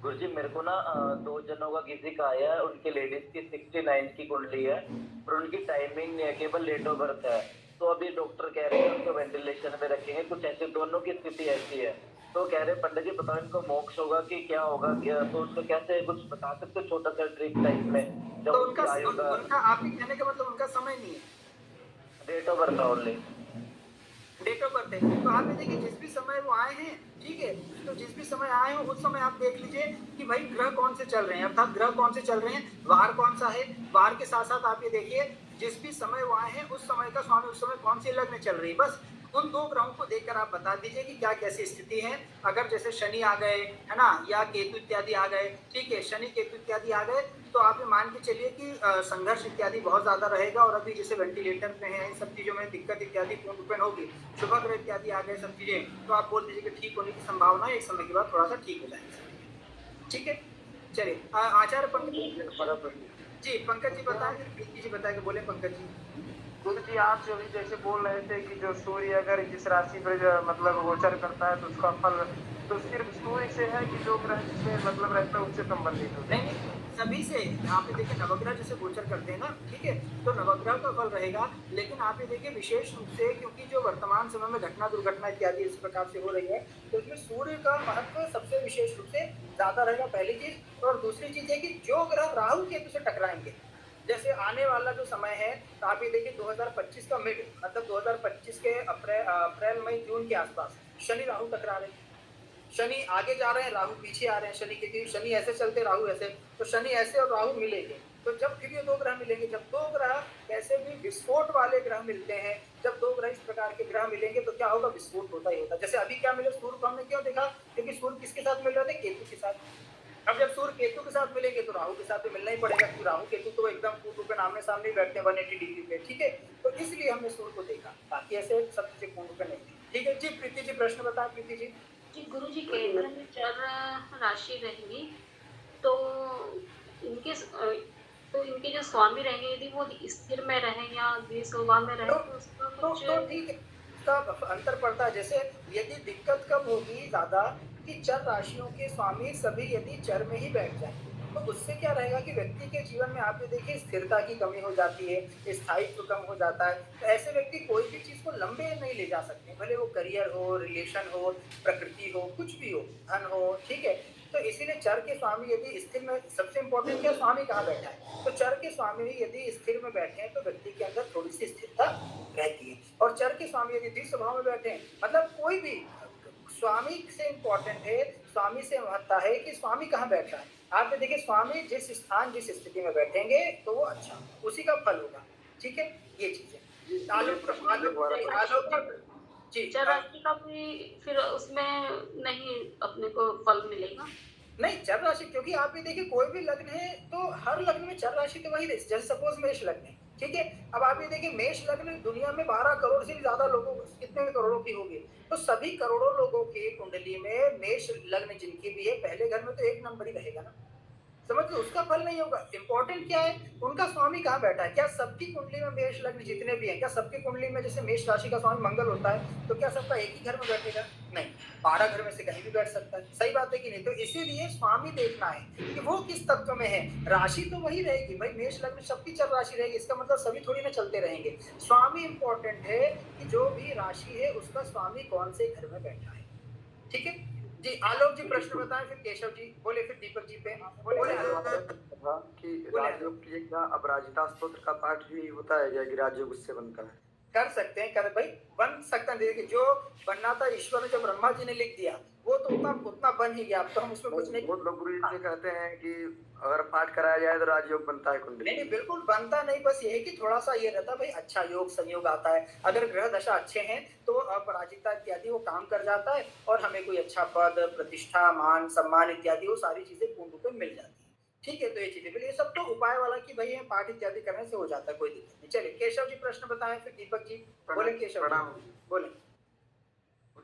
Speaker 2: गुरुजी मेरे को ना 2 जनों का किसी का आया है, उनकी लेडीज की 69 की कुंडली है, और उनकी टाइमिंग नहीं है, केवल डेट ऑफ बर्थ है। तो अभी डॉक्टर कह रहे हैं उनको वेंटिलेशन में रखेंगे, कुछ ऐसे दोनों की स्थिति ऐसी है। तो कह रहे पंडित जी बताओ इनको मोक्ष होगा कि क्या होगा, क्या तो उसको कैसे कुछ बता सकते हो, छोटा सा ट्रिक टाइप में, जब
Speaker 1: तो
Speaker 2: उनकी आयु का
Speaker 1: उनका आपके कहने का मतलब उनका समय नहीं है,
Speaker 2: date of birth only.
Speaker 1: Date of birth है। तो आप ये देखिए, जिस भी समय वो आए हैं, ठीक है, तो जिस भी समय आए हो उस समय आप देख लीजिए कि भाई ग्रह कौन से चल रहे हैं, अर्थात ग्रह कौन से चल रहे हैं, वार कौन सा है। वार के साथ साथ आप ये देखिए, जिस भी समय वो आए हैं उस समय का स्वामी उस समय कौन सी लग्न चल रही है, बस उन 2 ग्रहों को देखकर आप बता दीजिए कि क्या कैसी स्थिति है। अगर जैसे शनि आ गए, है ना, या केतु इत्यादि आ गए, ठीक है, शनि केतु इत्यादि आ गए, तो आप ये मान के चलिए कि संघर्ष इत्यादि बहुत ज्यादा रहेगा, और अभी जैसे वेंटिलेटर में है, इन सब चीजों में दिक्कत इत्यादि पूर्ण रूपेण होगी। शुभ ग्रह इत्यादि आ गए, सब चीजें, तो आप बोल दीजिए कि ठीक होने की संभावना है, एक समय के बाद थोड़ा सा ठीक हो जाएगा। ठीक है, चलिए आचार्य पंकज जी, पंकज जी बताएं, फिर प्रीति जी बताएंगे। बोले पंकज जी।
Speaker 7: गुरु जी आप जो अभी जैसे बोल रहे थे कि जो सूर्य अगर जिस राशि पर मतलब गोचर करता है तो उसका फल तो सिर्फ सूर्य से है कि जो ग्रह जिसमें मतलब रहता है उससे संबंधित होता है?
Speaker 1: नहीं, सभी से। यहाँ पे देखिए नवग्रह जैसे गोचर करते हैं ना, ठीक है, तो नवग्रह का फल रहेगा। लेकिन आप ये देखिए विशेष रूप से, क्योंकि जो वर्तमान समय में घटना दुर्घटना इत्यादि इस प्रकार से हो रही है, तो इसमें सूर्य का महत्व सबसे विशेष रूप से ज्यादा रहेगा, पहली चीज। और दूसरी चीज है कि जो ग्रह राहु केतु से टकराएंगे, जैसे आने वाला जो समय है, तो आप ये देखिए 2025 का मिड, मतलब 2025 के अप्रैल मई जून के आसपास शनि राहु टकरा रहे हैं। शनि आगे जा रहे हैं, राहु पीछे आ रहे हैं। शनि के शनि ऐसे चलते, राहु ऐसे, तो शनि ऐसे और राहु मिलेंगे। तो जब फिर ये 2 ग्रह मिलेंगे, जब 2 ग्रह कैसे भी विस्फोट वाले ग्रह मिलते हैं, जब 2 ग्रह इस प्रकार के ग्रह मिलेंगे तो क्या होगा? विस्फोट होता ही होता है। जैसे अभी क्या मिले सूर्य को, हमने क्यों देखा? क्योंकि सूर्य किसके साथ मिल रहे थे? केतु के साथ। अब जब सूर्य केतु के साथ मिलेंगे तो राहु के साथ भी मिलना ही पड़ेगा, क्योंकि राहु केतु तो एकदम पूर्ण रूप में आमने सामने बैठते हैं 180 डिग्री पे। ठीक है, तो इसलिए हमने सूर्य को देखा, बाकी ऐसे सब चीजें पूर्ण रूप में नहीं। ठीक है जी, प्रीति जी प्रश्न बताएं। प्रीति जी।
Speaker 9: जी गुरु जी, केंद्र में चर राशि रहेंगी तो इनके तो इनके जो स्वामी रहेंगे यदि वो स्थिर में रहे या द्विशोभा में रहे तो उसका कुछ
Speaker 1: तो ठीक है, इसका अंतर पड़ता है। जैसे यदि दिक्कत कब होगी ज्यादा, कि चर राशियों के स्वामी सभी यदि चर में ही बैठ जाए, तो उससे क्या रहेगा कि व्यक्ति के जीवन में आप ये देखिए स्थिरता की कमी हो जाती है, स्थायित्व कम हो जाता है। तो ऐसे व्यक्ति कोई भी चीज को लंबे नहीं ले जा सकते, भले वो करियर हो, रिलेशन हो, प्रकृति हो, कुछ भी हो, धन हो। ठीक है, तो इसीलिए चर के स्वामी यदि स्थिर में, सबसे इंपॉर्टेंट क्या, स्वामी कहाँ बैठा है, तो चर के स्वामी यदि स्थिर में बैठे हैं तो व्यक्ति के अंदर थोड़ी सी स्थिरता रहती है। और चर के स्वामी यदि द्वितीय स्वभाव में बैठे हैं, मतलब कोई भी स्वामी से इंपॉर्टेंट है, स्वामी से महत्ता है कि स्वामी कहाँ बैठा है। आप देखिए स्वामी जिस स्थान जिस स्थिति में बैठेंगे तो वो अच्छा, उसी का फल होगा। ठीक है, ये चीज है। जी,
Speaker 9: चर राशि का भी फिर उसमें नहीं अपने को फल मिलेगा?
Speaker 1: नहीं, चर राशि, क्योंकि आप ये देखिए कोई भी लग्न है तो हर लग्न में चर राशि तो वही रही, जैसे सपोज मेष लग्न है, ठीक है। अब आप ये देखिए मेष लग्न दुनिया में 12 करोड़ से भी ज्यादा लोगों, कितने करोड़ों की होगी, तो सभी करोड़ों लोगों की कुंडली में मेष लग्न जिनकी भी है पहले घर में तो एक नंबर ही रहेगा ना, समझ लो, उसका फल नहीं होगा। इंपॉर्टेंट क्या है, उनका स्वामी कहाँ बैठा है। क्या सबकी कुंडली में मेष लग्न जितने भी हैं, क्या सबकी कुंडली में जैसे मेष राशि का स्वामी मंगल होता है, तो क्या सबका एक ही घर में बैठेगा? नहीं, 12 घर में से कहीं भी बैठ सकता है। सही बात है कि नहीं? तो इसीलिए स्वामी देखना है कि वो किस तत्व में है। राशि तो वही रहेगी भाई, मेष लग्न सबकी चर राशि रहेगी, इसका मतलब सभी थोड़ी ना चलते रहेंगे। स्वामी इंपॉर्टेंट है कि जो भी राशि है उसका स्वामी कौन से घर में बैठा है, ठीक है जी। आलोक जी प्रश्न बताएं, फिर केशव जी बोले, फिर दीपक जी पे बोले।
Speaker 10: कि राजयोग की क्या अपराजिता स्तोत्र का पाठ भी होता है, या राजयोग उससे बनता है?
Speaker 1: कर सकते हैं, कर भाई बन सकता है। देखिए जो बनना था ईश्वर ने, जब ब्रह्मा जी ने लिख दिया वो तो उतना बन ही गया, अब तो हम उसमें कुछ नहीं।
Speaker 10: बहुत लोग गुरु जी कहते हैं कि अगर पाठ कराया जाए तो राजयोग बनता है कुंडली।
Speaker 1: नहीं बिल्कुल बनता नहीं, बस ये है कि थोड़ा सा ये रहता है भाई, अच्छा योग संयोग आता है, अगर ग्रह दशा अच्छे हैं तो अपराजिता इत्यादि वो काम कर जाता है और हमें कोई अच्छा पद प्रतिष्ठा मान सम्मान इत्यादि वो सारी चीजें पूर्ण रूप में मिल जाती है, ठीक है। तो ये चीजें, ये सब तो उपाय वाला कि भाई ये पाठ इत्यादि करने से हो जाता है, कोई दिक्कत नहीं। चलिए केशव जी प्रश्न बताएं, फिर दीपक जी बोले। केशव जी बोले।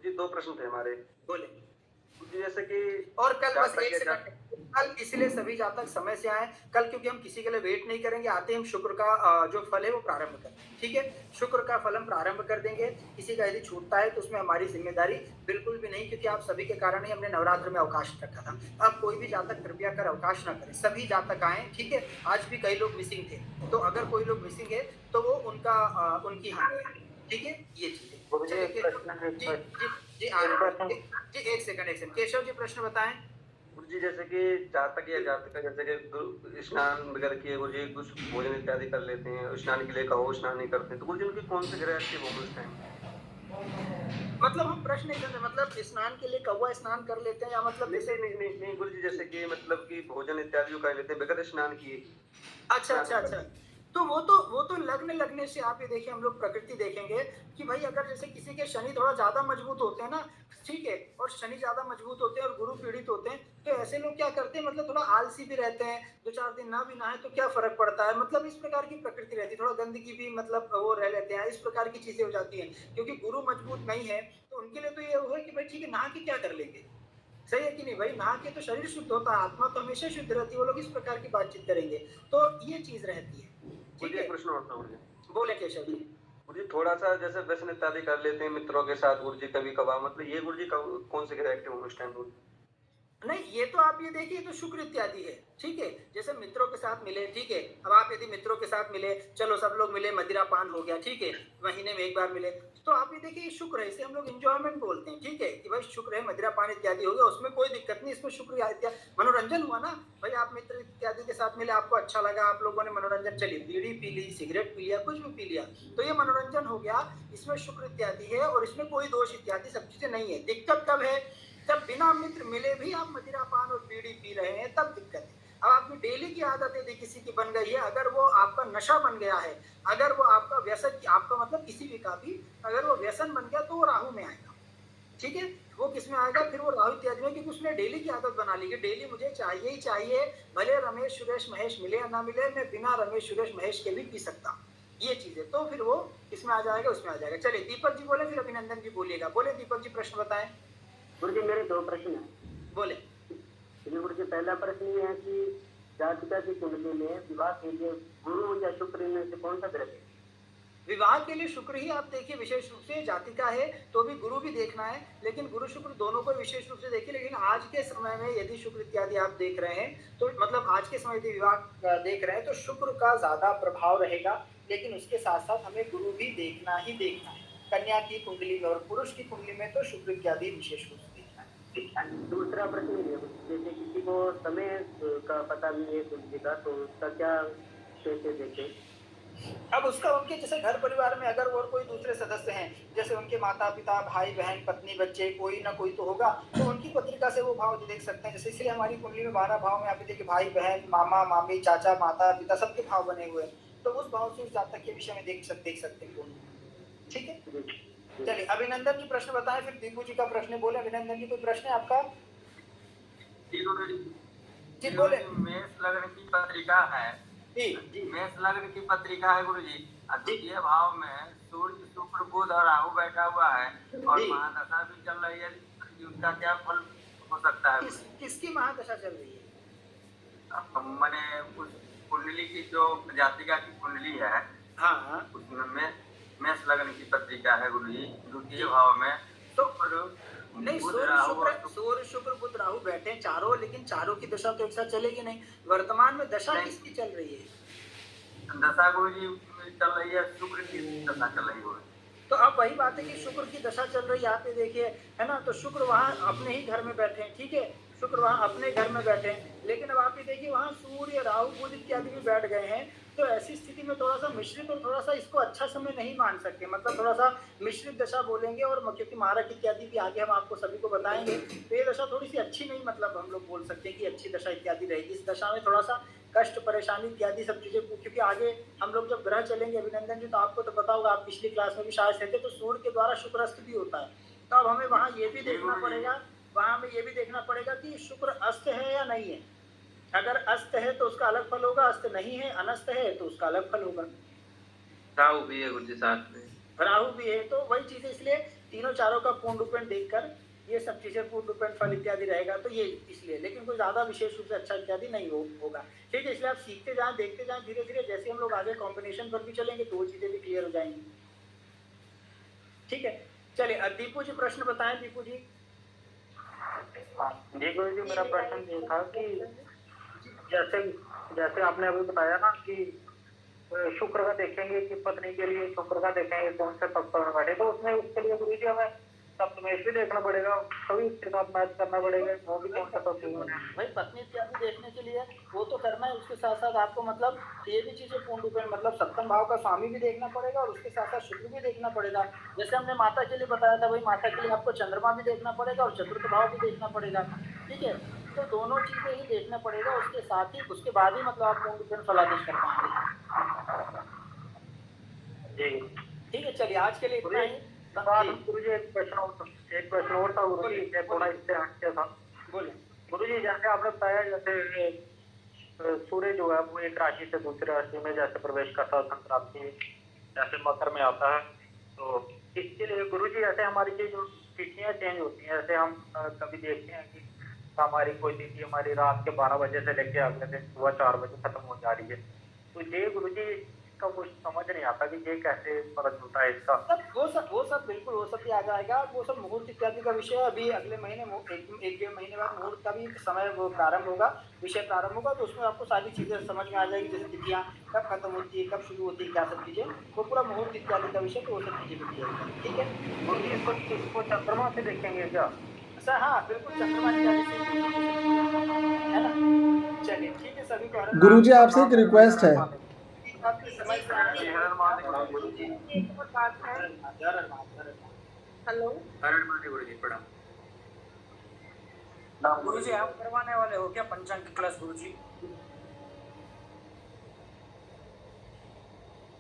Speaker 7: जी 2 प्रश्न थे हमारे।
Speaker 1: बोले।
Speaker 7: जैसे कि
Speaker 1: और कल बस 1 सेकंड, कल इसलिए सभी जातक समय से आए कल, क्योंकि हम किसी के लिए वेट नहीं करेंगे, आते हम शुक्र का जो फल है वो प्रारंभ करें, ठीक है। शुक्र का फल हम प्रारंभ कर देंगे, किसी का यदि छूटता है तो उसमें हमारी जिम्मेदारी बिल्कुल भी नहीं, क्योंकि आप सभी के कारण ही हमने नवरात्र में अवकाश रखा था। अब कोई भी जातक कृपया कर अवकाश ना करें, सभी जातक आए, ठीक है। आज भी कई लोग मिसिंग थे, तो अगर कोई लोग मिसिंग है तो वो उनकी हानि है, ठीक है। ये चीजें जी 1 सेकंड केशव जी प्रश्न बताएं।
Speaker 7: गुरु जी जैसे कि जातक या जातिका जैसे कि स्नान वगैरह किए, गुरु जी कुछ भोजन इत्यादि कर लेते हैं, स्नान के लिए कहो स्नान नहीं करते, तो गुरु जी उनके कौन से ग्रह अच्छे होंगे उस टाइम?
Speaker 1: मतलब हम प्रश्न नहीं करते, मतलब स्नान के लिए कौवा स्नान कर लेते हैं या मतलब
Speaker 7: नहीं गुरु जी, जैसे कि मतलब कि भोजन इत्यादि कर लेते हैं बगैर स्नान किए।
Speaker 1: अच्छा, तो वो तो लगने से आप ये देखिए, हम लोग प्रकृति देखेंगे कि भाई अगर जैसे किसी के शनि थोड़ा ज्यादा मजबूत होते हैं ना, ठीक है, और शनि ज्यादा मजबूत होते हैं और गुरु पीड़ित होते हैं, तो ऐसे लोग क्या करते हैं, मतलब थोड़ा आलसी भी रहते हैं, 2-4 दिन ना भी नहाए तो क्या फर्क पड़ता है, मतलब इस प्रकार की प्रकृति रहती है। थोड़ा गंदगी भी मतलब वो रह लेते हैं, इस प्रकार की चीजें हो जाती हैं, क्योंकि गुरु मजबूत नहीं है तो उनके लिए तो ये हुआ कि भाई ठीक है नहा के क्या कर लेंगे, सही है कि नहीं भाई, नहा के तो शरीर शुद्ध होता है, आत्मा तो हमेशा शुद्ध रहती है। वो लोग इस प्रकार की बातचीत करेंगे, तो ये चीज रहती है, ठीक है।
Speaker 7: प्रश्न और था गुरु जी,
Speaker 1: बोले केशव जी।
Speaker 7: गुरु जी थोड़ा सा जैसे व्यसन इत्यादि कर लेते हैं मित्रों के साथ गुरु जी कभी कभार, मतलब ये गुरु जी कौन से ग्रह एक्टिव होंगे उस टाइम?
Speaker 1: नहीं ये तो आप ये देखिए तो शुक्र इत्यादि है, ठीक है। जैसे मित्रों के साथ मिले, ठीक है, अब आप यदि मित्रों के साथ मिले, चलो सब लोग मिले, मदिरा पान हो गया, ठीक है, महीने में एक बार मिले, तो आप ये देखिए शुक्र है, इसे हम लोग इंजॉयमेंट बोलते हैं, ठीक है, कि भाई शुक्र है, मदिरा पान इत्यादि हो गया, उसमें कोई दिक्कत नहीं, इसमें शुक्र इत्यादि मनोरंजन हुआ ना भाई, आप मित्र इत्यादि के साथ मिले, आपको अच्छा लगा, आप लोगों ने मनोरंजन, चलिए बीड़ी पी ली, सिगरेट पी लिया, कुछ भी पी लिया, तो ये मनोरंजन हो गया, इसमें शुक्र इत्यादि है और इसमें कोई दोष इत्यादि सब चीजें नहीं है। दिक्कत कब है, जब बिना मित्र मिले भी आप मदिरा पान और बीड़ी पी रहे हैं, तब दिक्कत है। अब आपकी डेली की आदत यदि किसी की बन गई है, अगर वो आपका नशा बन गया है, अगर वो आपका व्यसन, आपका मतलब किसी भी का भी अगर वो व्यसन बन गया तो वो राहु में आएगा, ठीक है। वो किस में आएगा, फिर वो राहु इत्यादि में, क्योंकि उसने डेली की आदत बना ली कि डेली मुझे चाहिए ही चाहिए, भले रमेश सुरेश महेश मिले या ना मिले, मैं बिना रमेश सुरेश महेश के भी पी सकता, ये चीज है। तो फिर वो किसमें आ जाएगा, उसमें आ जाएगा। चलिए दीपक जी बोले, फिर अभिनंदन जी बोलिएगा। बोले दीपक जी प्रश्न बताएं।
Speaker 4: गुरु जी मेरे 2 प्रश्न हैं।
Speaker 1: बोले।
Speaker 4: गुरु जी पहला प्रश्न ये है कि जातिका की कुंडली में विवाह के लिए गुरु या शुक्र में से कौन सा ग्रह है?
Speaker 1: विवाह के लिए शुक्र ही आप देखिए विशेष रूप से, जातिका है तो भी गुरु भी देखना है, लेकिन गुरु शुक्र दोनों को विशेष रूप से देखिए। लेकिन आज के समय में यदि शुक्र इत्यादि आप देख रहे हैं तो मतलब आज के समय यदि विवाह देख रहे हैं तो शुक्र का ज्यादा प्रभाव रहेगा, लेकिन उसके साथ साथ हमें गुरु भी देखना ही देखना है। कन्या की कुंडली में और पुरुष की कुंडली में तो शुक्र इत्यादि विशेष रूप से देखना है।
Speaker 4: दूसरा प्रश्न ये है, जैसे किसी को समय का पता नहीं है कुंडली का, तो उसका क्या कैसे देखें?
Speaker 1: अब उसका उनके जैसे घर परिवार में अगर और कोई दूसरे सदस्य हैं, जैसे उनके माता पिता भाई बहन पत्नी बच्चे, कोई ना कोई तो होगा, तो उनकी पत्रिका से वो भाव देख सकते हैं। जैसे इसलिए हमारी कुंडली में 12 भाव में आप देखिए भाई बहन मामा मामी चाचा माता पिता सबके भाव बने हुए हैं, तो उस भाव से उस जातक के विषय में देख सकते हैं, ठीक है। चलिए अभिनंदन जी प्रश्न बताएं, फिर दीपू जी का प्रश्न बोले। अभिनंदन जी कोई प्रश्न है आपका? जी बोले।
Speaker 3: मेष लग्न की पत्रिका है।
Speaker 1: जी जी
Speaker 3: मेष लग्न की पत्रिका है गुरु जी। द्वितीय भाव में सूर्य शुक्र बुध और राहु बैठा हुआ है और
Speaker 1: जी।
Speaker 3: महादशा भी चल रही है। उसका क्या फल हो सकता है?
Speaker 1: किसकी महादशा चल रही है?
Speaker 3: मैंने उस कुंडली की जो जातिका की कुंडली है,
Speaker 1: हाँ
Speaker 3: उसमें मेष लग्न की पत्रिका है गुरु जी। द्वितीय भाव में शुक्र
Speaker 1: नहीं,
Speaker 3: बुध
Speaker 1: सूर्य
Speaker 3: राहु
Speaker 1: शुक्र
Speaker 3: और
Speaker 1: सूर्य शुक्र बुध राहु बैठे हैं चारों, लेकिन चारों की दशा तो एक साथ चलेगी नहीं। वर्तमान में दशा
Speaker 3: नहीं।
Speaker 1: किसकी चल रही है?
Speaker 3: दशा गुरु जी चल रही है, शुक्र की दशा चल रही है।
Speaker 1: तो अब वही बात है कि शुक्र की दशा चल रही है, यहाँ पे देखिए, है ना। तो शुक्र वहाँ अपने ही घर में बैठे हैं, ठीक है, शुक्र वहाँ अपने घर में बैठे हैं। लेकिन अब आप ये देखिए वहाँ सूर्य राहु बुध इत्यादि भी बैठ गए हैं। तो ऐसी स्थिति में थोड़ा सा मिश्रित और थोड़ा सा इसको अच्छा समय नहीं मान सकते, मतलब थोड़ा सा मिश्रित दशा बोलेंगे। और क्योंकि मारक इत्यादि भी आगे हम आपको सभी को बताएंगे, तो ये दशा थोड़ी सी अच्छी नहीं, मतलब हम लोग बोल सकते हैं कि अच्छी दशा इत्यादि रहेगी। इस दशा में थोड़ा सा कष्ट परेशानी इत्यादि सब चीज़ें, क्योंकि आगे हम लोग जब ग्रह चलेंगे अभिनंदन जी, तो आपको तो पता होगा, आप पिछली क्लास में भी शायद थे, तो सूर्य के द्वारा शुक्र अस्त भी होता है। तो अब हमें वहाँ ये भी देखना पड़ेगा, वहाँ हमें ये भी देखना पड़ेगा कि शुक्र अस्त है या नहीं है। अगर अस्त है तो उसका अलग फल होगा, अस्त नहीं है, अनस्त है तो उसका अलग फल होगा।
Speaker 3: राहु भी है गुरु जी साथ में।
Speaker 1: राहु भी है, तो वही चीज़ है। इसलिए तीनों चारों का पूर्ण रूपेण देखकर ये सब चीज़ें पूर्ण रूपेण फल इत्यादि रहेगा, तो ये इसलिए, लेकिन कोई ज़्यादा विशेष रूप से अच्छा इत्यादि नहीं होगा। ठीक है, इसलिए आप सीखते जाएं, देखते जाएं, धीरे धीरे जैसे हम लोग आगे कॉम्बिनेशन पर भी चलेंगे तो वो चीज़ें भी क्लियर हो जाएंगी। ठीक है, चलिए दीपू जी प्रश्न बताएं। दीपू जी।
Speaker 4: जी गुरु जी, मेरा प्रश्न ये था कि जैसे जैसे आपने अभी बताया ना कि शुक्र का देखेंगे कि पत्नी के लिए शुक्र का देखेंगे कौन से तत्व में बैठे, तो उसमें उसके लिए गुरु जी हमें सप्तमेश भी देखना पड़ेगा, सभी उसके साथ मैच करना पड़ेगा, वो भी कौन सा तत्व में है।
Speaker 1: भाई पत्नी इत्यादि देखने के लिए वो तो करना है, उसके साथ साथ आपको मतलब ये भी चीज़ें पूर्ण रूपेण, मतलब सप्तम भाव का स्वामी भी देखना पड़ेगा और उसके साथ साथ शुक्र भी देखना पड़ेगा। जैसे हमने माता के लिए बताया था, भाई माता के लिए आपको चंद्रमा भी देखना पड़ेगा और चतुर्थ भाव भी देखना पड़ेगा। ठीक है, तो दोनों चीज़ें ही देखना पड़ेगा, उसके साथ ही उसके बाद ही मतलब आप पूर्ण रूपेण फलादेश कर पाएंगे।
Speaker 4: जी
Speaker 1: ठीक है, चलिए आज के लिए इतना ही।
Speaker 4: गुरु जी एक प्रश्न और था गुरु जी, थोड़ा इससे हटके था।
Speaker 1: बोले।
Speaker 4: गुरु जी, जैसे आपने बताया, जैसे सूर्य जो है वो एक राशि से दूसरी राशि में जैसे प्रवेश करता है, संक्रांति जैसे मकर में आता है, तो इसके लिए गुरु जी जैसे हमारी जो तिथियां चेंज होती हैं, जैसे हम कभी देखते हैं कि हमारी कोई तिथि हमारी रात के 12 बजे से लेके अगले दिन सुबह 4 बजे खत्म हो जा रही है, तो ये गुरु जी इसका कुछ समझ नहीं आता कि ये कैसे पता चलता है इसका।
Speaker 1: वो सब बिल्कुल वो सब भी आ जाएगा। वो सब मुहूर्त इत्यादि का विषय अभी अगले महीने एक डेढ़ महीने बाद मुहूर्त का भी समय वो प्रारंभ होगा, विषय प्रारंभ होगा, तो उसमें आपको सारी चीज़ें समझ में आ जाएगी, जैसे तिथियाँ कब खत्म होती है, कब शुरू होती है, क्या सब चीज़ें, वो पूरा मुहूर्त इत्यादि का विषय, तो वो सब चीज़ें भी क्लियर है। ठीक है,
Speaker 4: इसको चंद्रमा से देखेंगे क्या?
Speaker 1: सर हाँ बिल्कुल, चंद्रमा इत्यादि से है ना। चलिए ठीक है, सभी को
Speaker 5: गुरु जी आपसे एक रिक्वेस्ट है।
Speaker 8: हेलो
Speaker 3: गुरु जी प्रणाम।
Speaker 1: गुरु जी आप करवाने वाले हो क्या पंचांग की क्लास? गुरु जी